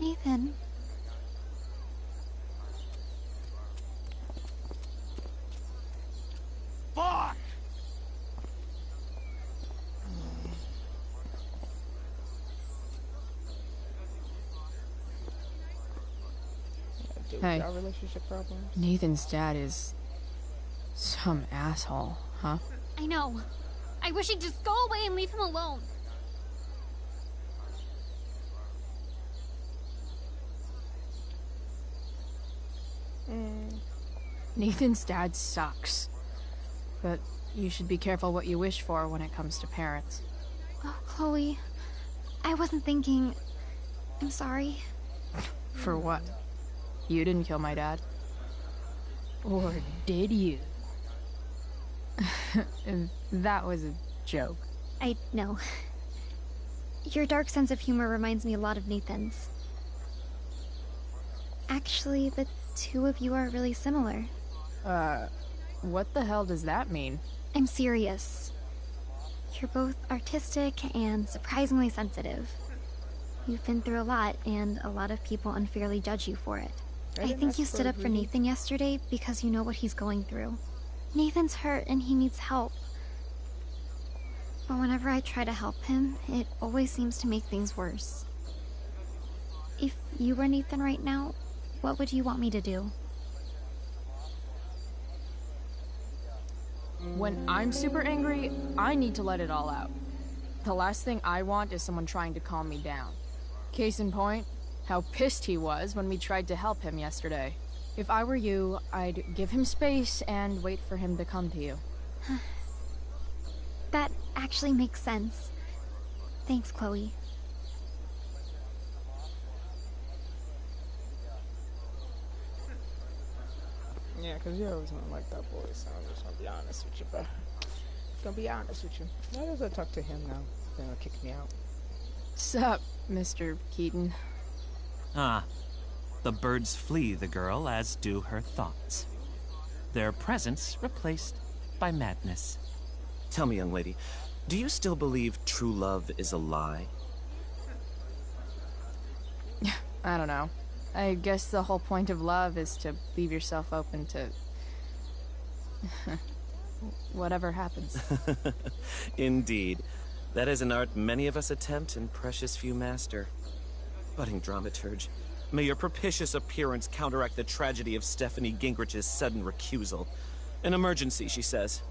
Nathan. Fuck! Hey. Our relationship problems. Nathan's dad is some asshole, huh? I know. I wish he'd just go away and leave him alone. Nathan's dad sucks. But you should be careful what you wish for when it comes to parents. Oh, Chloe. I wasn't thinking... I'm sorry. For what? You didn't kill my dad. Or did you? That was a joke. I know. Your dark sense of humor reminds me a lot of Nathan's. Actually, the two of you are really similar. What the hell does that mean? I'm serious. You're both artistic and surprisingly sensitive. You've been through a lot, and a lot of people unfairly judge you for it. I think you stood up for Nathan yesterday because you know what he's going through. Nathan's hurt and he needs help. But whenever I try to help him, it always seems to make things worse. If you were Nathan right now, what would you want me to do? When I'm super angry, I need to let it all out. The last thing I want is someone trying to calm me down. Case in point, how pissed he was when we tried to help him yesterday. If I were you, I'd give him space and wait for him to come to you. That actually makes sense. Thanks, Chloe. Yeah, because you always want to like that boy, so I'm just going to be honest with you, but... Gonna be honest with you. Why does I talk to him now? Then he'll kick me out. Sup, Mr. Keaton? Ah, the birds flee the girl, as do her thoughts. Their presence replaced by madness. Tell me, young lady, do you still believe true love is a lie? I don't know. I guess the whole point of love is to leave yourself open to... whatever happens. Indeed. That is an art many of us attempt and precious few master. Budding dramaturge, may your propitious appearance counteract the tragedy of Stephanie Gingrich's sudden recusal. An emergency, she says.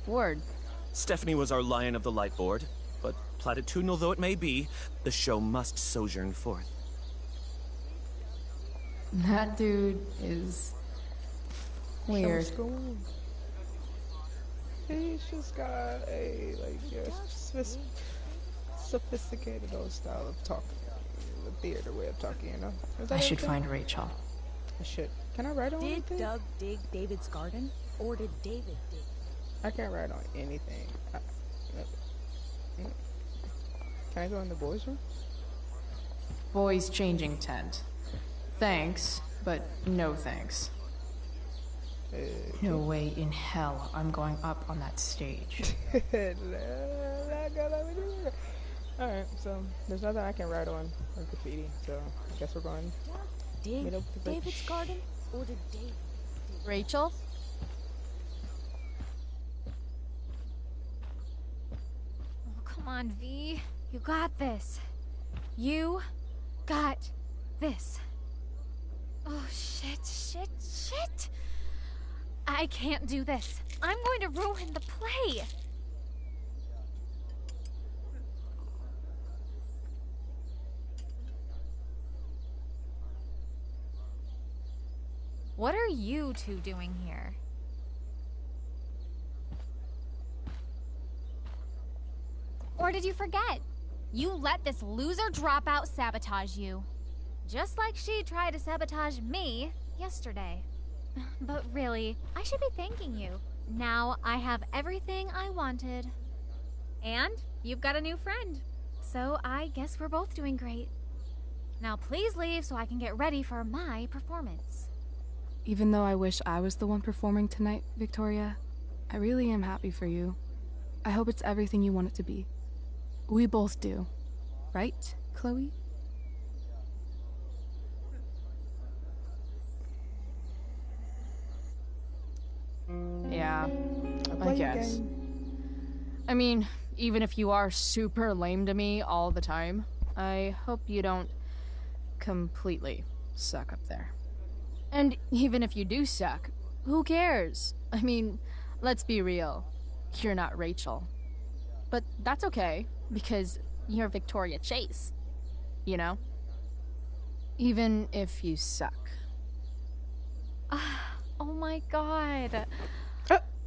Word. Stephanie was our lion of the light board, but platitudinal though it may be, the show must sojourn forth. That dude is... weird. He's just got a, sophisticated old style of talking. The theater way of talking, you know? I should find Rachel. I should. Can I write on anything? Did Doug dig David's garden? Or did David dig? I can't write on anything. Can I go in the boys' room? Boys changing tent. Thanks, but no thanks. No way in hell I'm going up on that stage. Alright, so there's nothing I can write on or graffiti, so I guess we're going Did David's garden or did David? Rachel? Oh, come on, V. You got this. You got this. Oh, shit. I can't do this. I'm going to ruin the play. What are you two doing here? Or did you forget? You let this loser dropout sabotage you. Just like she tried to sabotage me yesterday. But really, I should be thanking you. Now I have everything I wanted. And you've got a new friend. So I guess we're both doing great. Now please leave so I can get ready for my performance. Even though I wish I was the one performing tonight, Victoria, I really am happy for you. I hope it's everything you want it to be. We both do. Right, Chloe? Yeah, I play your guess. game. I mean, even if you are super lame to me all the time, I hope you don't completely suck up there. And even if you do suck, who cares? I mean, let's be real. You're not Rachel. But that's okay, because you're Victoria Chase. You know? Even if you suck. Oh my god.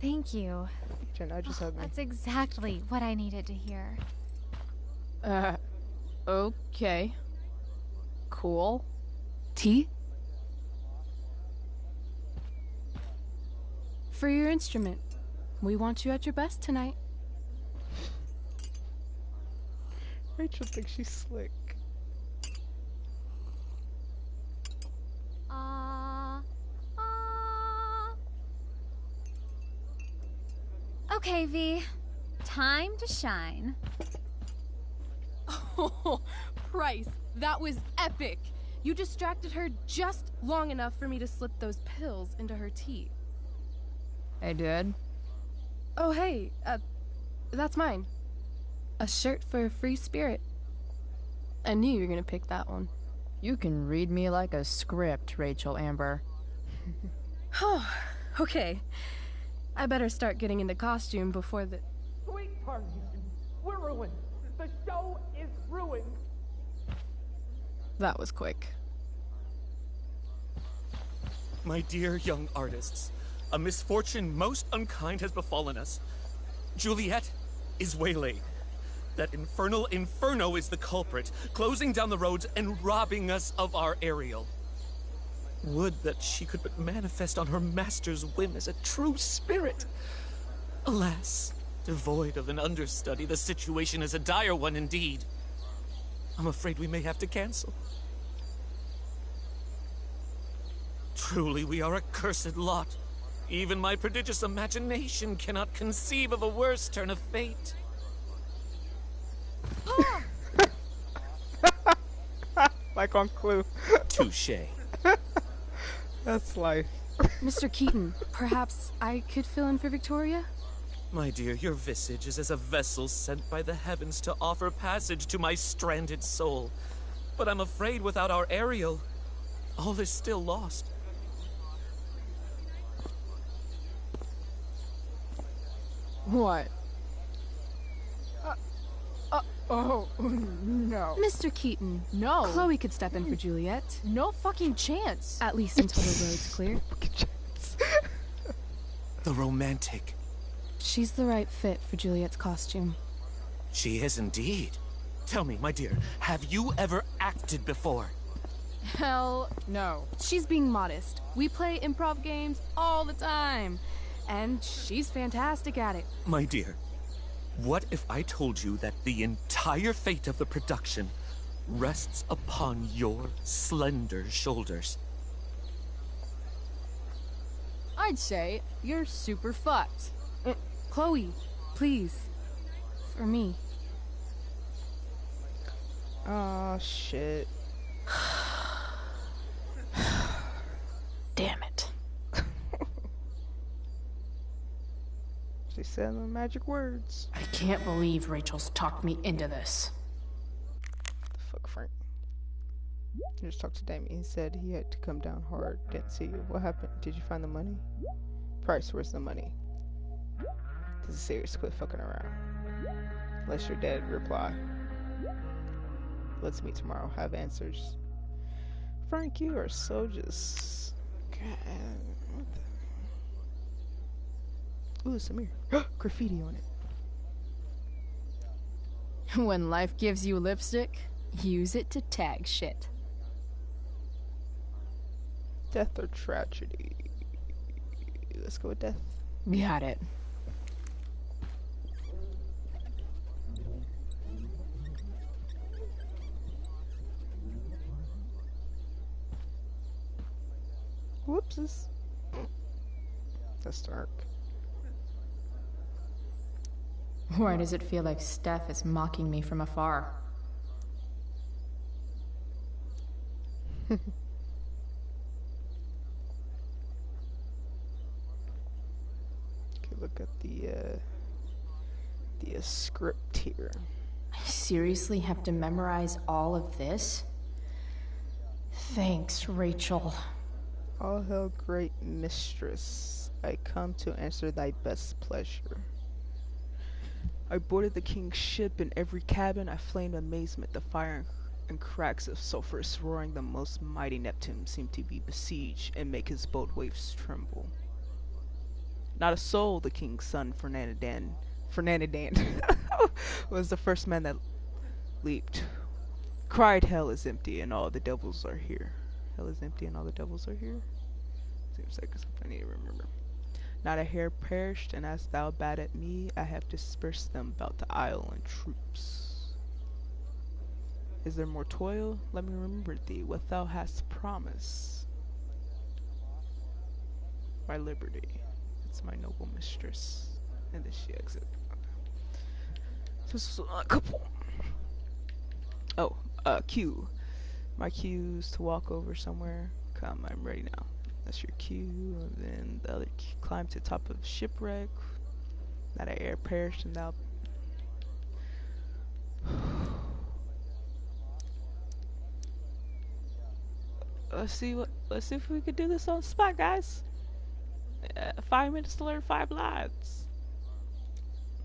Thank you. Jenna, just hugged me. That's exactly what I needed to hear. Okay. Cool. Tea? For your instrument. We want you at your best tonight. Rachel thinks she's slick. Okay, V. Time to shine. Oh, Price, that was epic. You distracted her just long enough for me to slip those pills into her tea. I did? Oh, hey, that's mine. A shirt for a free spirit. I knew you were gonna pick that one. You can read me like a script, Rachel Amber. Oh, okay. I better start getting into costume before the... Sweetheart, we're ruined. The show is ruined. That was quick. My dear young artists, a misfortune most unkind has befallen us. Juliet is waylaid. That infernal Inferno is the culprit, closing down the roads and robbing us of our Ariel. Would that she could but manifest on her master's whim as a true spirit. Alas, devoid of an understudy, the situation is a dire one indeed. I'm afraid we may have to cancel. Truly, we are a cursed lot. Even my prodigious imagination cannot conceive of a worse turn of fate. Like on Clue. Touché. That's life. Mr. Keaton, perhaps I could fill in for Victoria? My dear, your visage is as a vessel sent by the heavens to offer passage to my stranded soul. But I'm afraid without our Ariel, all is still lost. What? Oh, no. Mr. Keaton. No. Chloe could step in for Juliet. No fucking chance. At least until the road's clear. The romantic. She's the right fit for Juliet's costume. She is indeed. Tell me, my dear, have you ever acted before? Hell no. She's being modest. We play improv games all the time. And she's fantastic at it. My dear, what if I told you that the entire fate of the production rests upon your slender shoulders? I'd say you're super fucked. Chloe, please. For me. Oh, shit. Damn it. She said the magic words. I can't believe Rachel's talked me into this. Fuck Frank. I just talked to Damien. He said he had to come down hard. Didn't see you. What happened? Did you find the money? Price, where's the money? This is serious. Quit fucking around. Unless you're dead, reply. Let's meet tomorrow. Have answers. Frank, you are so just... God. What the... Ooh, Samir. Graffiti on it. When life gives you lipstick, use it to tag shit. Death or tragedy? Let's go with death. Got it. Whoopses. That's dark. Why does it feel like Steph is mocking me from afar? Look at the script here. I seriously have to memorize all of this? Thanks, Rachel. All hail, great mistress. I come to answer thy best pleasure. I boarded the king's ship. In every cabin I flamed amazement. The fire and cracks of sulphurous roaring, the most mighty Neptune seemed to be besieged and make his bold waves tremble. Not a soul, the king's son, Fernandan, was the first man that leaped. Cried, hell is empty and all the devils are here. Hell is empty and all the devils are here? Seems like something I need to remember. Not a hair perished, and as thou bade at me, I have dispersed them about the isle in troops. Is there more toil? Let me remember thee, what thou hast promised. My liberty. It's my noble mistress. And then she exits. Just a couple. Oh, Q. My cue is to walk over somewhere. Come, I'm ready now. That's your cue. And then the other cue, climb to the top of shipwreck. Not a air perished and thou. Let's see if we could do this on the spot, guys. 5 minutes to learn 5 lines.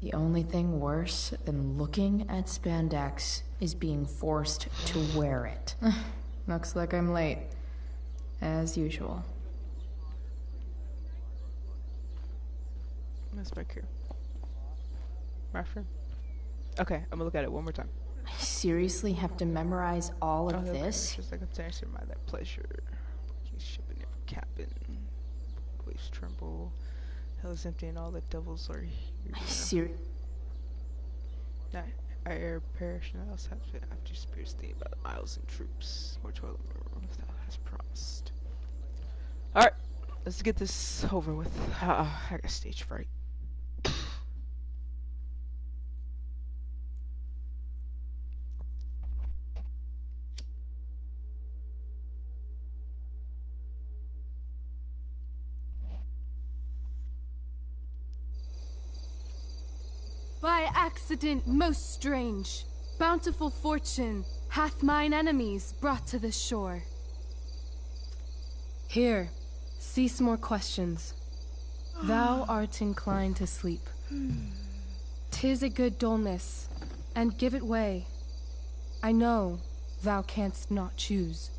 The only thing worse than looking at spandex is being forced to wear it. Looks like I'm late. As usual. That's back here. My friend. Okay, I'm gonna look at it one more time. I seriously have to memorize all of this? Just like a answer my that pleasure. Ship in every cabin. Waves tremble. Hell is empty and all the devils are here. I air perish and else have to after spears thee about miles and troops. More toil if thou hast promised. Alright, let's get this over with. I got stage fright. By accident most strange, bountiful fortune hath mine enemies brought to this shore. Here, cease more questions. Thou art inclined to sleep. 'Tis a good dullness, and give it way. I know thou canst not choose.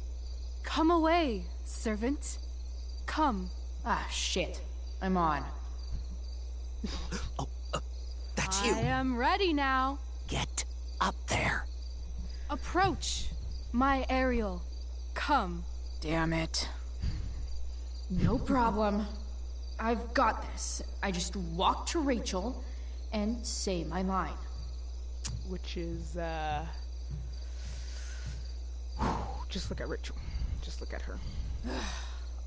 Come away, servant. Come. Ah, shit. I'm on. That's you. I am ready now. Get up there. Approach, my Ariel. Come. Damn it. No problem. I've got this. I just walk to Rachel and say my line. Which is, just look at Rachel. Just look at her.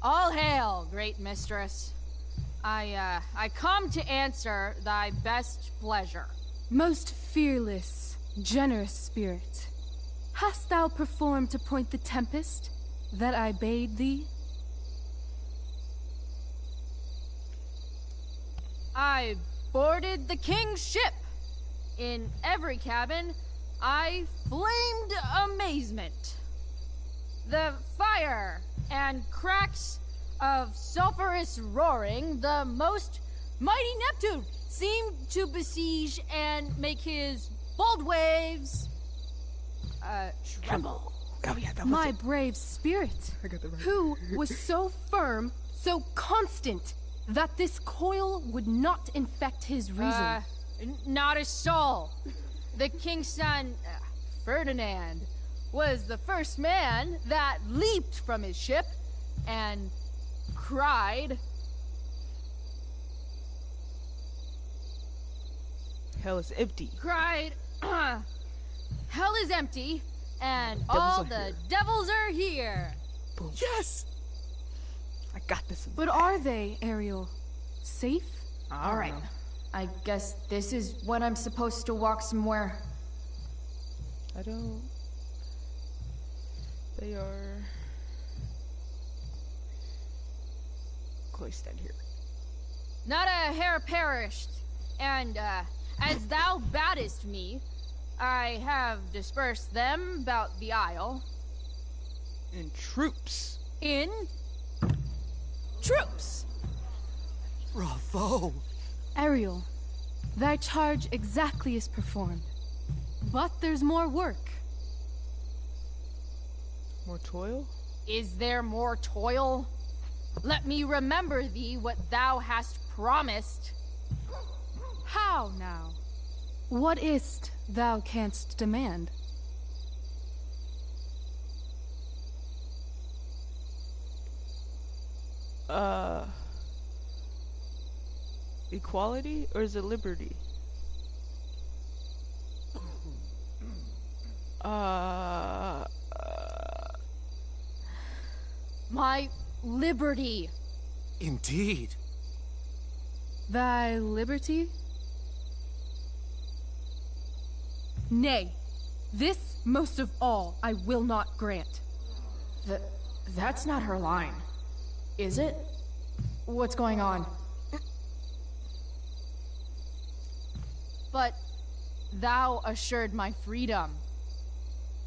All hail, great mistress. I come to answer thy best pleasure. Most fearless, generous spirit, hast thou performed to point the tempest that I bade thee? I boarded the king's ship. In every cabin, I flamed amazement. The fire and cracks of sulphurous roaring, the most mighty Neptune seemed to besiege and make his bold waves tremble. Oh yeah, that was my it. Brave spirit, I got that right. who was so firm, so constant, that this coil would not infect his reason. Not a soul. The king's son, Ferdinand, was the first man that leaped from his ship and cried, hell is empty. Cried, hell is empty, and Devils all are the here. devils are here. Boom. Yes! I got this. But are they, Ariel? Safe? All right. I guess this is when I'm supposed to walk somewhere. I don't. They are. Chloe, stand here. Not a hair perished, and as thou baddest me, I have dispersed them about the isle. In troops. In troops. Bravo! Ariel, thy charge exactly is performed. But there's more work. More toil? Is there more toil? Let me remember thee what thou hast promised. How now? What is't thou canst demand? Equality, or is it liberty? My liberty. Indeed. Thy liberty? Nay, this most of all I will not grant. That's not her line. Is it? What's going on? But thou assured my freedom.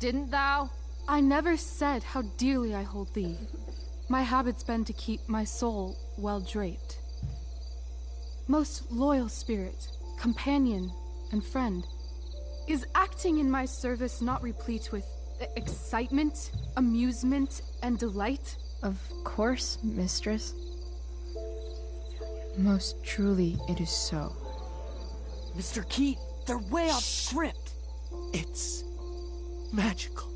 Didn't thou? I never said how dearly I hold thee. My habit's been to keep my soul well draped. Most loyal spirit, companion, and friend, is acting in my service not replete with excitement, amusement, and delight? Of course, mistress. Most truly it is so. Mr. Keat, they're way off script. It's magical.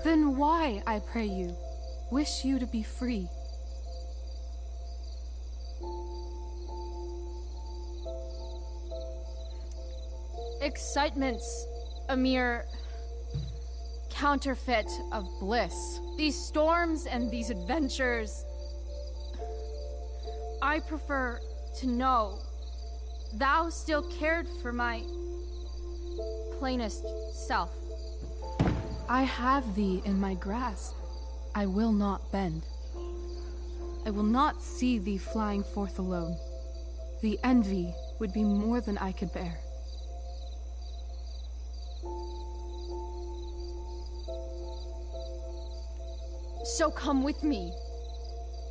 Then why, I pray you, wish you to be free? Excitement's a mere counterfeit of bliss. These storms and these adventures, I prefer to know thou still cared for my plainest self. I have thee in my grasp. I will not bend. I will not see thee flying forth alone. The envy would be more than I could bear. So come with me.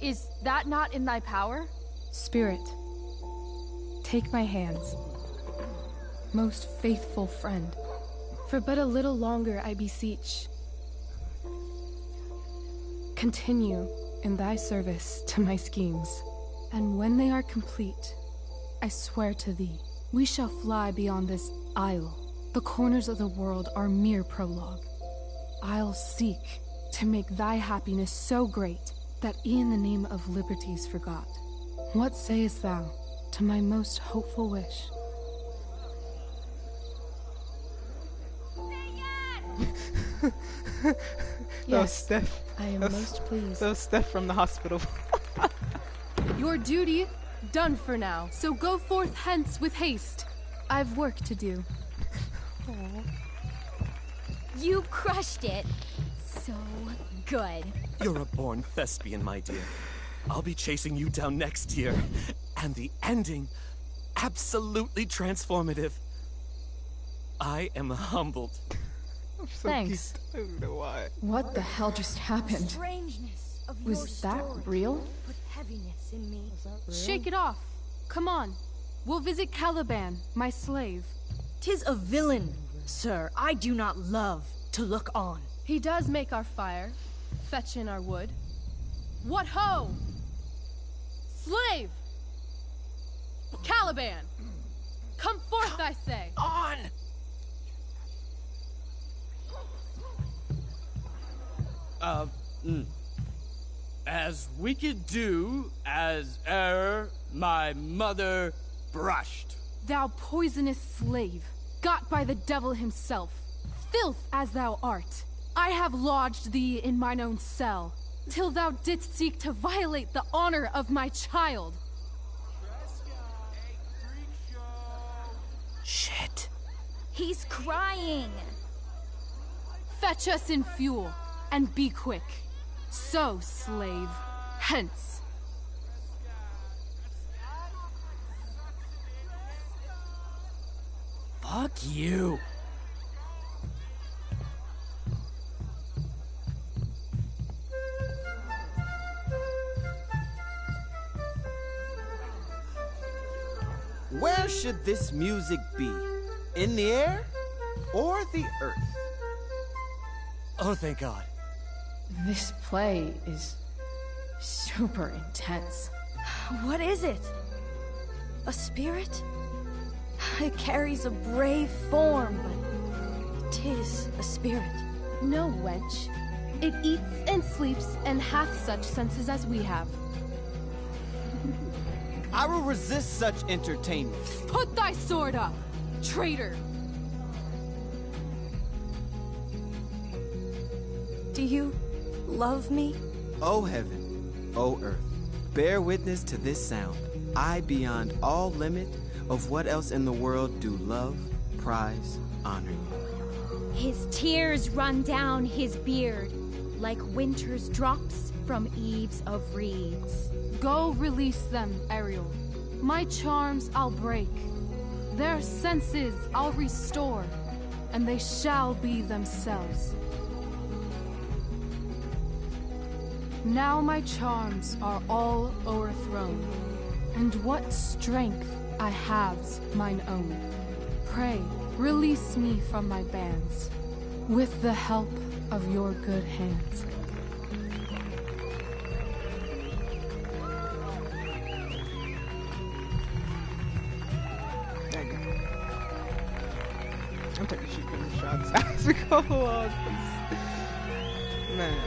Is that not in thy power? Spirit, take my hands. Most faithful friend, for but a little longer I beseech. Continue in thy service to my schemes, and when they are complete, I swear to thee, we shall fly beyond this isle. The corners of the world are mere prologue. I'll seek to make thy happiness so great that e'en the name of liberty's forgot. What sayest thou to my most hopeful wish? Yes, Steph. I am most pleased. That was Steph from the hospital. Your duty done for now, so go forth hence with haste. I've work to do. Aww. You crushed it. So good. You're a born thespian, my dear. I'll be chasing you down next year. And the ending, absolutely transformative. I am humbled. I'm so Thanks. geeked. I don't know why. What the hell just happened? Strangeness of your Was that story real? put heaviness in me. Shake it off. Come on. We'll visit Caliban, my slave. 'Tis a villain, sir, I do not love to look on. He does make our fire, fetch in our wood. What ho! Slave! Caliban! Come forth, I say! On! As we could do as my mother brushed. Thou poisonous slave, got by the devil himself, filth as thou art, I have lodged thee in mine own cell, till thou didst seek to violate the honor of my child. Shit. He's crying. Fetch us in fuel, and be quick. So, slave, hence. Fuck you. Where should this music be? In the air or the earth? Oh, thank God. This play is super intense. What is it? A spirit? It carries a brave form, but 'tis a spirit. No, wench. It eats and sleeps and hath such senses as we have. I will resist such entertainment. Put thy sword up, traitor! Do you love me? O heaven, O earth, bear witness to this sound. I, beyond all limit of what else in the world do love, prize, honor you. His tears run down his beard like winter's drops from eaves of reeds. Go release them, Ariel. My charms I'll break. Their senses I'll restore, and they shall be themselves. Now my charms are all o'erthrown, and what strength I have's mine own. Pray, release me from my bands, with the help of your good hands. I'm taking shooting shots as we go along. Man.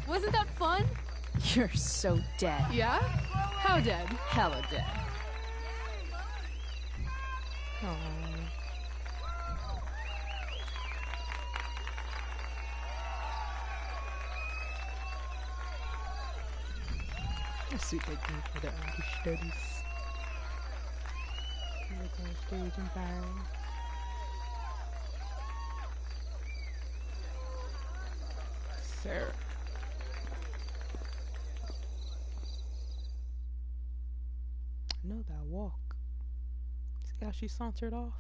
Wasn't that fun? You're so dead. Yeah? How dead? Hella dead. Let's see if they can put it on the studies. Stage and fire. Sarah. Know that walk. See how she sauntered off?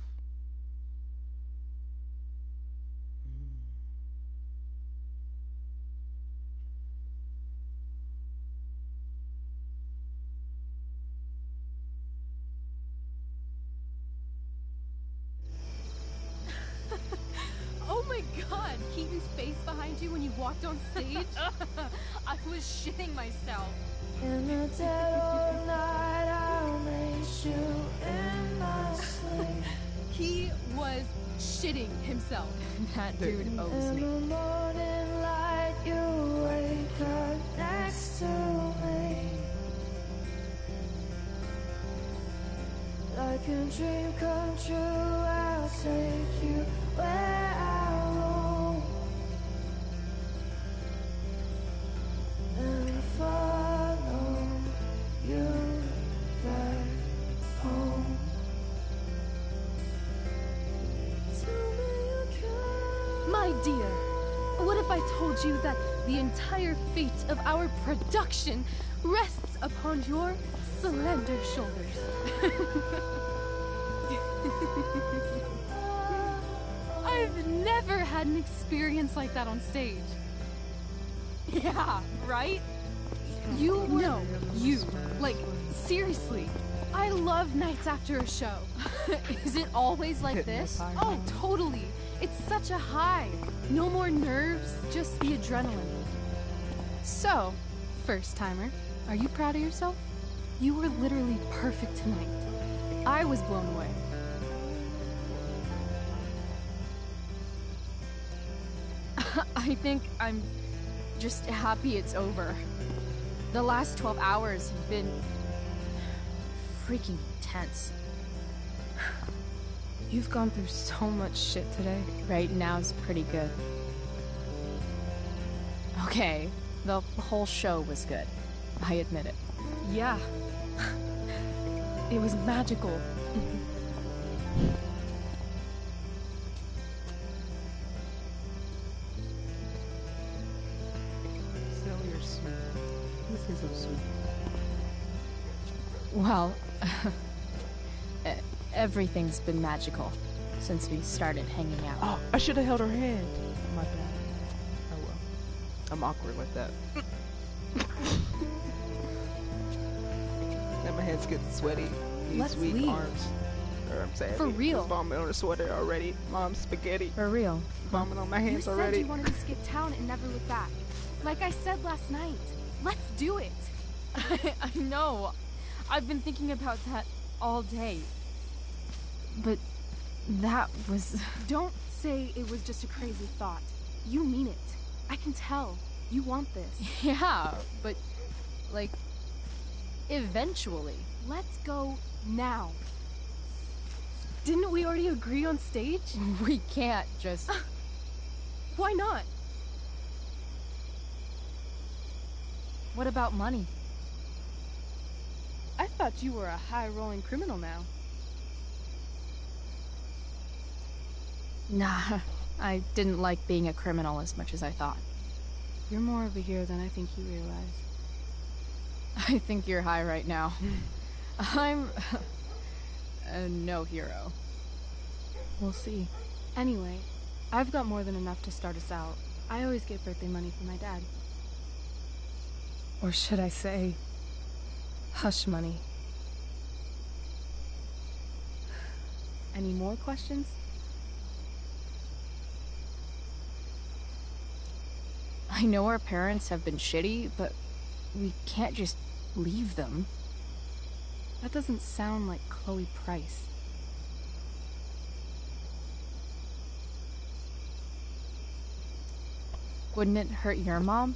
Oh my god, Keaton's face behind you when you walked on stage? I was shitting myself. In the dead of night, I'll make you in my sleep. He was shitting himself. That dude owes In me. the morning light, you wake up next to me. Like a dream come true, I'll take you where I roam. And follow you back home. Tell me you can. My dear, what if I told you that the entire fate of our production rests upon your slender shoulders? I've never had an experience like that on stage. Yeah, right? You were... No, you. Like, seriously. I love nights after a show. Is it always like this? Oh, totally. It's such a high. No more nerves, just the adrenaline. So, first timer, are you proud of yourself? You were literally perfect tonight. I was blown away. I think I'm just happy it's over. The last 12 hours have been freaking intense. You've gone through so much shit today. Right now's pretty good. Okay, the whole show was good. I admit it. Yeah. It was magical. Silly or sweet? This is so sweet. Well, everything's been magical since we started hanging out. Oh, I should have held her hand. My bad. Oh well. I'm awkward like that. And my hands get sweaty. These Let's weak leave. arms. Or I'm saying For real. He's vomit on her sweater already. Mom's spaghetti. For real. Vomit on my hands You already. said you wanted to skip town and never look back. Like I said last night. Let's do it. I know. I've been thinking about that all day. But that was... Don't say it was just a crazy thought. You mean it. I can tell. You want this. Yeah, but... like... eventually. Let's go now. Didn't we already agree on stage? We can't just... Why not? What about money? I thought you were a high-rolling criminal now. Nah, I didn't like being a criminal as much as I thought. You're more of a hero than I think you realize. I think you're high right now. I'm... no hero. We'll see. Anyway, I've got more than enough to start us out. I always get birthday money from my dad. Or should I say, hush money. Any more questions? I know our parents have been shitty, but we can't just leave them. That doesn't sound like Chloe Price. Wouldn't it hurt your mom?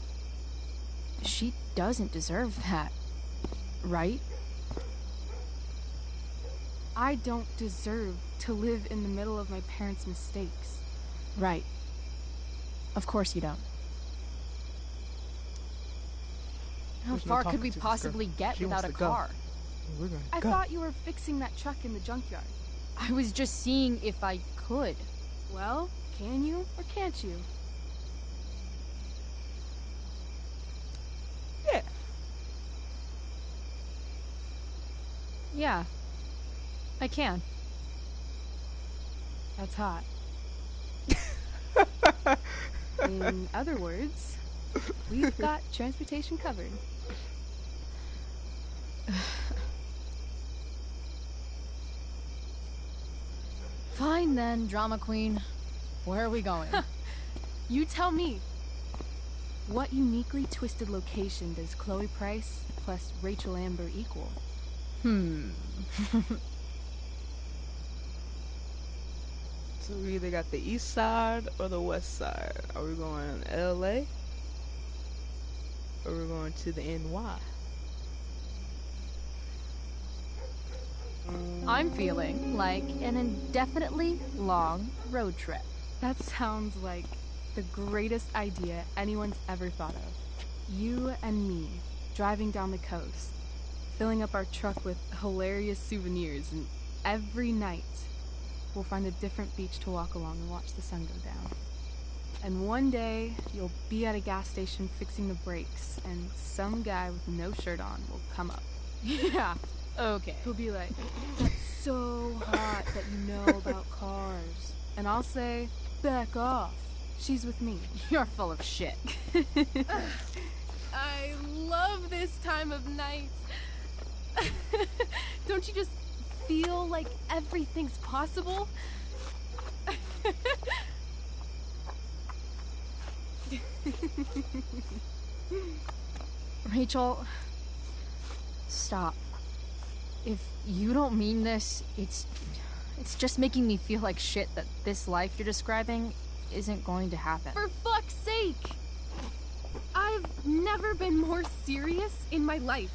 She doesn't deserve that, right? I don't deserve to live in the middle of my parents' mistakes. Right. Of course you don't. How There's no far talking could we to this possibly girl. get She without a wants to go. car? We're gonna I go. thought you were fixing that truck in the junkyard. I was just seeing if I could. Well, can you or can't you? Yeah. Yeah. I can. That's hot. In other words, we've got transportation covered. Fine then, drama queen. Where are we going? You tell me. What uniquely twisted location does Chloe Price plus Rachel Amber equal? So we either got the east side or the west side. Are we going LA? Or we're going to the NY? I'm feeling like an indefinitely long road trip. That sounds like the greatest idea anyone's ever thought of. You and me, driving down the coast, filling up our truck with hilarious souvenirs, and every night we'll find a different beach to walk along and watch the sun go down. And one day, you'll be at a gas station fixing the brakes, and some guy with no shirt on will come up. Yeah, okay. He'll be like, "That's so hot that you know about cars." And I'll say, "Back off. She's with me." You're full of shit. I love this time of night. Don't you just feel like everything's possible? Rachel, stop. If you don't mean this, it's just making me feel like shit that this life you're describing isn't going to happen. For fuck's sake! I've never been more serious in my life.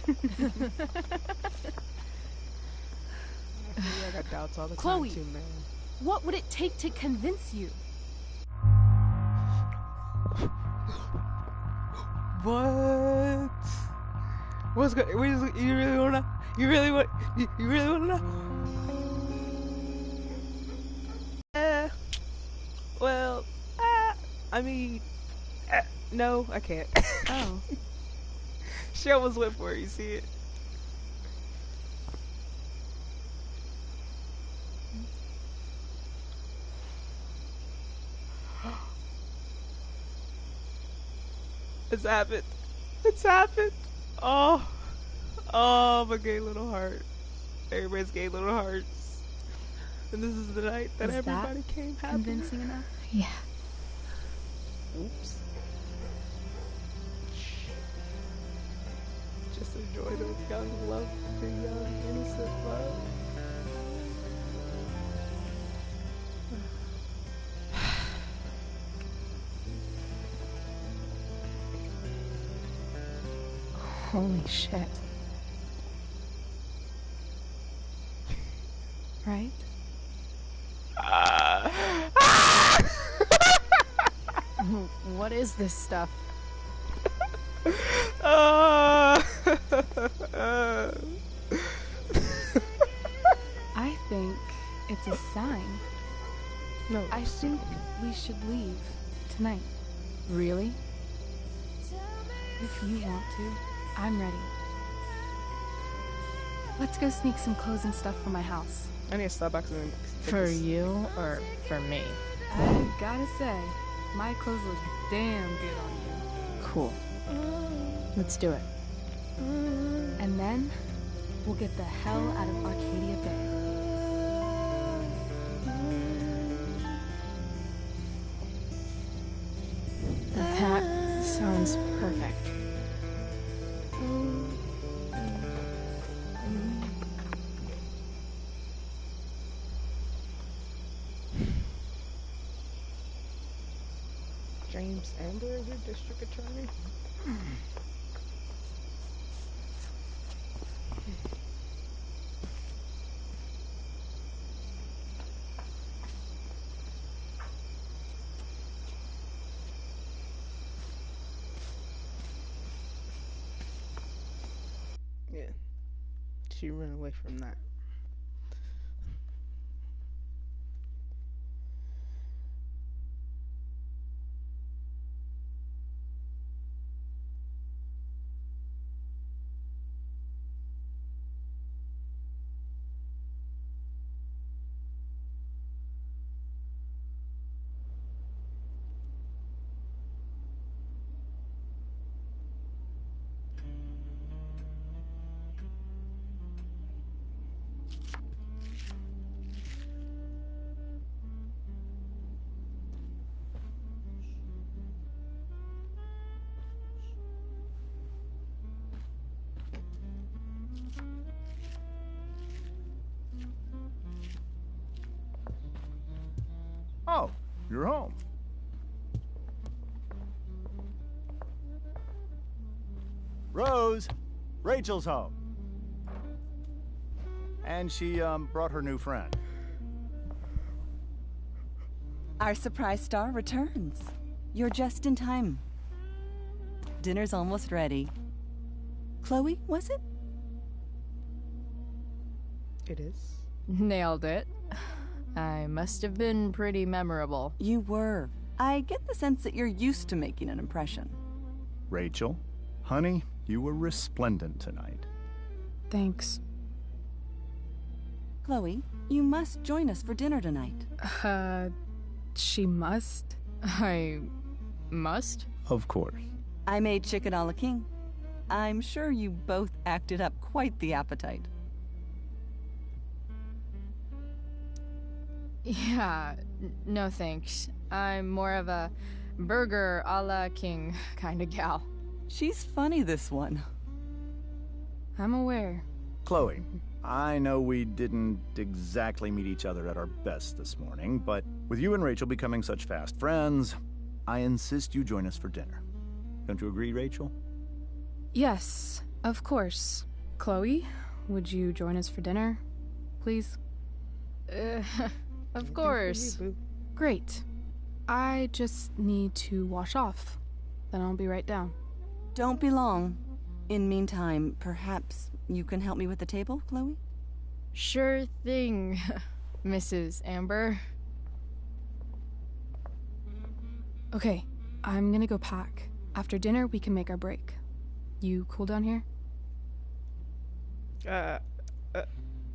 I got doubts all the Chloe, time too, man. what would it take to convince you? What? What's good? You really wanna? You really want? You really wanna know? Well, I mean, no, I can't. Oh. She almost went for it. You see it? It's happened. It's happened. Oh, my gay little heart. Everybody's gay little hearts. And this is the night that everybody came happy. Convincing enough? Yeah. Oops. Just enjoy the young love, the young innocent love. Holy shit. Right? What is this stuff? I think it's a sign. No. I think we should leave tonight. Really? If you want to, I'm ready. Let's go sneak some clothes and stuff from my house. I need a Starbucks and For you or for me? I gotta say, my clothes look damn good on you. Cool. Let's do it. And then, we'll get the hell out of Arcadia Bay. That sounds perfect. James Amber is your district attorney? Yeah. She ran away from that. Oh, you're home. Rose, Rachel's home. And she, brought her new friend. Our surprise star returns. You're just in time. Dinner's almost ready. Chloe, was it? It is. Nailed it. I must have been pretty memorable. You were. I get the sense that you're used to making an impression. Rachel, honey, you were resplendent tonight. Thanks. Chloe, you must join us for dinner tonight. She must? I must? Of course. I made chicken a la king. I'm sure you both acted up quite the appetite. Yeah, no thanks. I'm more of a burger a la king kind of gal. She's funny, this one. I'm aware. Chloe, I know we didn't exactly meet each other at our best this morning, but with you and Rachel becoming such fast friends, I insist you join us for dinner. Don't you agree, Rachel? Yes. Of course. Chloe, would you join us for dinner, please? Of course. Great. I just need to wash off. Then I'll be right down. Don't be long. In meantime, perhaps you can help me with the table, Chloe? Sure thing, Mrs. Amber. Okay, I'm gonna go pack. After dinner, we can make our break. You cool down here?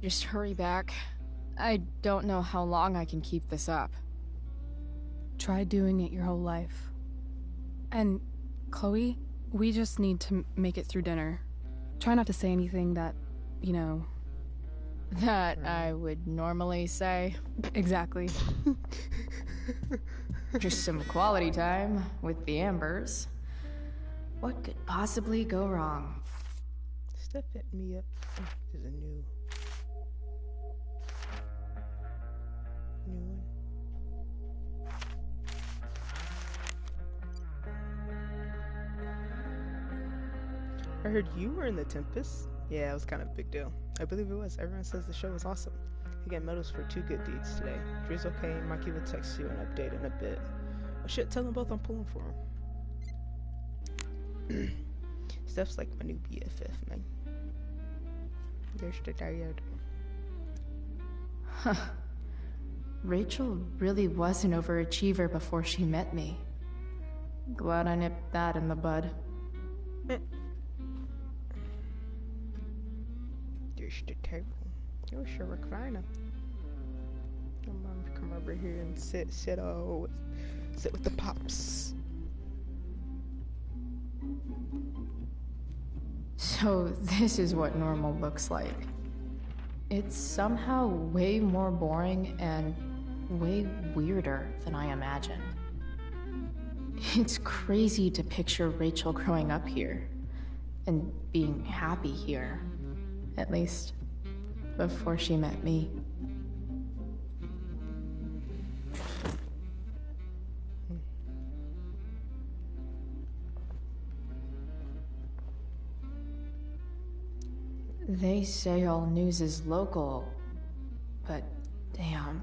Just hurry back. I don't know how long I can keep this up. Try doing it your whole life. And, Chloe, we just need to make it through dinner. Try not to say anything that, you know... That I would normally say. Exactly. Just some quality time with the Ambers. What could possibly go wrong? Step at me up. Oh, there's a new one. I heard you were in the Tempest. Yeah, it was kind of a big deal. I believe it was. Everyone says the show was awesome. You get medals for 2 good deeds today. Drew's okay. Mikey will text you an update in a bit. Oh shit, tell them both I'm pulling for him. Steph's like my new BFF, man. There's the diode. Huh. Rachel really was an overachiever before she met me. Glad I nipped that in the bud. There's the table. You're sure recliner. Come over here and sit with the pops. So this is what normal looks like. It's somehow way more boring and way weirder than I imagined. It's crazy to picture Rachel growing up here and being happy here, at least before she met me. They say all news is local, but damn.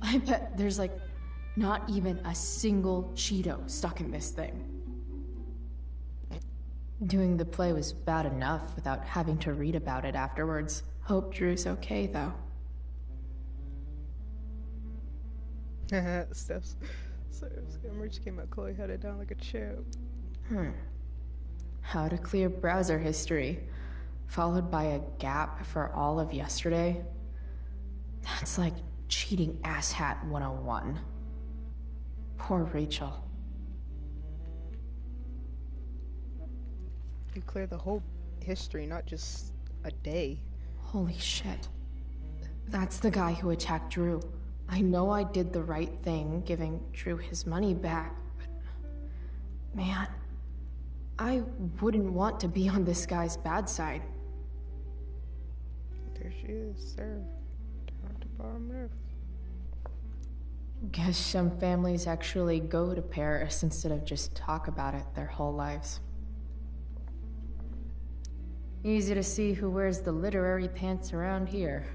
I bet there's like not even a single Cheeto stuck in this thing. Doing the play was bad enough without having to read about it afterwards. Hope Drew's okay, though. Steph's merch came out. Chloe had it down like a champ. How to clear browser history, followed by a gap for all of yesterday. That's like cheating asshat 101. Poor Rachel. You cleared the whole history, not just a day. Holy shit. That's the guy who attacked Drew. I know I did the right thing, giving Drew his money back, but... man, I wouldn't want to be on this guy's bad side. There she is, sir. Down to bottom left. Guess some families actually go to Paris instead of just talk about it their whole lives. Easy to see who wears the literary pants around here.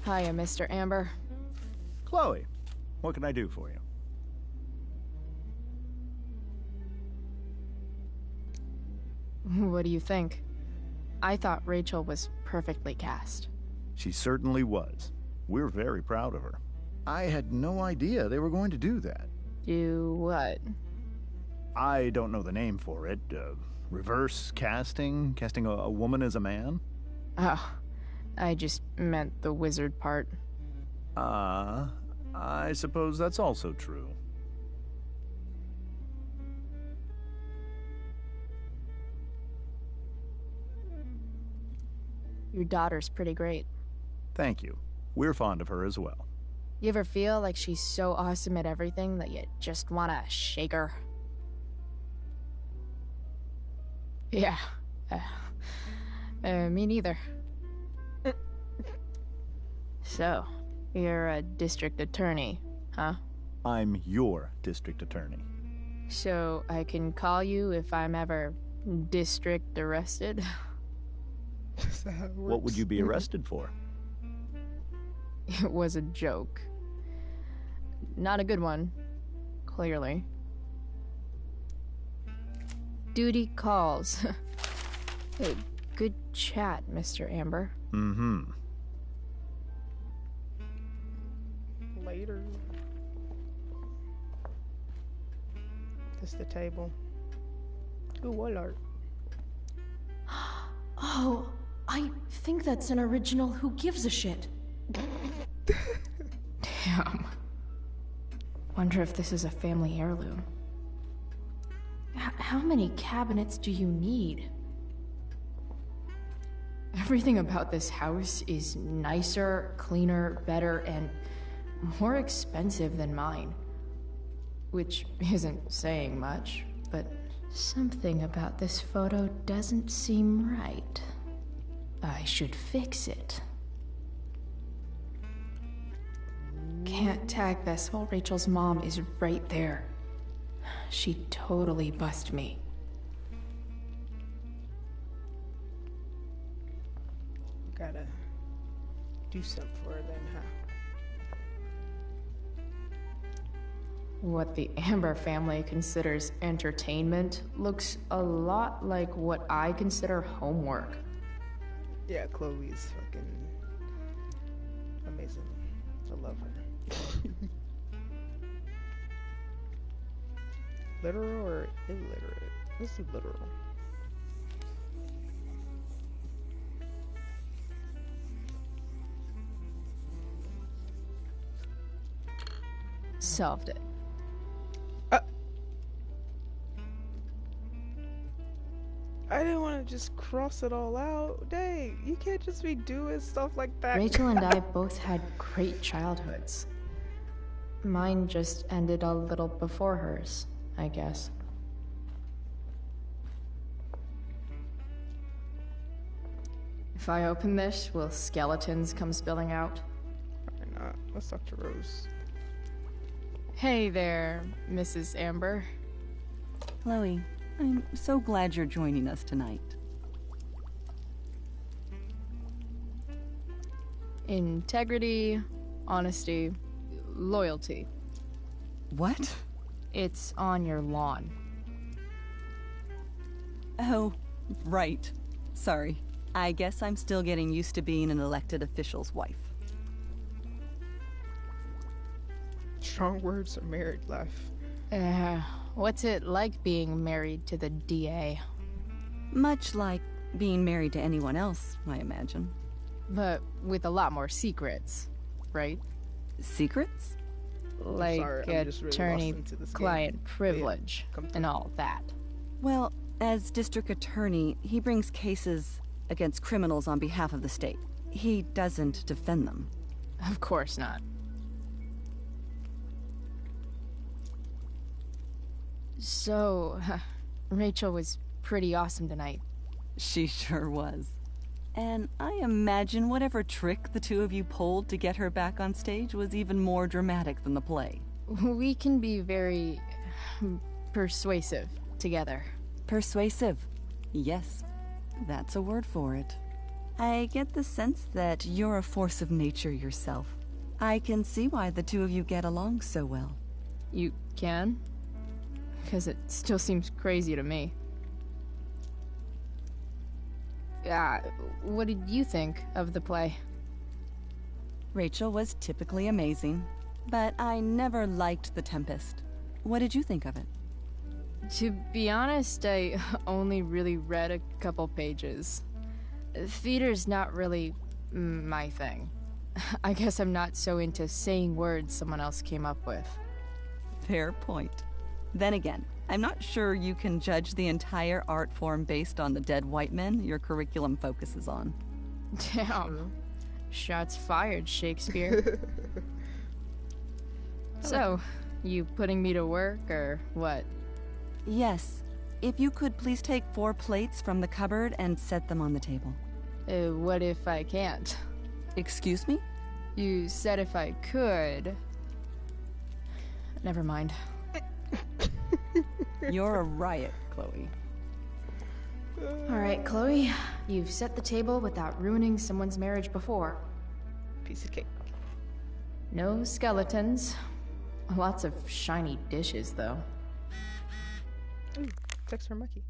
Hiya, Mr. Amber. Chloe, what can I do for you? What do you think? I thought Rachel was perfectly cast. She certainly was. We're very proud of her. I had no idea they were going to do that. Do what? I don't know the name for it. Reverse casting? Casting a woman as a man? Oh, I just meant the wizard part. I suppose that's also true. Your daughter's pretty great. Thank you. We're fond of her as well. You ever feel like she's so awesome at everything that you just want to shake her? Yeah. Me neither. So, You're a district attorney, huh? I'm your district attorney. So I can call you if I'm ever district arrested? What would you be arrested for? It was a joke. Not a good one, clearly. Duty calls. Good chat, Mr. Amber. Mm-hmm. Later. This the table. Ooh, what art? Oh, I think that's an original Who Gives a Shit. Damn. Wonder if this is a family heirloom. How many cabinets do you need? Everything about this house is nicer, cleaner, better, and more expensive than mine. Which isn't saying much, but something about this photo doesn't seem right. I should fix it. Can't tag this while Rachel's mom is right there. She'd totally bust me. Gotta do something for her then, huh? What the Amber family considers entertainment looks a lot like what I consider homework. Yeah, Chloe's fucking amazing. I love her. Literal or illiterate? Let's do literal. Solved it. I didn't want to just cross it all out. Dang, you can't just be doing stuff like that. Rachel and I both had great childhoods. Mine just ended a little before hers, I guess. If I open this, will skeletons come spilling out? Probably not. Let's talk to Rose. Hey there, Mrs. Amber. Chloe, I'm so glad you're joining us tonight. Integrity, honesty, loyalty. What? It's on your lawn. Oh, right. Sorry. I guess I'm still getting used to being an elected official's wife. Strong words of married life. What's it like being married to the DA? Much like being married to anyone else, I imagine. But with a lot more secrets, right? Secrets? Like really attorney-client privilege and all that. Well, as district attorney, he brings cases against criminals on behalf of the state. He doesn't defend them. Of course not. So, Rachel was pretty awesome tonight. She sure was. And I imagine whatever trick the two of you pulled to get her back on stage was even more dramatic than the play. We can be very persuasive together. Persuasive. Yes, that's a word for it. I get the sense that you're a force of nature yourself. I can see why the two of you get along so well. You can? Because it still seems crazy to me. What did you think of the play? Rachel was typically amazing, but I never liked The Tempest. What did you think of it? To be honest, I only really read a couple pages. Theater's not really my thing. I guess I'm not so into saying words someone else came up with. Fair point. Then again, I'm not sure you can judge the entire art form based on the dead white men your curriculum focuses on. Damn. Shots fired, Shakespeare. So, you putting me to work, or what? Yes. If you could please take 4 plates from the cupboard and set them on the table. What if I can't? Excuse me? You said if I could. Never mind. You're a riot, Chloe. Alright, Chloe. You've set the table without ruining someone's marriage before. Piece of cake. No skeletons. Lots of shiny dishes, though. Ooh, text from Mikey.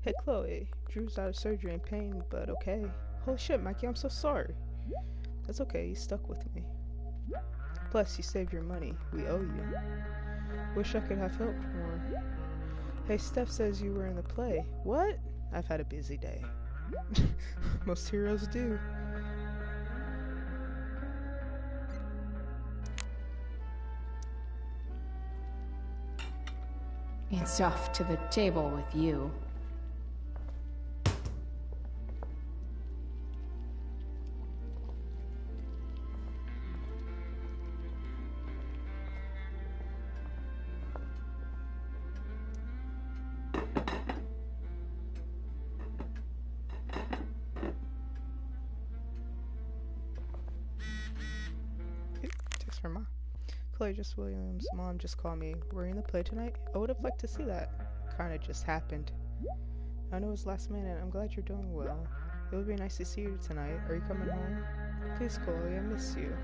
Hey Chloe, Drew's out of surgery in pain, but okay. Holy shit, Mikey, I'm so sorry. That's okay, you stuck with me. Plus, you saved your money. We owe you. Wish I could have helped more. Hey, Steph says you were in the play. What? I've had a busy day. Most heroes do. It's off to the table with you. Text from Ma. Chloe, just Williams' mom just called me. We're in the play tonight. I would have liked to see that. Kinda just happened. I know it was last minute. I'm glad you're doing well. It would be nice to see you tonight. Are you coming home? Please, Chloe, I miss you.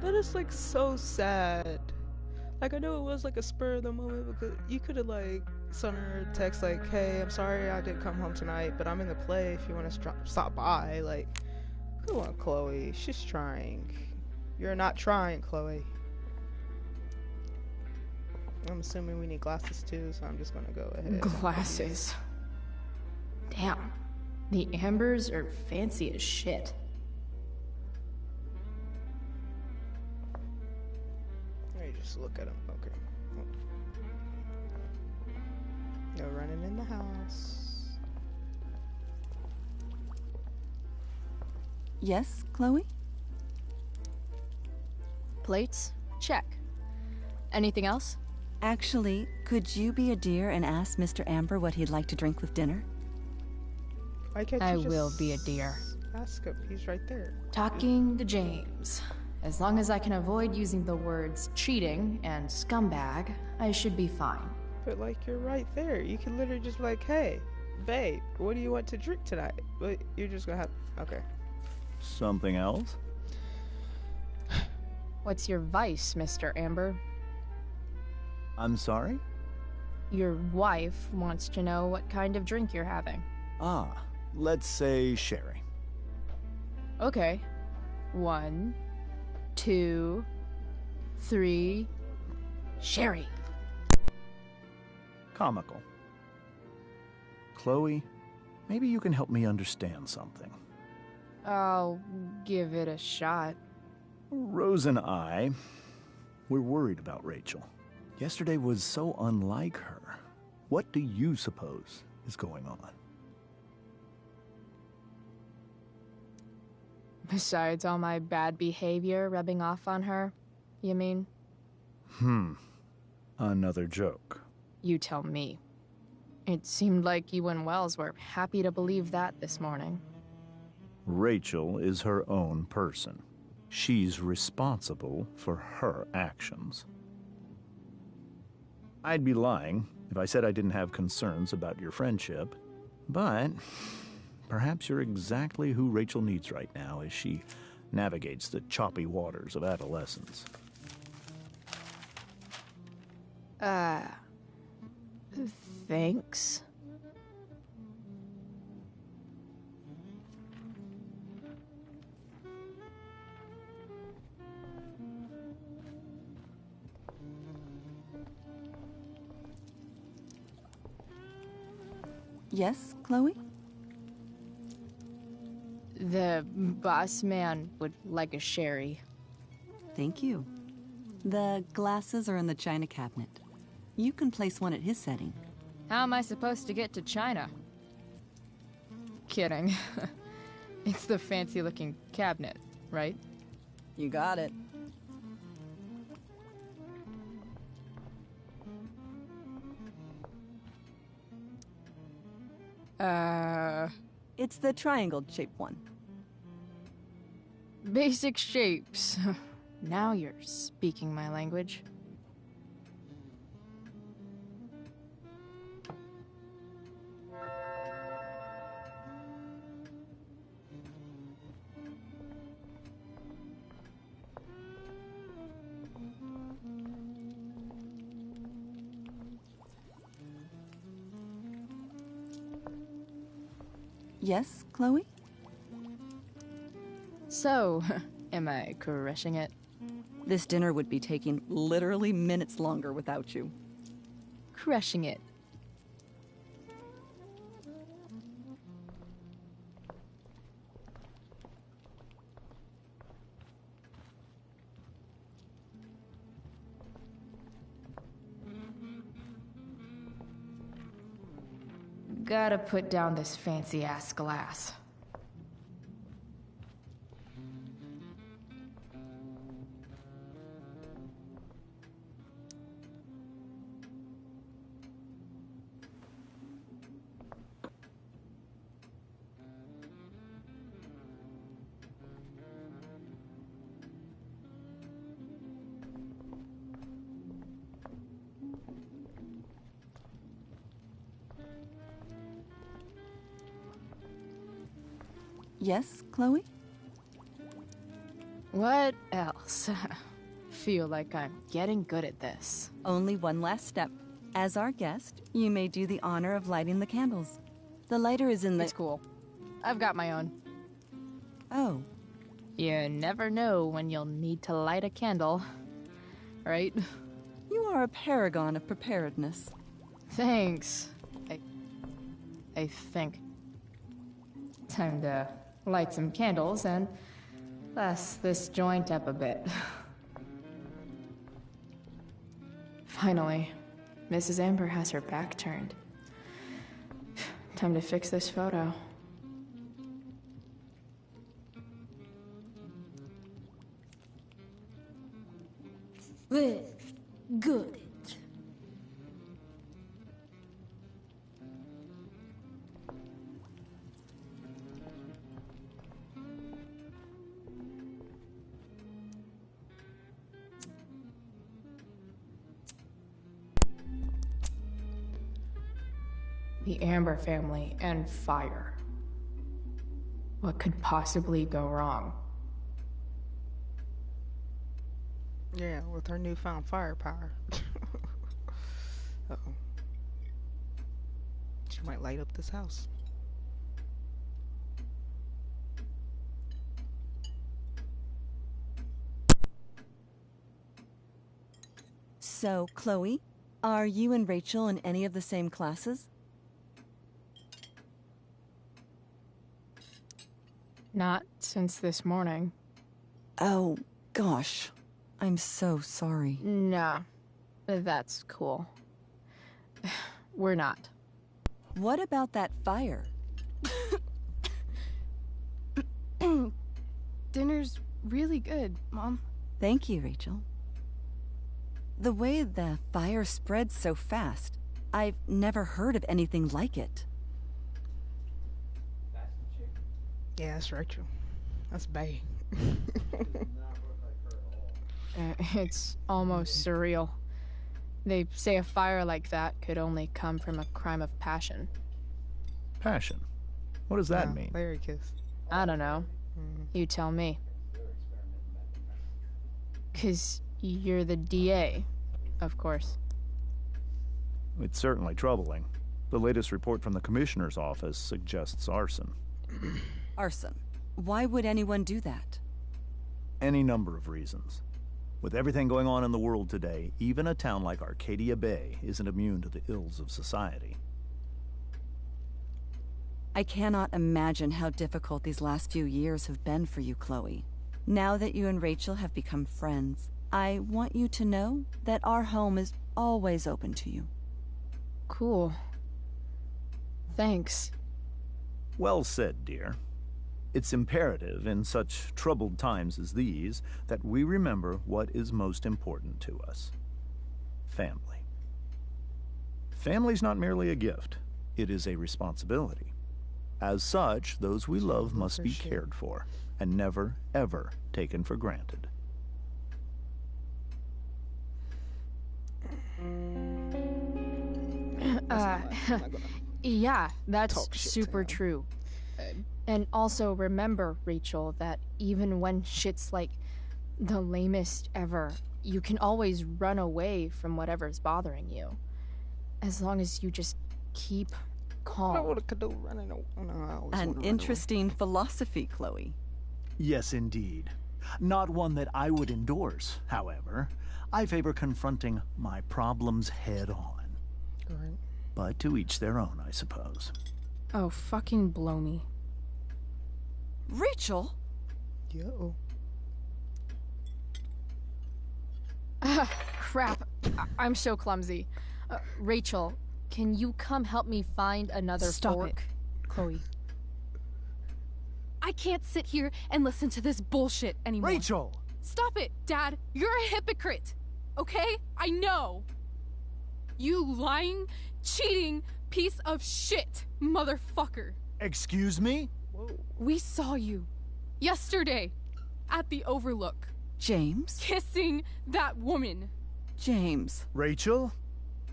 That is like so sad. Like, I know it was like a spur of the moment because you could have like sent her a text like, hey, I'm sorry I didn't come home tonight, but I'm in the play if you want to stop by. Like, come on, Chloe. She's trying. You're not trying, Chloe. I'm assuming we need glasses too, so I'm just gonna go ahead. Glasses. Damn. The ambers are fancy as shit. Let me just look at them. Okay. No running in the house. Yes, Chloe? Plates? Check. Anything else? Actually, could you be a dear and ask Mr. Amber what he'd like to drink with dinner? Why can't you I just will be a dear. ask him? He's right there. Talking to James. As long as I can avoid using the words cheating and scumbag, I should be fine. But like, you're right there. You can literally just be like, hey, babe, what do you want to drink tonight? But you're just gonna have, okay. Something else? What's your vice, Mr. Amber? I'm sorry? Your wife wants to know what kind of drink you're having. Ah, let's say sherry. Okay. 1, 2, 3. Sherry. Comical. Chloe, maybe you can help me understand something. I'll give it a shot. Rose and I, we're worried about Rachel. Yesterday was so unlike her. What do you suppose is going on? Besides all my bad behavior rubbing off on her, you mean? Another joke. You tell me. It seemed like you and Wells were happy to believe that this morning. Rachel is her own person. She's responsible for her actions. I'd be lying if I said I didn't have concerns about your friendship, but perhaps you're exactly who Rachel needs right now as she navigates the choppy waters of adolescence. Thanks. Yes, Chloe? The boss man would like a sherry. Thank you. The glasses are in the china cabinet. You can place one at his setting. How am I supposed to get to China? Kidding. It's the fancy-looking cabinet, right? You got it. Uh... It's the triangle-shaped one. basic shapes. Now you're speaking my language. Yes, Chloe? So, am I crushing it? This dinner would be taking literally minutes longer without you. Crushing it. Gotta put down this fancy-ass glass. Yes, Chloe? What else? Feel like I'm getting good at this. Only one last step. As our guest, you may do the honor of lighting the candles. The lighter is in the... It's cool. I've got my own. Oh. You never know when you'll need to light a candle, right? You are a paragon of preparedness. Thanks. I think. Time to light some candles and bless this joint up a bit. Finally, Mrs. Amber has her back turned. Time to fix this photo. Well, good. The Amber family and fire. What could possibly go wrong? Yeah, with her newfound firepower. Uh-oh. She might light up this house. So, Chloe, are you and Rachel in any of the same classes? Not since this morning. Oh, gosh. I'm so sorry. Nah, that's cool. We're not. What about that fire? Dinner's really good, Mom. Thank you, Rachel. The way the fire spread so fast, I've never heard of anything like it. Yeah, that's Rachel. That's Bay. It's almost surreal. They say a fire like that could only come from a crime of passion. Passion? What does that mean? Larry kiss. I don't know. You tell me. 'Cause you're the DA, of course. It's certainly troubling. The latest report from the commissioner's office suggests arson. Arson? Why would anyone do that? Any number of reasons. With everything going on in the world today, even a town like Arcadia Bay isn't immune to the ills of society. I cannot imagine how difficult these last few years have been for you, Chloe. Now that you and Rachel have become friends, I want you to know that our home is always open to you. Cool. Thanks. Well said, dear. It's imperative in such troubled times as these that we remember what is most important to us. Family. Family's not merely a gift, it is a responsibility. As such, those we love must be cared for and never, ever taken for granted. Yeah, that's super true. And also remember, Rachel, that even when shit's like the lamest ever, you can always run away from whatever's bothering you. As long as you just keep calm. An interesting philosophy, Chloe. Yes, indeed. Not one that I would endorse, however. I favor confronting my problems head on. Right. But to each their own, I suppose. Oh, fucking blow me. Rachel? Yo. Crap. I'm so clumsy. Rachel, can you come help me find another Stop fork? it, Chloe. I can't sit here and listen to this bullshit anymore. Rachel! Stop it, Dad. You're a hypocrite. Okay? I know. You lying, cheating piece of shit, motherfucker. Excuse me? Whoa. We saw you yesterday at the Overlook. James? Kissing that woman. James. Rachel?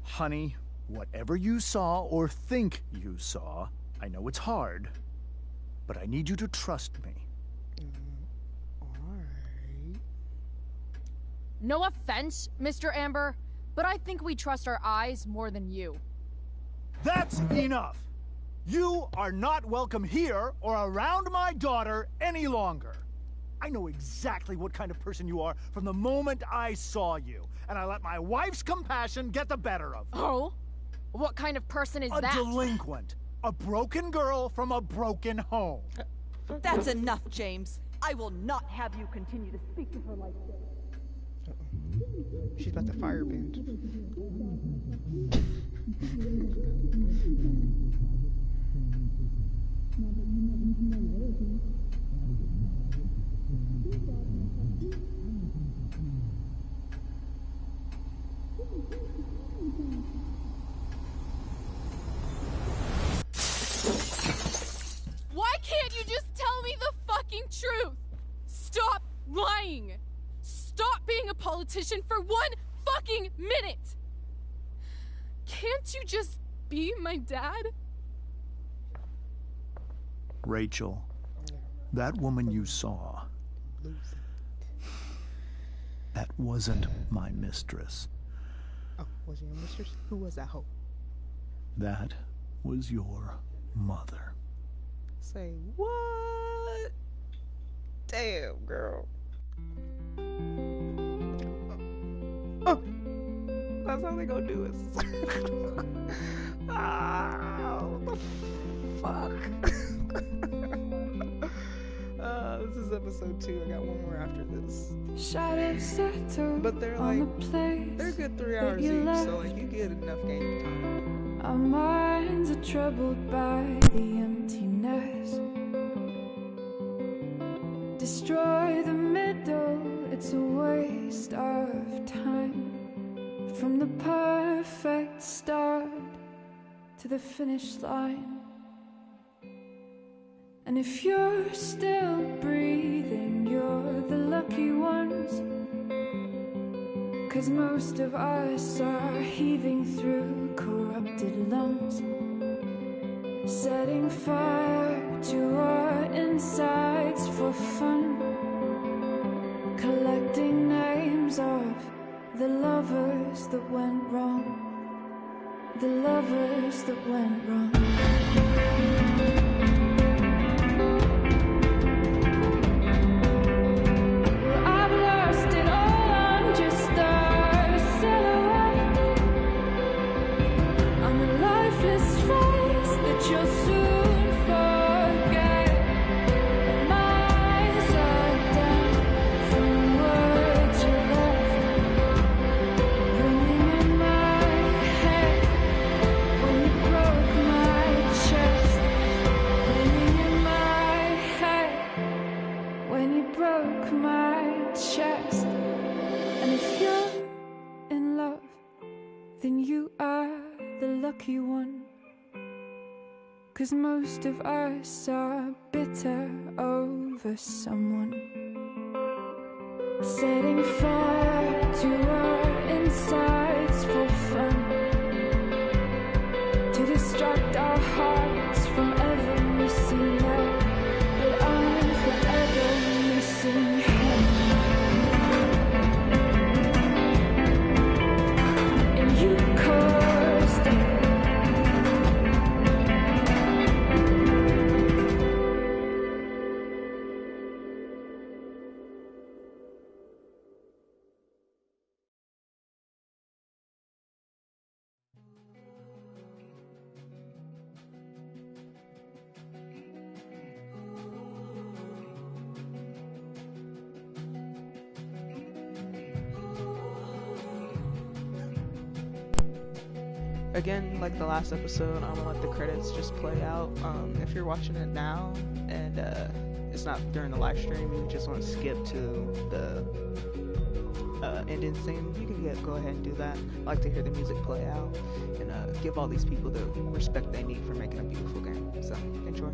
Honey, whatever you saw or think you saw, I know it's hard, but I need you to trust me. Alright. No offense, Mr. Amber, but I think we trust our eyes more than you. That's enough! You are not welcome here or around my daughter any longer. I know exactly what kind of person you are from the moment I saw you, and I let my wife's compassion get the better of me. Oh? What kind of person is that? that? A delinquent. A broken girl from a broken home. That's enough, James. I will not have you continue to speak to her like this. She's about to firebend. Why can't you just tell me the fucking truth? Stop lying. Stop being a politician for 1 fucking minute. Can't you just be my dad? Rachel, that woman you saw, that wasn't my mistress. Oh, was your mistress? Who was that hoe? That was your mother. Say what? Damn, girl. Oh, that's how they gonna do it. Ah, what the fuck? This is episode 2. I got one more after this. But they're like, they're good 3 hours each, so like you get enough game time. Our minds are troubled by the emptiness. Destroy the middle, it's a waste of time. From the perfect start to the finish line. And if you're still breathing, you're the lucky ones. 'Cause most of us are heaving through corrupted lungs, setting fire to our insides for fun, collecting names of the lovers that went wrong, the lovers that went wrong. 'cause most of us are bitter over someone. Setting fire to our insides for fun, to distract our hearts from ever missing that. But I'm forever missing him. And you caused it. Again, like the last episode, I'm gonna let the credits just play out. If you're watching it now and it's not during the live stream, you just want to skip to the ending theme, you can go ahead and do that. I like to hear the music play out and give all these people the respect they need for making a beautiful game. So, enjoy.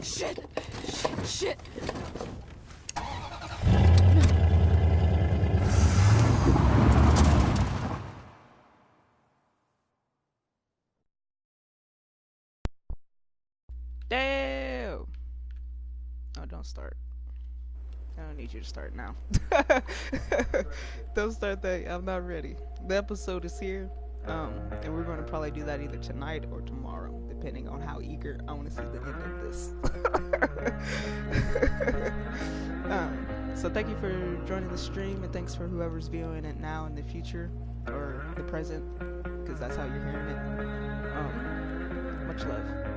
Shit! Shit! Shit! Damn! Oh, don't start. I don't need you to start now. Don't start that. I'm not ready. The episode is here. And we're going to probably do that either tonight or tomorrow, depending on how eager I want to see the end of this. So thank you for joining the stream, and thanks for whoever's viewing it now in the future or the present, because that's how you're hearing it. Much love.